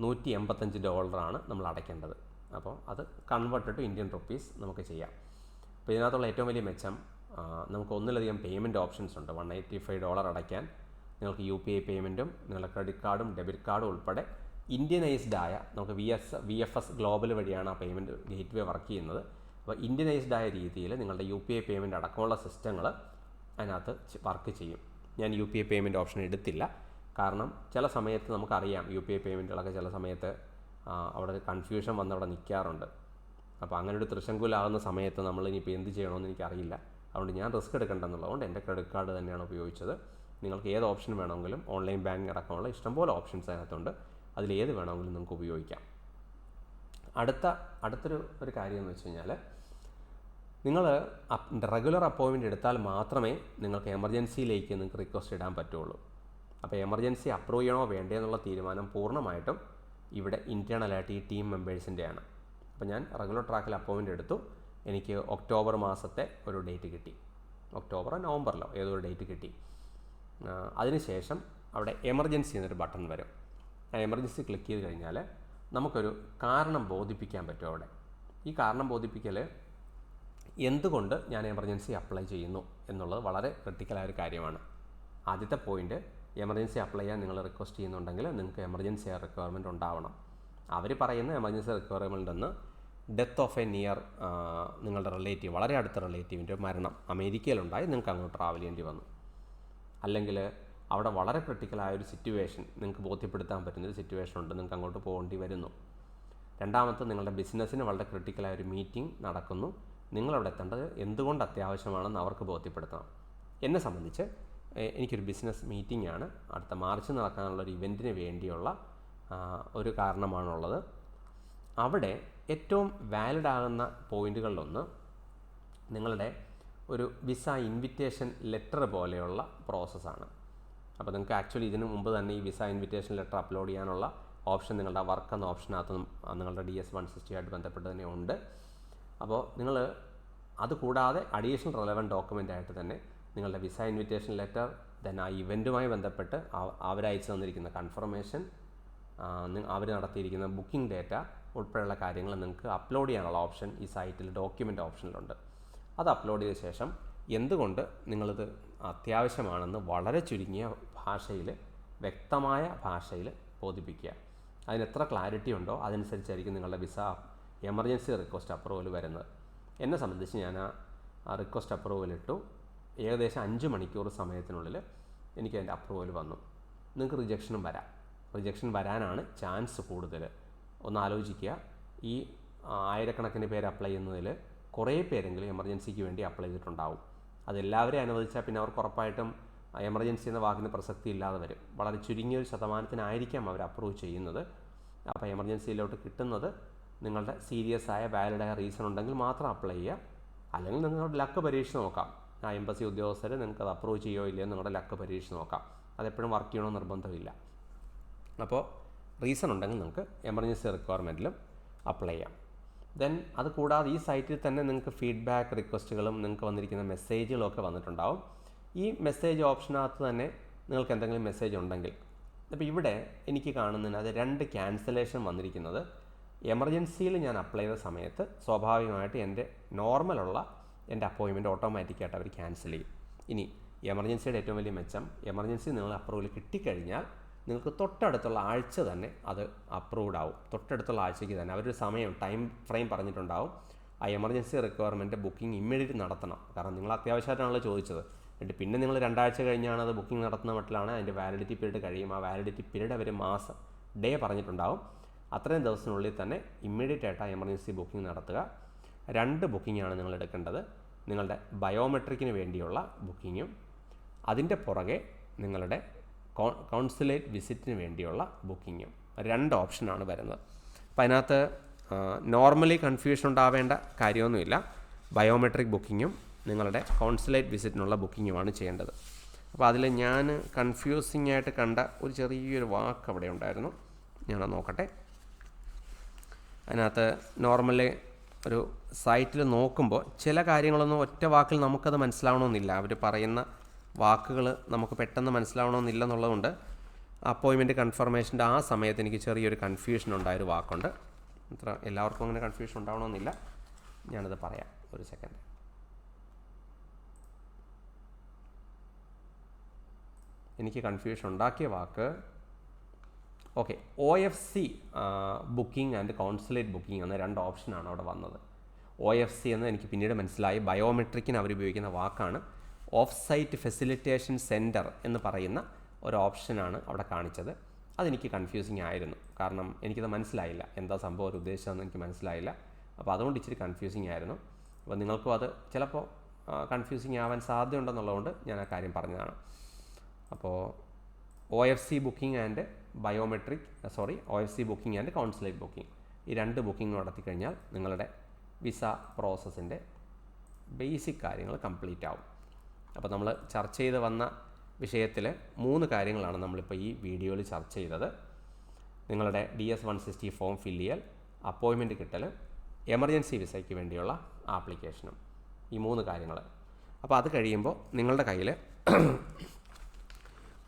$185 നമ്മൾ അടയ്ക്കേണ്ടത്. അപ്പോൾ അത് കൺവേർട്ട് ടു ഇന്ത്യൻ റുപ്പീസ് നമുക്ക് ചെയ്യാം. അപ്പോൾ ഇതിനകത്തുള്ള ഏറ്റവും വലിയ മെച്ചം, നമുക്ക് ഒന്നിലധികം പേയ്മെൻറ്റ് ഓപ്ഷൻസ് ഉണ്ട്. $185 അടയ്ക്കാൻ നിങ്ങൾക്ക് UPI പേയ്മെൻറ്റും നിങ്ങളുടെ ക്രെഡിറ്റ് കാർഡും ഡെബിറ്റ് കാർഡും ഉൾപ്പെടെ ഇന്ത്യനൈസ്ഡ് ആയ, നമുക്ക് VFS ഗ്ലോബൽ വഴിയാണ് ആ പേയ്മെൻറ്റ് ഗേറ്റ് വേ വർക്ക് ചെയ്യുന്നത്. അപ്പോൾ ഇന്ത്യനൈസ്ഡ് ആയ രീതിയിൽ നിങ്ങളുടെ UPI പേയ്മെൻറ്റ് അടക്കമുള്ള സിസ്റ്റങ്ങൾ അതിനകത്ത് വർക്ക് ചെയ്യും. ഞാൻ UPI പേയ്മെൻറ്റ് ഓപ്ഷൻ എടുത്തില്ല. കാരണം ചില സമയത്ത് നമുക്കറിയാം UPI പേയ്മെൻറ്റുകളൊക്കെ ചില സമയത്ത് അവിടെ ഒരു കൺഫ്യൂഷൻ വന്ന് അവിടെ നിൽക്കാറുണ്ട്. അപ്പോൾ അങ്ങനെ ഒരു തൃശങ്കുലാകുന്ന സമയത്ത് നമ്മൾ ഇനിയിപ്പോൾ എന്ത് ചെയ്യണമെന്ന് എനിക്കറിയില്ല. അതുകൊണ്ട് ഞാൻ റിസ്ക് എടുക്കേണ്ടെന്നുള്ളതുകൊണ്ട് എൻ്റെ ക്രെഡിറ്റ് കാർഡ് തന്നെയാണ് ഉപയോഗിച്ചത്. നിങ്ങൾക്ക് ഏത് ഓപ്ഷൻ വേണമെങ്കിലും, ഓൺലൈൻ ബാങ്കിങ് അടക്കമുള്ള ഇഷ്ടംപോലെ ഓപ്ഷൻസ് അതിനകത്തുണ്ട്. അതിലേത് വേണമെങ്കിലും നിങ്ങൾക്ക് ഉപയോഗിക്കാം. അടുത്തൊരു കാര്യം എന്ന് വെച്ച് കഴിഞ്ഞാൽ, നിങ്ങൾ റെഗുലർ അപ്പോയിൻമെൻറ്റ് എടുത്താൽ മാത്രമേ നിങ്ങൾക്ക് എമർജൻസിയിലേക്ക് നിങ്ങൾക്ക് റിക്വസ്റ്റ് ഇടാൻ പറ്റുള്ളൂ. അപ്പോൾ എമർജൻസി അപ്രൂവ് ചെയ്യണോ വേണ്ടേ എന്നുള്ള തീരുമാനം പൂർണ്ണമായിട്ടും ഇവിടെ ഇൻറ്റേർണലായിട്ട് ഈ ടീം മെമ്പേഴ്സിൻ്റെയാണ്. അപ്പോൾ ഞാൻ റെഗുലർ ട്രാക്കിൽ അപ്പോയിൻമെൻറ്റ് എടുത്തു. എനിക്ക് ഒക്ടോബർ മാസത്തെ ഒരു ഡേറ്റ് കിട്ടി. ഒക്ടോബറോ നവംബറിലോ ഏതൊരു ഡേറ്റ് കിട്ടി. അതിനുശേഷം അവിടെ എമർജൻസി എന്നൊരു ബട്ടൺ വരും. ആ എമർജൻസി ക്ലിക്ക് ചെയ്ത് കഴിഞ്ഞാൽ നമുക്കൊരു കാരണം ബോധിപ്പിക്കാൻ പറ്റും അവിടെ. ഈ കാരണം ബോധിപ്പിക്കൽ എന്തുകൊണ്ട് ഞാൻ എമർജൻസി അപ്ലൈ ചെയ്യുന്നു എന്നുള്ളത് വളരെ ക്രിട്ടിക്കലായ ഒരു കാര്യമാണ്. ആദ്യത്തെ പോയിൻ്റ്, എമർജൻസി അപ്ലൈ ചെയ്യാൻ നിങ്ങൾ റിക്വസ്റ്റ് ചെയ്യുന്നുണ്ടെങ്കിൽ നിങ്ങൾക്ക് എമർജൻസി റിക്വയർമെൻറ്റ് ഉണ്ടാവണം. അവർ പറയുന്ന എമർജൻസി റിക്വയർമെൻ്റ് എന്ന് ഡെത്ത് ഓഫ് എ നിയർ, നിങ്ങളുടെ റിലേറ്റീവ്, വളരെ അടുത്ത റിലേറ്റീവിൻ്റെ മരണം അമേരിക്കയിലുണ്ടായി, നിങ്ങൾക്ക് അങ്ങോട്ട് ട്രാവൽ ചെയ്യേണ്ടി വന്നു. അല്ലെങ്കിൽ അവിടെ വളരെ ക്രിട്ടിക്കലായൊരു സിറ്റുവേഷൻ നിങ്ങൾക്ക് ബോധ്യപ്പെടുത്താൻ പറ്റുന്നൊരു സിറ്റുവേഷൻ ഉണ്ട്, നിങ്ങൾക്ക് അങ്ങോട്ട് പോകേണ്ടി വരുന്നു. രണ്ടാമത്തെ, നിങ്ങളുടെ ബിസിനസ്സിന് വളരെ ക്രിട്ടിക്കലായൊരു മീറ്റിംഗ് നടക്കുന്നു, നിങ്ങളവിടെ എത്തേണ്ടത് എന്തുകൊണ്ട് അത്യാവശ്യമാണെന്ന് അവർക്ക് ബോധ്യപ്പെടുത്തണം. എന്നെ സംബന്ധിച്ച് എനിക്കൊരു ബിസിനസ് മീറ്റിംഗ് ആണ് അടുത്ത മാർച്ച് നടക്കാനുള്ളൊരു ഇവൻറ്റിന് വേണ്ടിയുള്ള ഒരു കാരണമാണുള്ളത്. അവിടെ ഏറ്റവും വാലിഡ് ആകുന്ന പോയിൻറ്റുകളിലൊന്ന് നിങ്ങളുടെ ഒരു വിസ ഇൻവിറ്റേഷൻ ലെറ്റർ പോലെയുള്ള പ്രോസസ്സാണ്. അപ്പോൾ നിങ്ങൾക്ക് ആക്ച്വലി ഇതിന് മുമ്പ് തന്നെ ഈ വിസ ഇൻവിറ്റേഷൻ ലെറ്റർ അപ്ലോഡ് ചെയ്യാനുള്ള ഓപ്ഷൻ നിങ്ങളുടെ വർക്ക് എന്ന ഓപ്ഷനകത്ത് നിങ്ങളുടെ DS-160 ആയിട്ട് ബന്ധപ്പെട്ട് തന്നെ ഉണ്ട്. അപ്പോൾ നിങ്ങൾ അത് കൂടാതെ അഡീഷണൽ റെലവൻറ്റ് ഡോക്യുമെൻ്റ് ആയിട്ട് തന്നെ നിങ്ങളുടെ വിസ ഇൻവിറ്റേഷൻ ലെറ്റർ, ദെൻ ആ ഇവൻറ്റുമായി ബന്ധപ്പെട്ട് അവരയച്ചു തന്നിരിക്കുന്ന കൺഫർമേഷൻ, അവർ നടത്തിയിരിക്കുന്ന ബുക്കിംഗ് ഡേറ്റ ഉൾപ്പെടെയുള്ള കാര്യങ്ങൾ നിങ്ങൾക്ക് അപ്ലോഡ് ചെയ്യാനുള്ള ഓപ്ഷൻ ഈ സൈറ്റിൽ ഡോക്യുമെൻ്റ് ഓപ്ഷനിലുണ്ട്. അത് അപ്ലോഡ് ചെയ്ത ശേഷം എന്തുകൊണ്ട് നിങ്ങളിത് അത്യാവശ്യമാണെന്ന് വളരെ ചുരുങ്ങിയ ഭാഷയിൽ, വ്യക്തമായ ഭാഷയിൽ ബോധിപ്പിക്കുക. അതിന് എത്ര ക്ലാരിറ്റി ഉണ്ടോ അതനുസരിച്ചായിരിക്കും നിങ്ങളുടെ വിസ എമർജൻസി റിക്വസ്റ്റ് അപ്രൂവൽ വരുന്നത്. എന്നെ സംബന്ധിച്ച് ഞാൻ ആ റിക്വസ്റ്റ് അപ്രൂവൽ ഇട്ടു. ഏകദേശം 5 മണിക്കൂർ സമയത്തിനുള്ളിൽ എനിക്ക് അതിൻ്റെ അപ്രൂവൽ വന്നു. നിങ്ങൾക്ക് റിജക്ഷനും വരാം. റിജക്ഷൻ വരാനാണ് ചാൻസ് കൂടുതൽ. ഒന്ന് ആലോചിക്കുക, ഈ ആയിരക്കണക്കിന് പേര് അപ്ലൈ ചെയ്യുന്നതിൽ കുറേ പേരെങ്കിലും എമർജൻസിക്ക് വേണ്ടി അപ്ലൈ ചെയ്തിട്ടുണ്ടാവും. അതെല്ലാവരെയും അനുവദിച്ചാൽ പിന്നെ അവർക്ക് ഉറപ്പായിട്ടും എമർജൻസി എന്ന വാക്കിന് പ്രസക്തി ഇല്ലാതെ വരും. വളരെ ചുരുങ്ങിയൊരു ശതമാനത്തിനായിരിക്കാം അവർ അപ്രൂവ് ചെയ്യുന്നത്. അപ്പോൾ എമർജൻസിയിലോട്ട് കിട്ടുന്നത് നിങ്ങളുടെ സീരിയസ് ആയ വാലിഡായ റീസൺ ഉണ്ടെങ്കിൽ മാത്രം അപ്ലൈ ചെയ്യുക. അല്ലെങ്കിൽ നിങ്ങളുടെ ലക്ക് പരീക്ഷിച്ച് നോക്കാം. ആ എംബസി ഉദ്യോഗസ്ഥർ നിങ്ങൾക്ക് അത് അപ്രൂവ് ചെയ്യുമോ ഇല്ലയോ നിങ്ങളുടെ ലക്ക് പരീക്ഷിച്ച് നോക്കാം. അതെപ്പോഴും വർക്ക് ചെയ്യണമെന്ന് നിർബന്ധമില്ല. അപ്പോൾ റീസൺ ഉണ്ടെങ്കിൽ നിങ്ങൾക്ക് എമർജൻസി റിക്വയർമെൻറ്റിലും അപ്ലൈ ചെയ്യാം. ദെൻ അത് കൂടാതെ ഈ സൈറ്റിൽ തന്നെ നിങ്ങൾക്ക് ഫീഡ്ബാക്ക് റിക്വസ്റ്റുകളും നിങ്ങൾക്ക് വന്നിരിക്കുന്ന മെസ്സേജുകളും ഒക്കെ വന്നിട്ടുണ്ടാവും. ഈ മെസ്സേജ് ഓപ്ഷനകത്ത് തന്നെ നിങ്ങൾക്ക് എന്തെങ്കിലും മെസ്സേജ് ഉണ്ടെങ്കിൽ, അപ്പോൾ ഇവിടെ എനിക്ക് കാണുന്നതിന് അത് 2 ക്യാൻസലേഷൻ വന്നിരിക്കുന്നത്. എമർജൻസിയിൽ ഞാൻ അപ്ലൈ ചെയ്ത സമയത്ത് സ്വാഭാവികമായിട്ട് എൻ്റെ നോർമലുള്ള എൻ്റെ അപ്പോയിൻമെൻറ്റ് ഓട്ടോമാറ്റിക്കായിട്ട് അവർ ക്യാൻസൽ ചെയ്യും. ഇനി എമർജൻസിയുടെ ഏറ്റവും വലിയ മെച്ചം, എമർജൻസി നിങ്ങൾ അപ്രൂവൽ കിട്ടിക്കഴിഞ്ഞാൽ നിങ്ങൾക്ക് തൊട്ടടുത്തുള്ള ആഴ്ച തന്നെ അത് അപ്രൂവ്ഡ് ആവും. തൊട്ടടുത്തുള്ള ആഴ്ചയ്ക്ക് തന്നെ അവരൊരു സമയം, ടൈം ഫ്രെയിം പറഞ്ഞിട്ടുണ്ടാവും. ആ എമർജൻസി റിക്വയർമെൻറ്റ് ബുക്കിംഗ് ഇമ്മീഡിയറ്റ് നടത്തണം. കാരണം നിങ്ങൾ അത്യാവശ്യമായിട്ടാണല്ലോ ചോദിച്ചത്. എന്നിട്ട് പിന്നെ നിങ്ങൾ 2 ആഴ്ച കഴിഞ്ഞാണ് അത് ബുക്കിംഗ് നടത്തുന്ന മട്ടിലാണ് അതിൻ്റെ വാലിഡിറ്റി പീരീഡ് കഴിയും. ആ വാലിഡിറ്റി പീരീഡ് അവർ മാസം, ഡേ പറഞ്ഞിട്ടുണ്ടാവും. അത്രയും ദിവസത്തിനുള്ളിൽ തന്നെ ഇമ്മീഡിയറ്റ് ആയിട്ട് ആ എമർജൻസി ബുക്കിംഗ് നടത്തുക. 2 ബുക്കിംഗാണ് നിങ്ങൾ എടുക്കേണ്ടത്. നിങ്ങളുടെ ബയോമെട്രിക്കിന് വേണ്ടിയുള്ള ബുക്കിങ്ങും അതിൻ്റെ പുറകെ നിങ്ങളുടെ കോൺസുലേറ്റ് വിസിറ്റിന് വേണ്ടിയുള്ള ബുക്കിങ്ങും. 2 ഓപ്ഷനാണ് വരുന്നത്. അപ്പോൾ അതിനകത്ത് നോർമലി കൺഫ്യൂഷൻ ഉണ്ടാവേണ്ട കാര്യമൊന്നുമില്ല. ബയോമെട്രിക് ബുക്കിങ്ങും നിങ്ങളുടെ കോൺസുലേറ്റ് വിസിറ്റിനുള്ള ബുക്കിങ്ങുമാണ് ചെയ്യേണ്ടത്. അപ്പോൾ അതിൽ ഞാൻ കൺഫ്യൂസിംഗ് ആയിട്ട് കണ്ട ഒരു ചെറിയൊരു വാക്ക് അവിടെ ഉണ്ടായിരുന്നു. ഞാനത് നോക്കട്ടെ. അതിനകത്ത് നോർമലി ഒരു സൈറ്റിൽ നോക്കുമ്പോൾ ചില കാര്യങ്ങളൊന്നും ഒറ്റ വാക്കിൽ നമുക്കത് മനസ്സിലാവണമെന്നില്ല. അവർ പറയുന്ന വാക്കുകൾ നമുക്ക് പെട്ടെന്ന് മനസ്സിലാവണമെന്നില്ല എന്നുള്ളതുകൊണ്ട് അപ്പോയിൻമെൻറ്റ് കൺഫർമേഷൻ്റെ ആ സമയത്ത് എനിക്ക് ചെറിയൊരു കൺഫ്യൂഷൻ ഉണ്ടായൊരു വാക്കുണ്ട്. അത്ര എല്ലാവർക്കും അങ്ങനെ കൺഫ്യൂഷൻ ഉണ്ടാവണമെന്നില്ല. ഞാനത് പറയാം, ഒരു സെക്കൻഡ്. എനിക്ക് കൺഫ്യൂഷൻ ഉണ്ടാക്കിയ വാക്ക്, okay, OFC booking and consulate booking എന്ന 2 ഓപ്ഷനാണ് അവിടെ വന്നത്. OFC എന്ന് എനിക്ക് പിന്നീട് മനസ്സിലായി ബയോമെട്രിക്കിന് അവർ ഉപയോഗിക്കുന്ന വാക്കാണ്. ഓഫ് സൈറ്റ് ഫെസിലിറ്റേഷൻ സെൻറ്റർ എന്ന് പറയുന്ന ഒരു ഓപ്ഷനാണ് അവിടെ കാണിച്ചത്. അതെനിക്ക് കൺഫ്യൂസിങ് ആയിരുന്നു. കാരണം എനിക്കത് മനസ്സിലായില്ല, എന്താ സംഭവം ഒരു ഉദ്ദേശമെന്ന് എനിക്ക് മനസ്സിലായില്ല. അപ്പോൾ അതുകൊണ്ട് ഇച്ചിരി കൺഫ്യൂസിങ് ആയിരുന്നു. അപ്പോൾ നിങ്ങൾക്കും അത് ചിലപ്പോൾ കൺഫ്യൂസിങ് ആവാൻ സാധ്യതയുണ്ടെന്നുള്ളതുകൊണ്ട് ഞാൻ ആ കാര്യം പറഞ്ഞതാണ്. അപ്പോൾ OFC booking and OFC booking and consulate booking, ഈ 2 ബുക്കിംഗ് നടത്തി കഴിഞ്ഞാൽ നിങ്ങളുടെ വിസ പ്രോസസ്സിൻ്റെ ബേസിക് കാര്യങ്ങൾ കംപ്ലീറ്റ് ആവും. അപ്പോൾ നമ്മൾ ചർച്ച ചെയ്ത് വന്ന വിഷയത്തിൽ 3 കാര്യങ്ങളാണ് നമ്മളിപ്പോൾ ഈ വീഡിയോയിൽ ചർച്ച ചെയ്തത്. നിങ്ങളുടെ DS-160 ഫോം ഫില്ല് ചെയ്യൽ, അപ്പോയിൻമെൻറ്റ് കിട്ടൽ, എമർജൻസി വിസയ്ക്ക് വേണ്ടിയുള്ള ആപ്ലിക്കേഷനും, ഈ 3 കാര്യങ്ങൾ. അപ്പോൾ അത് കഴിയുമ്പോൾ നിങ്ങളുടെ കയ്യിൽ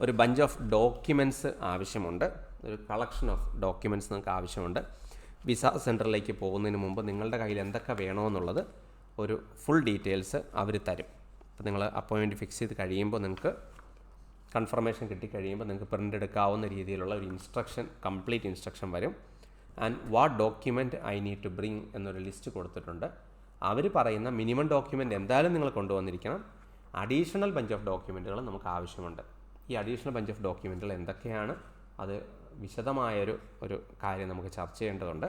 ഒരു ബഞ്ച് ഓഫ് ഡോക്യുമെൻറ്റ്സ് ആവശ്യമുണ്ട്. ഒരു കളക്ഷൻ ഓഫ് ഡോക്യുമെൻറ്റ്സ് നിങ്ങൾക്ക് ആവശ്യമുണ്ട്. വിസ സെൻറ്ററിലേക്ക് പോകുന്നതിന് മുമ്പ് നിങ്ങളുടെ കയ്യിൽ എന്തൊക്കെ വേണമെന്നുള്ളത് ഒരു ഫുൾ ഡീറ്റെയിൽസ് അവർ തരും. അപ്പോൾ നിങ്ങൾ അപ്പോയിൻമെൻറ്റ് ഫിക്സ് ചെയ്ത് കഴിയുമ്പോൾ നിങ്ങൾക്ക് കൺഫർമേഷൻ കിട്ടിക്കഴിയുമ്പോൾ നിങ്ങൾക്ക് പ്രിൻ്റ് എടുക്കാവുന്ന രീതിയിലുള്ള ഒരു ഇൻസ്ട്രക്ഷൻ, കംപ്ലീറ്റ് ഇൻസ്ട്രക്ഷൻ വരും. And what document I need to bring എന്നൊരു ലിസ്റ്റ് കൊടുത്തിട്ടുണ്ട്. അവർ പറയുന്ന മിനിമം ഡോക്യുമെൻറ്റ് എന്തായാലും നിങ്ങൾ കൊണ്ടുവന്നിരിക്കണം. അഡീഷണൽ ബഞ്ച് ഓഫ് ഡോക്യുമെൻറ്റുകൾ നമുക്ക് ആവശ്യമുണ്ട്. ഈ അഡീഷണൽ ബഞ്ച് ഓഫ് ഡോക്യുമെൻറ്റുകൾ എന്തൊക്കെയാണ്, അത് വിശദമായൊരു കാര്യം നമുക്ക് ചർച്ച ചെയ്യേണ്ടതുണ്ട്.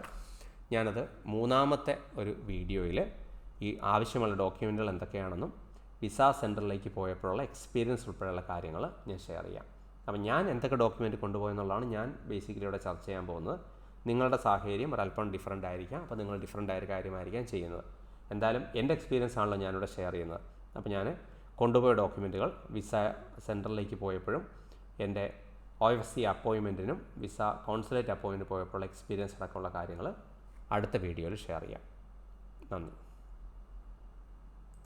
ഞാനത് 3ാമത്തെ ഒരു വീഡിയോയിൽ ഈ ആവശ്യമുള്ള ഡോക്യുമെൻറ്റുകൾ എന്തൊക്കെയാണെന്നും വിസ സെൻറ്ററിലേക്ക് പോയപ്പോഴുള്ള എക്സ്പീരിയൻസ് ഉൾപ്പെടെയുള്ള കാര്യങ്ങൾ ഞാൻ ഷെയർ ചെയ്യാം. അപ്പോൾ ഞാൻ എന്തൊക്കെ ഡോക്യുമെൻറ്റ് കൊണ്ടുപോയെന്നുള്ളതാണ് ഞാൻ ബേസിക്കലി ഇവിടെ ചർച്ച ചെയ്യാൻ പോകുന്നത്. നിങ്ങളുടെ സാഹചര്യം ഒരല്പം ഡിഫറൻ്റ് ആയിരിക്കാം. അപ്പോൾ നിങ്ങൾ ഡിഫറൻ്റ് ആയൊരു കാര്യമായിരിക്കാം ചെയ്യുന്നത്. എന്തായാലും എൻ്റെ എക്സ്പീരിയൻസ് ആണല്ലോ ഞാനിവിടെ ഷെയർ ചെയ്യുന്നത്. അപ്പോൾ ഞാൻ കൊണ്ടുപോയ ഡോക്യുമെൻറ്റുകൾ വിസ സെൻറ്ററിലേക്ക് പോയപ്പോഴും എൻ്റെ OFC അപ്പോയിൻമെൻറ്റിനും വിസ കോൺസുലേറ്റ് അപ്പോയിൻമെൻറ്റ് പോയപ്പോഴുള്ള എക്സ്പീരിയൻസ് അടക്കമുള്ള കാര്യങ്ങൾ അടുത്ത വീഡിയോയിൽ ഷെയർ ചെയ്യാം. നന്ദി.